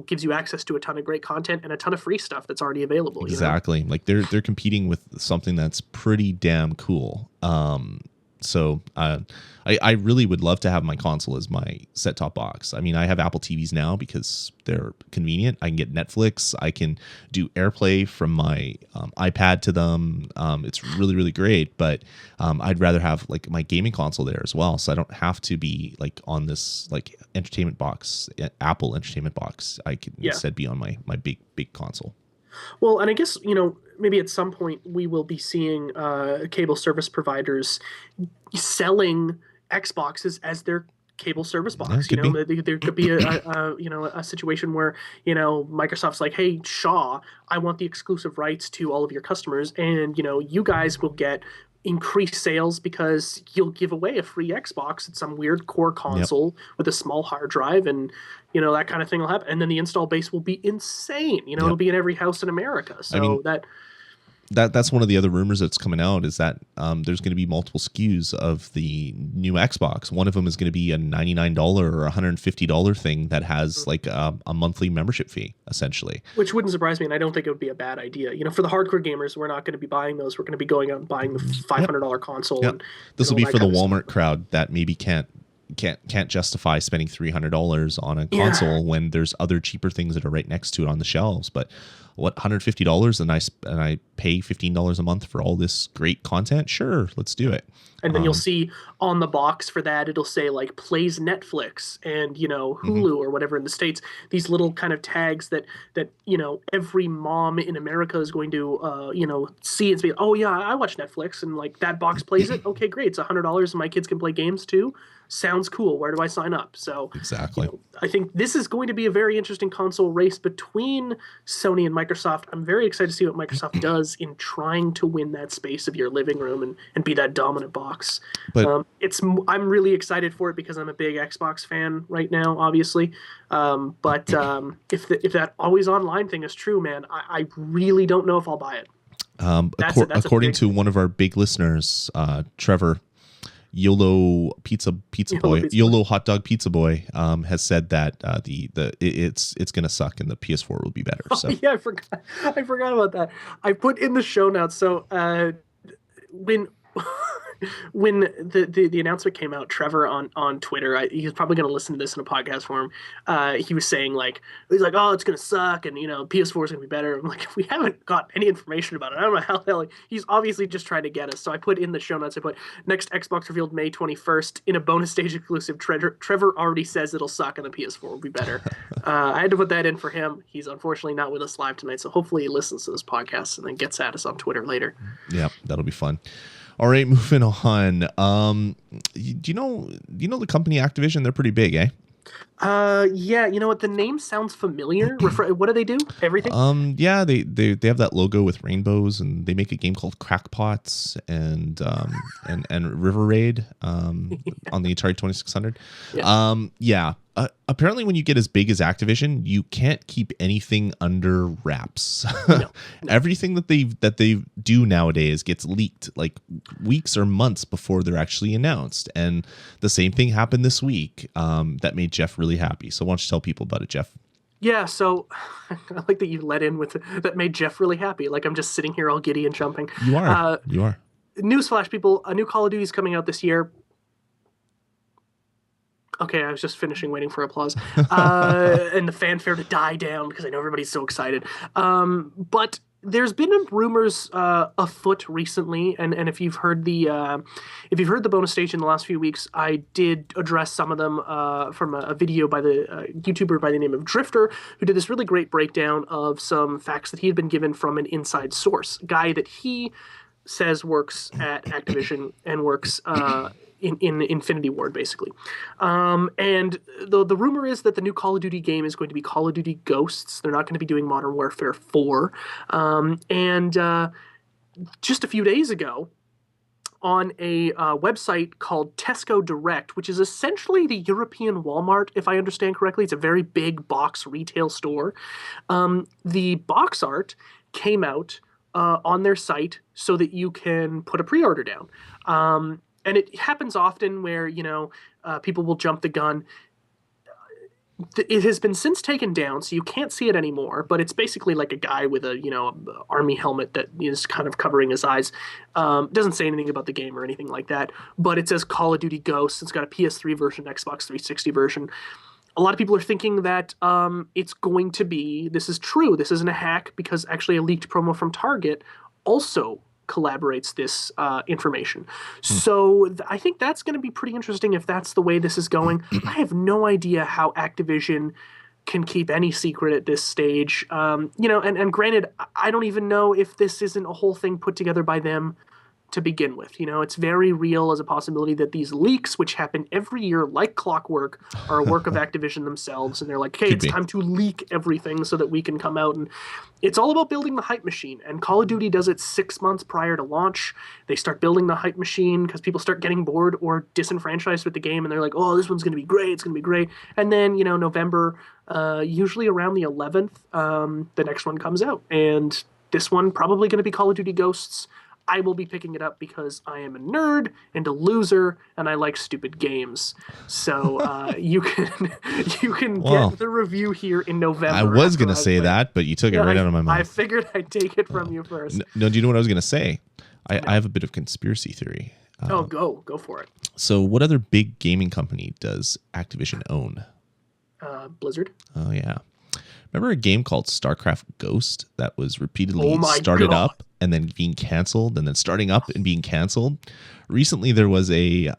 gives you access to a ton of great content and a ton of free stuff that's already available. Exactly. Like they're competing with something that's pretty damn cool. So I really would love to have my console as my set-top box. I mean, I have Apple TVs now because they're convenient. I can get Netflix. I can do AirPlay from my iPad to them. It's really, really great. But I'd rather have like my gaming console there as well, so I don't have to be like on this like entertainment box, Apple entertainment box. I can instead be on my big console. Well, and I guess, maybe at some point we will be seeing cable service providers selling Xboxes as their cable service box. There could be a situation where Microsoft's like, hey, Shaw, I want the exclusive rights to all of your customers, and you guys will get increased sales because you'll give away a free Xbox at some weird core console with a small hard drive, and that kind of thing will happen, and then the install base will be insane. It'll be in every house in America. So that's one of the other rumors that's coming out, is that there's going to be multiple SKUs of the new Xbox. One of them is going to be a $99 or $150 thing that has like a monthly membership fee, essentially. Which wouldn't surprise me, and I don't think it would be a bad idea. For the hardcore gamers, we're not going to be buying those. We're going to be going out and buying the $500 console. Yep. And, this will be for the Walmart crowd that maybe can't justify spending $300 on a console when there's other cheaper things that are right next to it on the shelves. But what, $150 and I pay $15 a month for all this great content? Sure, let's do it. And then you'll see on the box for that, it'll say like plays Netflix and Hulu or whatever in the States. These little kind of tags that every mom in America is going to see and say, oh yeah, I watch Netflix, and like that box plays it. Okay, great, it's $100 and my kids can play games too. Sounds cool. Where do I sign up? So exactly. I think this is going to be a very interesting console race between Sony and Microsoft. I'm very excited to see what Microsoft does in trying to win that space of your living room and be that dominant box. But I'm really excited for it because I'm a big Xbox fan right now, obviously. But if that always online thing is true, man, I really don't know if I'll buy it. According to one of our big listeners, Trevor, YOLO YOLO hot dog pizza boy has said that it's gonna suck and the PS4 will be better. So yeah, I forgot about that. I put in the show notes. So when the announcement came out, Trevor on Twitter, he's probably going to listen to this in a podcast form. He was saying he's like, oh, it's going to suck, and PS4 is going to be better. I'm like, we haven't got any information about it. I don't know how the hell he's obviously just trying to get us. So I put in the show notes. I put next Xbox revealed May 21st in a bonus stage exclusive. Trevor already says it'll suck and the PS4 will be better. I had to put that in for him. He's unfortunately not with us live tonight, so hopefully he listens to this podcast and then gets at us on Twitter later. Yeah, that'll be fun. All right, moving on. Do you know the company Activision? They're pretty big, eh? Yeah, you know what? The name sounds familiar. What do they do? Everything? Yeah, they have that logo with rainbows, and they make a game called Crackpots and River Raid on the Atari 2600. Yeah. Apparently, when you get as big as Activision, you can't keep anything under wraps. No. Everything that they do nowadays gets leaked like weeks or months before they're actually announced. And the same thing happened this week that made Jeff really happy. So why don't you tell people about it, Jeff? Yeah, so I like that you let in with that made Jeff really happy. Like I'm just sitting here all giddy and jumping. You are. Newsflash, people, a new Call of Duty is coming out this year. Okay, I was just finishing waiting for applause. And the fanfare to die down because I know everybody's so excited. But there's been rumors afoot recently, and if you've heard the bonus stage in the last few weeks, I did address some of them from a video by the YouTuber by the name of Drifter, who did this really great breakdown of some facts that he had been given from an inside source, a guy that he says works at Activision and works in Infinity Ward, basically. And the rumor is that the new Call of Duty game is going to be Call of Duty Ghosts. They're not going to be doing Modern Warfare 4. And just a few days ago, on a website called Tesco Direct, which is essentially the European Walmart, if I understand correctly. It's a very big box retail store. The box art came out on their site so that you can put a pre-order down. And it happens often where, people will jump the gun. It has been since taken down, so you can't see it anymore, but it's basically like a guy with a, army helmet that is kind of covering his eyes. Doesn't say anything about the game or anything like that, but it says Call of Duty Ghosts. It's got a PS3 version, Xbox 360 version. A lot of people are thinking that it's going to be, this is true, this isn't a hack, because actually a leaked promo from Target also collaborates this information. So I think that's going to be pretty interesting if that's the way this is going. I have no idea how Activision can keep any secret at this stage. And granted, I don't even know if this isn't a whole thing put together by them to begin with. It's very real as a possibility that these leaks, which happen every year like clockwork, are a work of Activision themselves, and they're like, hey, it's time to leak everything so that we can come out. And it's all about building the hype machine, and Call of Duty does it 6 months prior to launch. They start building the hype machine because people start getting bored or disenfranchised with the game, and they're like, oh, this one's going to be great, it's going to be great. And then, November, usually around the 11th, the next one comes out, and this one probably going to be Call of Duty Ghosts. I will be picking it up because I am a nerd and a loser, and I like stupid games. So you can get the review here in November. I was going to say that, but you took it right out of my mouth. I figured I'd take it from you first. No, do you know what I was going to say? I have a bit of conspiracy theory. Go for it. So what other big gaming company does Activision own? Blizzard. Oh, yeah. Remember a game called StarCraft Ghost that was repeatedly started up and then being canceled and then starting up and being canceled? Recently, there was a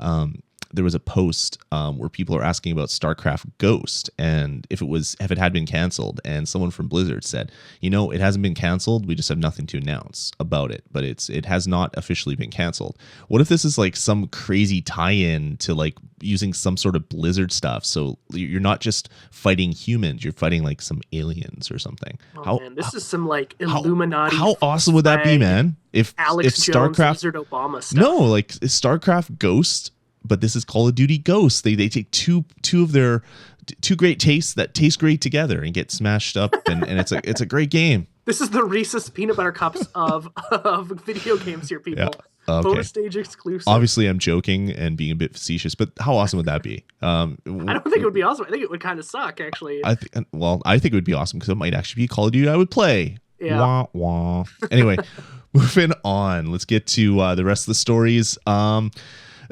post where people are asking about StarCraft Ghost and if it had been canceled, and someone from Blizzard said, it hasn't been canceled. We just have nothing to announce about it, but it has not officially been canceled. What if this is like some crazy tie-in to like using some sort of Blizzard stuff? So you're not just fighting humans, you're fighting like some aliens or something. Man, this is some like Illuminati. How awesome would that be, man? If Jones, StarCraft, Wizard Obama stuff. No, like StarCraft Ghost, but this is Call of Duty Ghosts. They take two of their two great tastes that taste great together and get smashed up, and it's a great game. This is the Reese's peanut butter cups of video games here, people. Yeah. Okay. Bonus stage exclusive. Obviously, I'm joking and being a bit facetious, but how awesome would that be? I don't think it would be awesome. I think it would kind of suck, actually. I think it would be awesome because it might actually be Call of Duty I would play. Yeah. Wah, wah. Anyway, moving on. Let's get to the rest of the stories.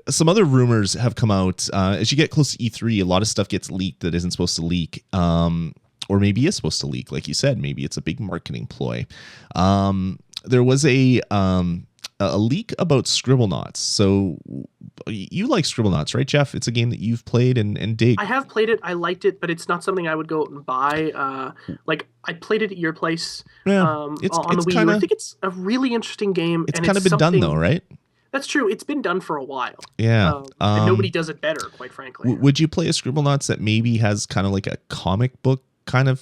Some other rumors have come out. As you get close to E3, a lot of stuff gets leaked that isn't supposed to leak. Or maybe is supposed to leak. Like you said, maybe it's a big marketing ploy. There was a leak about Scribblenauts. So you like Scribblenauts, right, Jeff? It's a game that you've played and dig. I have played it. I liked it, but it's not something I would go out and buy. I played it at your place on the Wii U. I think it's a really interesting game. It's kind of been done though, right? That's true. It's been done for a while. Yeah. And nobody does it better, quite frankly. Would you play a Scribblenauts that maybe has kind of like a comic book kind of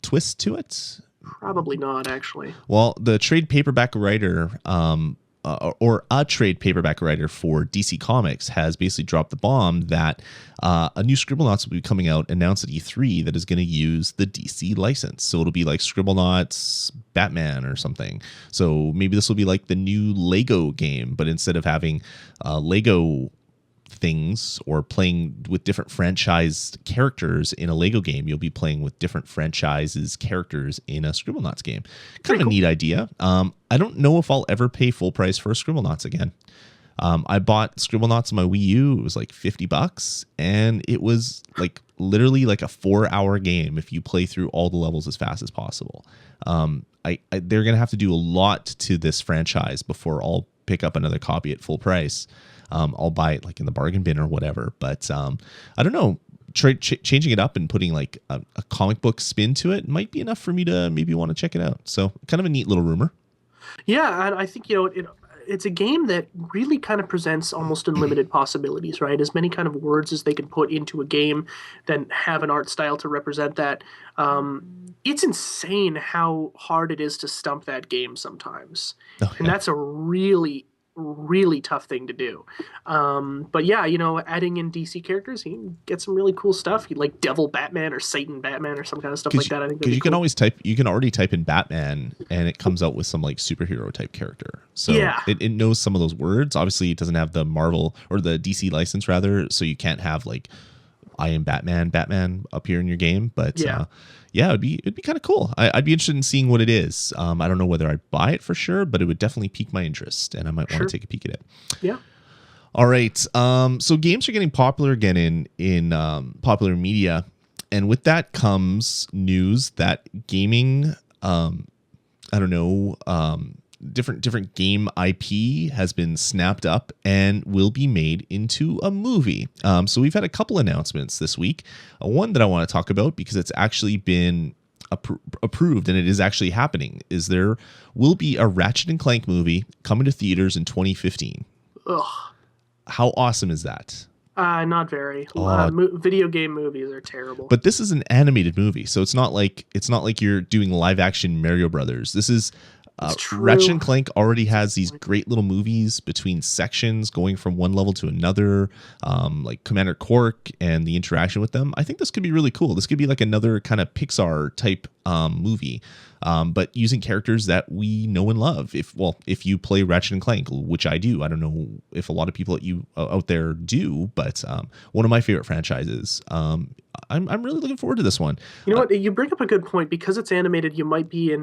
twist to it? Probably not, actually. Well, the trade paperback writer, or a trade paperback writer for DC Comics, has basically dropped the bomb that a new Scribblenauts will be coming out, announced at E3, that is going to use the DC license. So it'll be like Scribblenauts Batman or something. So maybe this will be like the new Lego game, but instead of having Lego things or playing with different franchise characters in a Lego game, you'll be playing with different franchises characters in a Scribblenauts game. Kind of a neat idea. I don't know if I'll ever pay full price for a Scribblenauts again. I bought Scribblenauts on my Wii U. It was like $50, and it was like literally like a 4-hour game if you play through all the levels as fast as possible. They're gonna have to do a lot to this franchise before I'll pick up another copy at full price. I'll buy it like in the bargain bin or whatever. But I don't know. Changing it up and putting like a comic book spin to it might be enough for me to maybe want to check it out. So kind of a neat little rumor. Yeah, and I think it's a game that really kind of presents almost unlimited possibilities, right? As many kind of words as they can put into a game, then have an art style to represent that. It's insane how hard it is to stump that game sometimes, and that's a really tough thing to do. But yeah, adding in DC characters, you can get some really cool stuff. You like Devil Batman or Satan Batman or some kind of stuff like that. I think because you can always you can already type in Batman and it comes out with some like superhero type character. So yeah, it knows some of those words. Obviously, it doesn't have the Marvel or the DC license rather, so you can't have like I am Batman up here in your game. But yeah, it'd be kind of cool. I'd be interested in seeing what it is. I don't know whether I'd buy it for sure, but it would definitely pique my interest, and I might want to take a peek at it. Yeah. All right. So games are getting popular again in popular media, and with that comes news that gaming, different game IP has been snapped up and will be made into a movie. So we've had a couple announcements this week. One that I want to talk about because it's actually been approved and it is actually happening is there will be a Ratchet and Clank movie coming to theaters in 2015. Ugh. How awesome is that? Not very. Video game movies are terrible. But this is an animated movie, so it's not like you're doing live action Mario Brothers. This is Ratchet and Clank already has these great little movies between sections going from one level to another, like Commander Cork and the interaction with them. I think this could be really cool. This could be like another kind of Pixar type movie, but using characters that we know and love. If you play Ratchet and Clank, which I do, I don't know if a lot of people out there do, but one of my favorite franchises. I'm really looking forward to this one. You know what? You bring up a good point. Because it's animated, you might be in.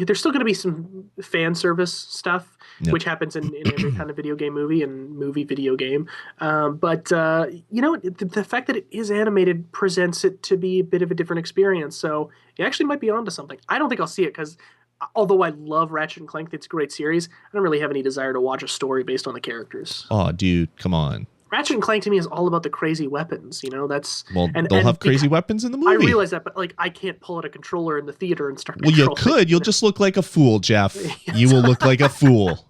There's still going to be some fan service stuff, which happens in every kind of video game movie and movie video game. But the fact that it is animated presents it to be a bit of a different experience. So you actually might be onto something. I don't think I'll see it because although I love Ratchet and Clank, it's a great series, I don't really have any desire to watch a story based on the characters. Oh, dude, come on. Ratchet and Clank to me is all about the crazy weapons, they'll have crazy weapons in the movie. I realize that, but like I can't pull out a controller in the theater and start. Well, you could. You'll just look like a fool, Jeff. You will look like a fool.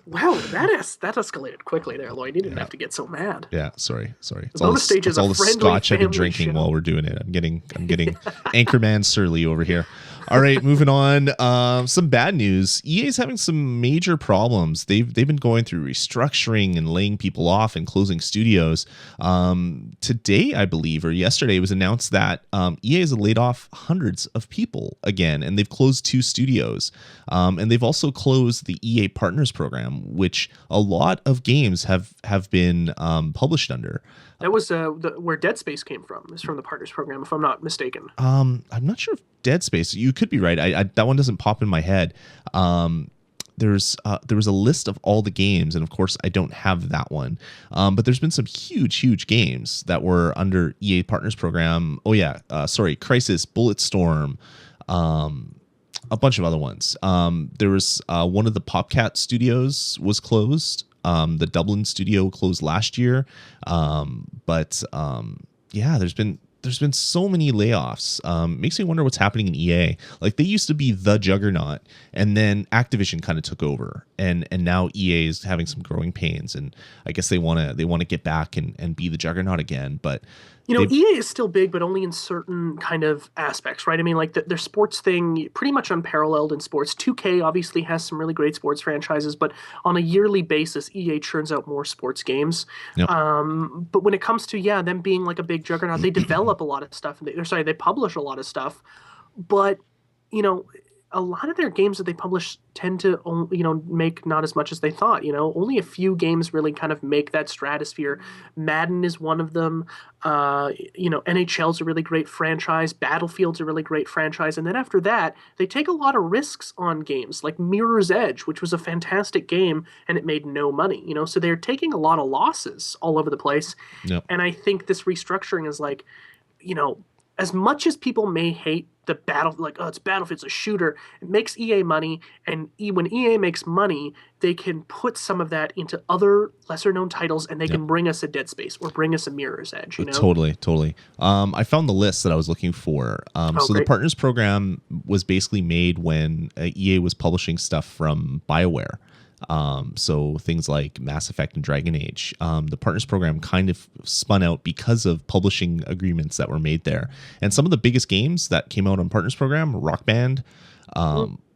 Wow, that escalated quickly there, Lloyd. You didn't have to get so mad. Yeah, sorry. It's all the scotch I've been drinking while we're doing it. I'm getting Anchorman surly over here. All right, moving on. Some bad news. EA is having some major problems. They've been going through restructuring and laying people off and closing studios. Today, I believe, or yesterday, it was announced that EA has laid off hundreds of people again, and they've closed 2 studios. And they've also closed the EA Partners Program, which a lot of games have been published under. That was where Dead Space came from. It's from the Partners Program, if I'm not mistaken. I'm not sure if Dead Space. You could be right. I that one doesn't pop in my head. There was a list of all the games, and of course I don't have that one. But there's been some huge games that were under EA Partners Program. Oh yeah, Crysis, Bulletstorm, a bunch of other ones. There was one of the PopCat studios was closed. The Dublin studio closed last year. Yeah, there's been so many layoffs. Makes me wonder what's happening in EA. Like they used to be the juggernaut, and then Activision kind of took over, and now EA is having some growing pains, and I guess they want to get back and be the juggernaut again. But EA is still big, but only in certain kind of aspects, right? I mean, like their sports thing, pretty much unparalleled in sports. 2K obviously has some really great sports franchises, but on a yearly basis, EA churns out more sports games. Yep. But when it comes to them being like a big juggernaut, they develop a lot of stuff. They publish a lot of stuff, but a lot of their games that they publish tend to make not as much as they thought. Only a few games really kind of make that stratosphere. Madden is one of them. NHL's a really great franchise. Battlefield's a really great franchise. And then after that, they take a lot of risks on games like Mirror's Edge, which was a fantastic game and it made no money. So they're taking a lot of losses all over the place. Yep. And I think this restructuring is like, as much as people may hate the battle, like, oh, it's Battlefield, it's a shooter, it makes EA money, and when EA makes money, they can put some of that into other lesser-known titles, and they can bring us a Dead Space or bring us a Mirror's Edge, Totally. I found the list that I was looking for. So great. the Partners Program was basically made when EA was publishing stuff from BioWare. So things like Mass Effect and Dragon Age, the Partners Program kind of spun out because of publishing agreements that were made there. And some of the biggest games that came out on Partners Program, Rock Band,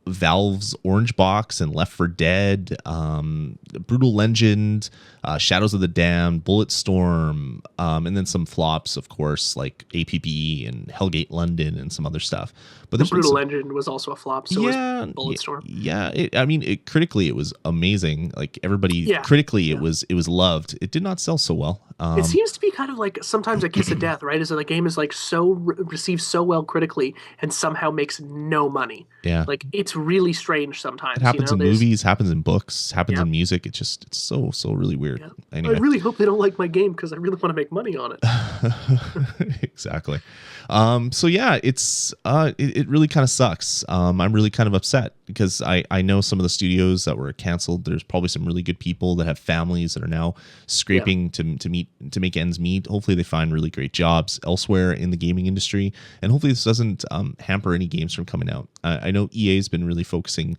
Valve's Orange Box and Left 4 Dead, Brutal Legend, Shadows of the Damned, Bulletstorm, and then some flops, of course, like APB and Hellgate London and some other stuff. But the Brutal Legend was also a flop, so was Bulletstorm. Critically, it was amazing. Like everybody, critically, it was loved. It did not sell so well. It seems to be kind of like sometimes a kiss of death, right? Is that the game is like received so well critically and somehow makes no money. Yeah, like it's really strange sometimes. It happens in movies, happens in books, happens in music. It's so really weird. Yeah. Anyway. I really hope they don't like my game because I really want to make money on it. Exactly. So yeah, it really kind of sucks. I'm really kind of upset because I know some of the studios that were canceled. There's probably some really good people that have families that are now scraping to make ends meet. Hopefully they find really great jobs elsewhere in the gaming industry, and hopefully this doesn't hamper any games from coming out. I know EA has been really focusing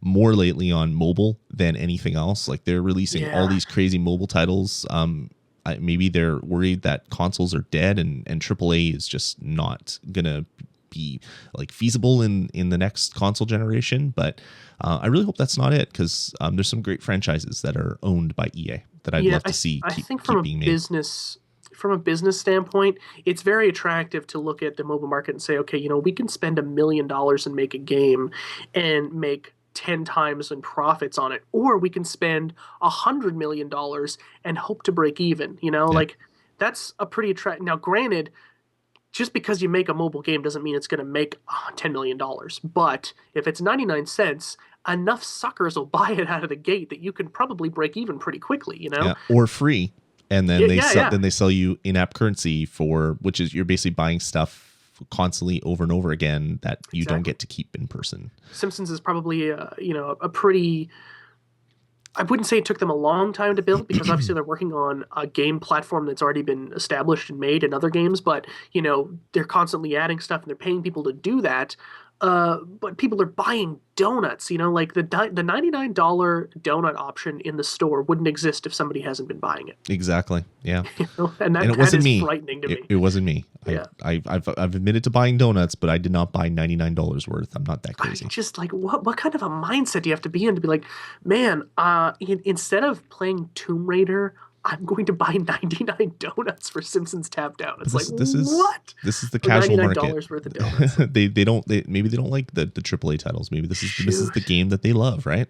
more lately on mobile than anything else. Like they're releasing all these crazy mobile titles. Maybe they're worried that consoles are dead and AAA is just not gonna be like feasible in the next console generation. But I really hope that's not it, because there's some great franchises that are owned by EA that I'd love to see keep being made. From a business standpoint, it's very attractive to look at the mobile market and say, okay, we can spend $1 million and make a game and make 10 times in profits on it, or we can spend $100 million and hope to break even. Like that's a pretty attractive. Now, granted, just because you make a mobile game doesn't mean it's going to make $10 million. But if it's 99 cents, enough suckers will buy it out of the gate that you can probably break even pretty quickly. Or free. And then they sell you in-app currency which is you're basically buying stuff constantly over and over again that you don't get to keep in person. Simpsons is probably a pretty. I wouldn't say it took them a long time to build, because obviously they're working on a game platform that's already been established and made in other games, but they're constantly adding stuff and they're paying people to do that. But people are buying donuts, like the $99 donut option in the store wouldn't exist if somebody hasn't been buying it. Exactly. Yeah. And it wasn't me. Frightening to me. It wasn't me. Yeah. I've admitted to buying donuts, but I did not buy $99 worth. I'm not that crazy. Just like what kind of a mindset do you have to be in to be like, man, instead of playing Tomb Raider, I'm going to buy 99 donuts for Simpsons Tapped Out. It's what? This is the casual market. $99 worth of donuts. Maybe they don't like the AAA titles. Maybe this is the game that they love, right?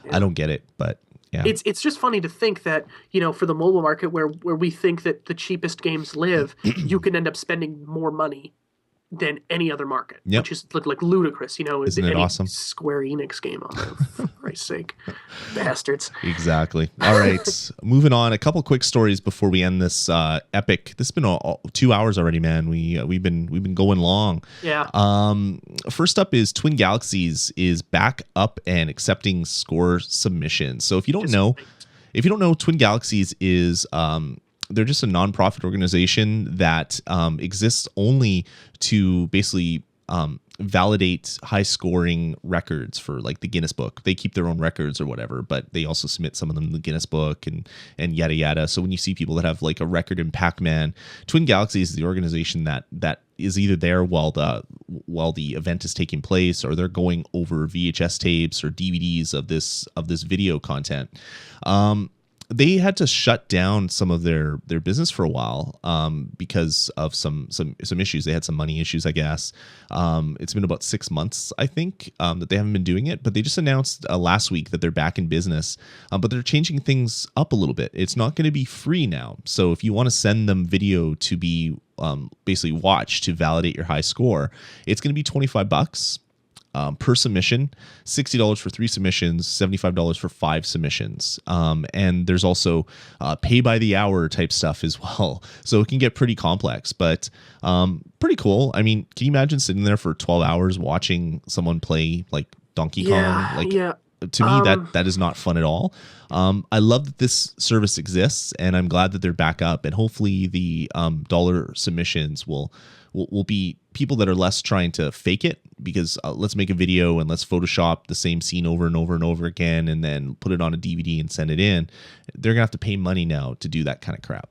Yeah. I don't get it, but yeah. It's just funny to think that, for the mobile market where we think that the cheapest games live, you can end up spending more money than any other market, which is like ludicrous, Isn't it awesome? Square Enix game on there, for Christ's sake, bastards. Exactly. All right, moving on. A couple quick stories before we end this epic. This has been 2 hours already, man. We've been going long. Yeah. First up is Twin Galaxies is back up and accepting score submissions. So if you don't know, Twin Galaxies is they're just a nonprofit organization that exists only to basically validate high scoring records for like the Guinness Book. They keep their own records or whatever, but they also submit some of them to the Guinness Book and yada yada. So when you see people that have like a record in Pac-Man, Twin Galaxies is the organization that is either there while the event is taking place, or they're going over VHS tapes or DVDs of this video content. they had to shut down some of their business for a while because of some issues. They had some money issues, I guess. It's been about 6 months, I think, that they haven't been doing it. But they just announced last week that they're back in business. But they're changing things up a little bit. It's not going to be free now. So if you want to send them video to be basically watched to validate your high score, it's going to be $25. Per submission, $60 for 3 submissions, $75 for 5 submissions. And there's also pay by the hour type stuff as well. So it can get pretty complex, but pretty cool. I mean, can you imagine sitting there for 12 hours watching someone play like Donkey Kong? Like, to me, that is not fun at all. I love that this service exists, and I'm glad that they're back up. And hopefully the dollar submissions will be people that are less trying to fake it, because let's make a video and let's Photoshop the same scene over and over and over again and then put it on a DVD and send it in. They're gonna have to pay money now to do that kind of crap.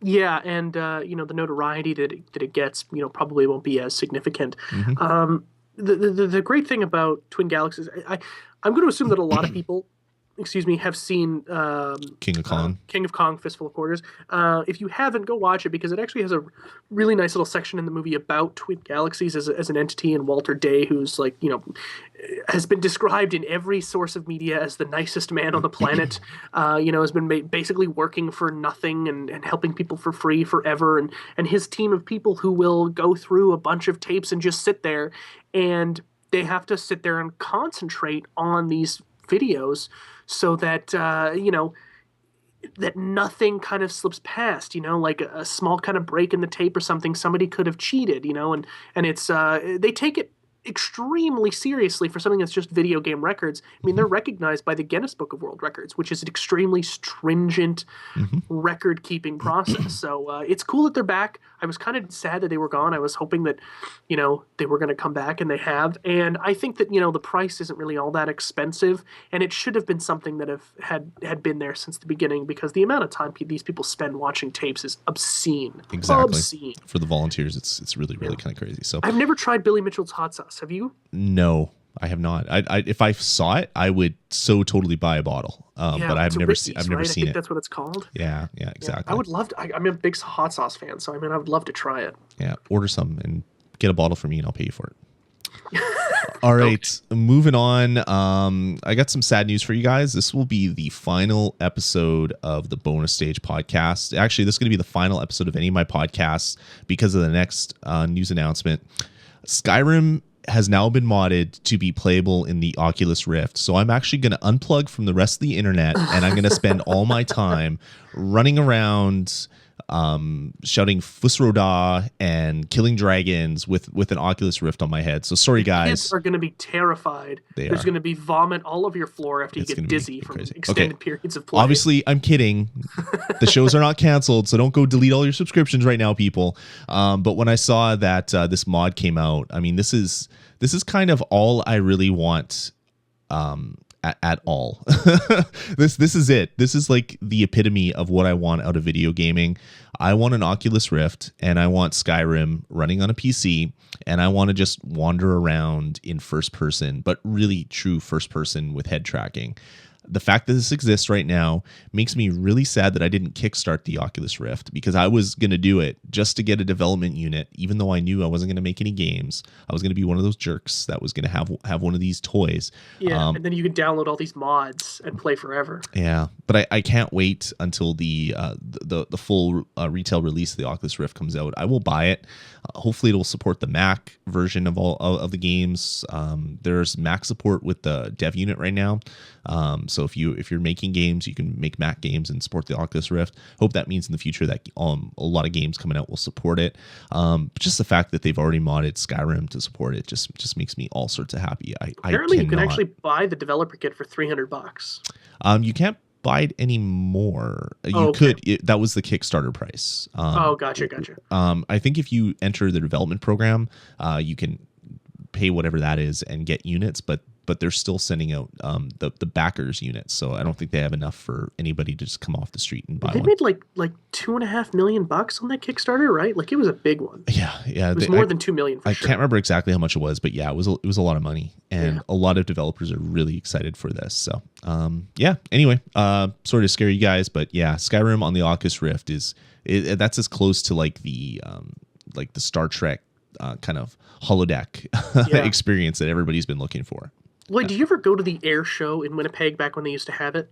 Yeah, and the notoriety that it gets, probably won't be as significant. Mm-hmm. The great thing about Twin Galaxies, I'm going to assume that a lot of people, have seen King of Kong. King of Kong, Fistful of Quarters. If you haven't, go watch it, because it actually has a really nice little section in the movie about Twin Galaxies as an entity, and Walter Day, who's has been described in every source of media as the nicest man on the planet. Has been basically working for nothing and helping people for free forever, and his team of people who will go through a bunch of tapes and just sit there, and they have to sit there and concentrate on these videos so that that nothing kind of slips past, like a small kind of break in the tape or something. Somebody could have cheated, and it's they take it extremely seriously for something that's just video game records. I mean, they're recognized by the Guinness Book of World Records, which is an extremely stringent record keeping process. So it's cool that they're back. I was kind of sad that they were gone. I was hoping that, they were going to come back, and they have. And I think that, the price isn't really all that expensive, and it should have been something that had been there since the beginning, because the amount of time these people spend watching tapes is obscene. Exactly. Obscene. For the volunteers, it's really kind of crazy. So I've never tried Billy Mitchell's hot sauce. Have you? No, I have not. I if I saw it, I would so totally buy a bottle. But I've never seen. I've never seen it. That's what it's called. Yeah, exactly. I would love to. I'm a big hot sauce fan, so I would love to try it. Yeah, order some and get a bottle for me, and I'll pay you for it. All right, moving on. I got some sad news for you guys. This will be the final episode of the Bonus Stage podcast. Actually, this is going to be the final episode of any of my podcasts because of the next news announcement. Skyrim has now been modded to be playable in the Oculus Rift. So I'm actually going to unplug from the rest of the internet, and I'm going to spend all my time running around shouting Fusroda and killing dragons with an Oculus Rift on my head. So sorry, guys. Kids are going to be terrified. There's going to be vomit all over your floor after you get dizzy from extended periods of play. Obviously, I'm kidding. The shows are not canceled, so don't go delete all your subscriptions right now, people. But when I saw that this mod came out, I mean, this is kind of all I really want at all. This is it. This is like the epitome of what I want out of video gaming. I want an Oculus Rift, and I want Skyrim running on a PC, and I want to just wander around in first person, but really true first person with head tracking. The fact that this exists right now makes me really sad that I didn't kickstart the Oculus Rift, because I was going to do it just to get a development unit, even though I knew I wasn't going to make any games. I was going to be one of those jerks that was going to have one of these toys. Yeah, and then you could download all these mods and play forever. Yeah, but I can't wait until the full retail release of the Oculus Rift comes out. I will buy it. Hopefully, it will support the Mac version of all of the games. There's Mac support with the dev unit right now. So if you're making games, you can make Mac games and support the Oculus Rift. Hope that means in the future that a lot of games coming out will support it. But just the fact that they've already modded Skyrim to support it just makes me all sorts of happy. Apparently, you can actually buy the developer kit for $300. You can't buy it anymore. You could. That was the Kickstarter price. Gotcha. I think if you enter the development program, you can pay whatever that is and get units, but but they're still sending out the backers units. So I don't think they have enough for anybody to just come off the street and buy They one. made like $2.5 million on that Kickstarter, right? Like it was a big one. Yeah. It was more than 2 million for sure. I can't remember exactly how much it was, but yeah, it was a lot of money, and a lot of developers are really excited for this. So yeah. Anyway, sorry to scare you guys, but yeah, Skyrim on the Oculus Rift that's as close to like the Star Trek kind of holodeck experience that everybody's been looking for. Wait, did you ever go to the air show in Winnipeg back when they used to have it?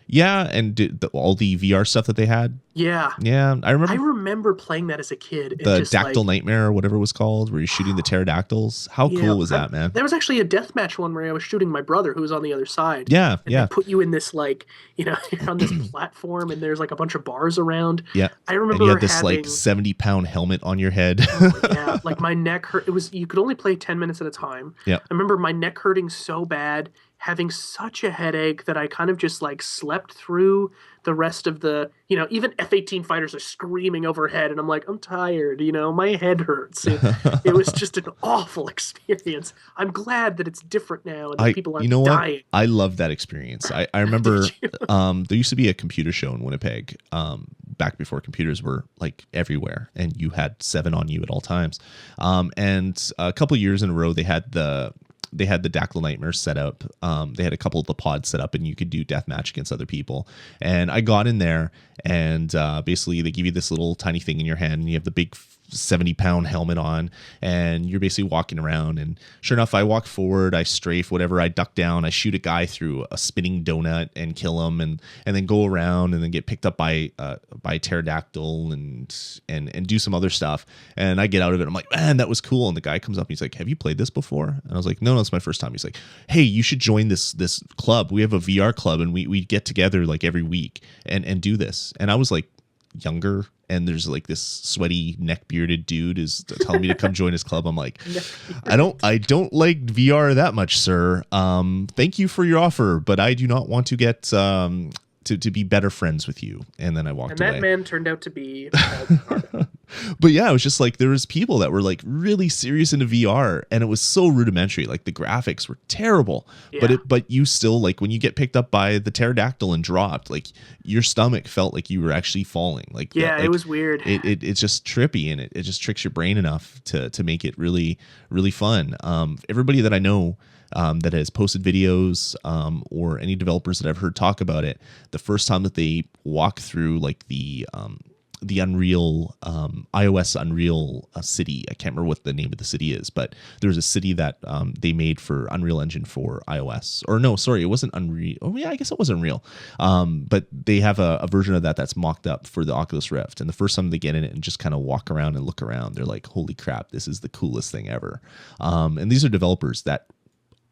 Yeah, and all the VR stuff that they had. Yeah. Yeah, I remember playing that as a kid. And the just Dactyl Nightmare or whatever it was called, where you're shooting the pterodactyls. How cool was that, man? There was actually a deathmatch one where I was shooting my brother who was on the other side. Yeah, and they put you in this like, you're on this platform and there's like a bunch of bars around. Yeah. I remember and you had this having, like 70-pound helmet on your head. Yeah, like my neck hurt. You could only play 10 minutes at a time. Yeah. I remember my neck hurting so bad, having such a headache that I kind of just like slept through the rest of the, even F-18 fighters are screaming overhead and I'm like, I'm tired, my head hurts. It was just an awful experience. I'm glad that it's different now and that people aren't dying. I love that experience. I remember there used to be a computer show in Winnipeg back before computers were like everywhere and you had 7 on you at all times. And a couple years in a row, they had the Dactyl Nightmare set up. They had a couple of the pods set up and you could do deathmatch against other people. And I got in there and basically they give you this little tiny thing in your hand and you have the big 70-pound helmet on and you're basically walking around, and sure enough, I walk forward, I strafe, whatever, I duck down, I shoot a guy through a spinning donut and kill him, and then go around and then get picked up by a pterodactyl and do some other stuff, and I get out of it. I'm like, man, that was cool. And the guy comes up and he's like, have you played this before? And I was like, no, it's my first time. He's like, hey, you should join this club. We have a VR club and we get together like every week and do this. And I was like younger, and there's like this sweaty neck bearded dude is telling me to come join his club. I'm like, I don't like VR that much, sir. Thank you for your offer, but I do not want to get to be better friends with you. And then I walked away. And that man turned out to be But yeah, it was just like there was people that were like really serious into VR, and it was so rudimentary. Like the graphics were terrible, but you still, like, when you get picked up by the pterodactyl and dropped, like your stomach felt like you were actually falling. Like it was weird. It's just trippy, and it just tricks your brain enough to make it really, really fun. Everybody that I know that has posted videos or any developers that I've heard talk about it, the first time that they walk through like the Unreal iOS Unreal city. I can't remember what the name of the city is, but there's a city that they made for Unreal Engine for iOS. Or no, sorry, it wasn't Unreal. Oh yeah, I guess it was Unreal. But they have a version of that's mocked up for the Oculus Rift. And the first time they get in it and just kind of walk around and look around, they're like, holy crap, this is the coolest thing ever. And these are developers that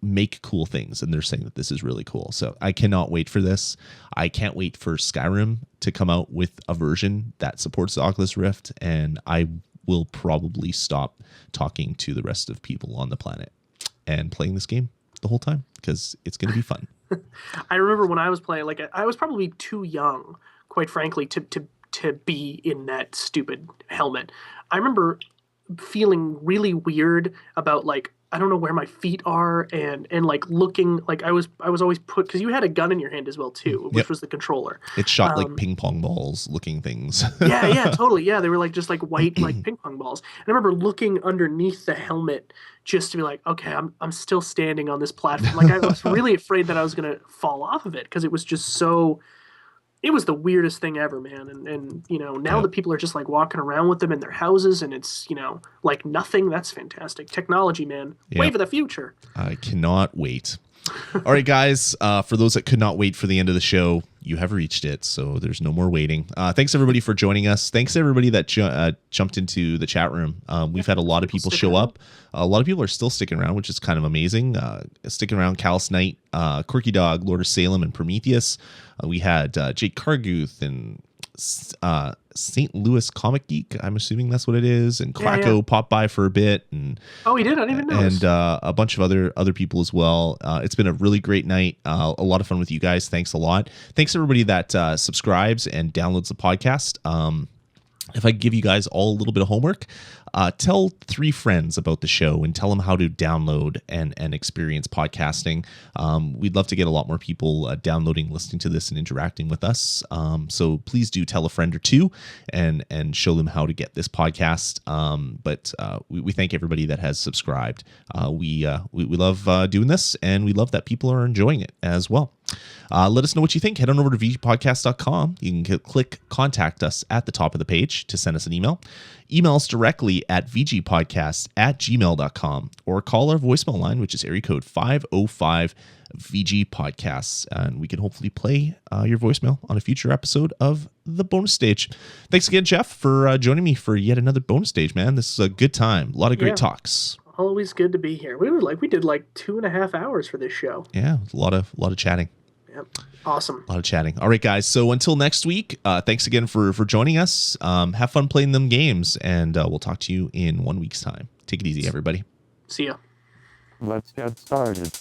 make cool things, and they're saying that this is really cool. So I cannot wait for this. I can't wait for Skyrim to come out with a version that supports the Oculus Rift, and I will probably stop talking to the rest of people on the planet and playing this game the whole time because it's going to be fun. I remember when I was playing, like, I was probably too young, quite frankly, to be in that stupid helmet. I remember feeling really weird about, like, I don't know where my feet are, and like looking like I was always put, because you had a gun in your hand as well too, which was the controller. It shot like ping pong balls looking things. yeah, totally. Yeah, they were like just like white like ping pong balls. And I remember looking underneath the helmet just to be like, okay, I'm still standing on this platform. Like I was really afraid that I was gonna fall off of it because it was just so. It was the weirdest thing ever, man. And now that people are just like walking around with them in their houses and it's, like nothing, that's fantastic. Technology, man. Wave of the future. I cannot wait. All right, guys. For those that could not wait for the end of the show, you have reached it, so there's no more waiting. Thanks, everybody, for joining us. Thanks, everybody that jumped into the chat room. We've had a lot of people show up. A lot of people are still sticking around, which is kind of amazing. Sticking around, Callous Knight, Quirky Dog, Lord of Salem, and Prometheus. We had Jake Carguth and St. Louis Comic Geek, I'm assuming that's what it is, and Quacko popped by for a bit, and he did. I didn't even notice. And a bunch of other people as well. It's been a really great night. A lot of fun with you guys. Thanks a lot. Thanks everybody that subscribes and downloads the podcast. if I give you guys all a little bit of homework, tell 3 friends about the show and tell them how to download and experience podcasting. We'd love to get a lot more people downloading, listening to this, and interacting with us. So please do tell a friend or 2 and show them how to get this podcast. But we thank everybody that has subscribed. We love doing this, and we love that people are enjoying it as well. Let us know what you think. Head on over to VGPodcasts.com. You can click contact us at the top of the page to send us an email. Email us directly at vgpodcasts@gmail.com or call our voicemail line, which is area code 505 VGPodcasts. And we can hopefully play your voicemail on a future episode of the bonus stage. Thanks again, Jeff, for joining me for yet another bonus stage, man. This is a good time. A lot of great talks. Always good to be here. We did like 2.5 hours for this show. Yeah, a lot of chatting. Yep. Awesome. A lot of chatting. All right, guys. So until next week, thanks again for joining us. Have fun playing them games, and we'll talk to you in 1 week's time. Take it easy, everybody. See ya. Let's get started.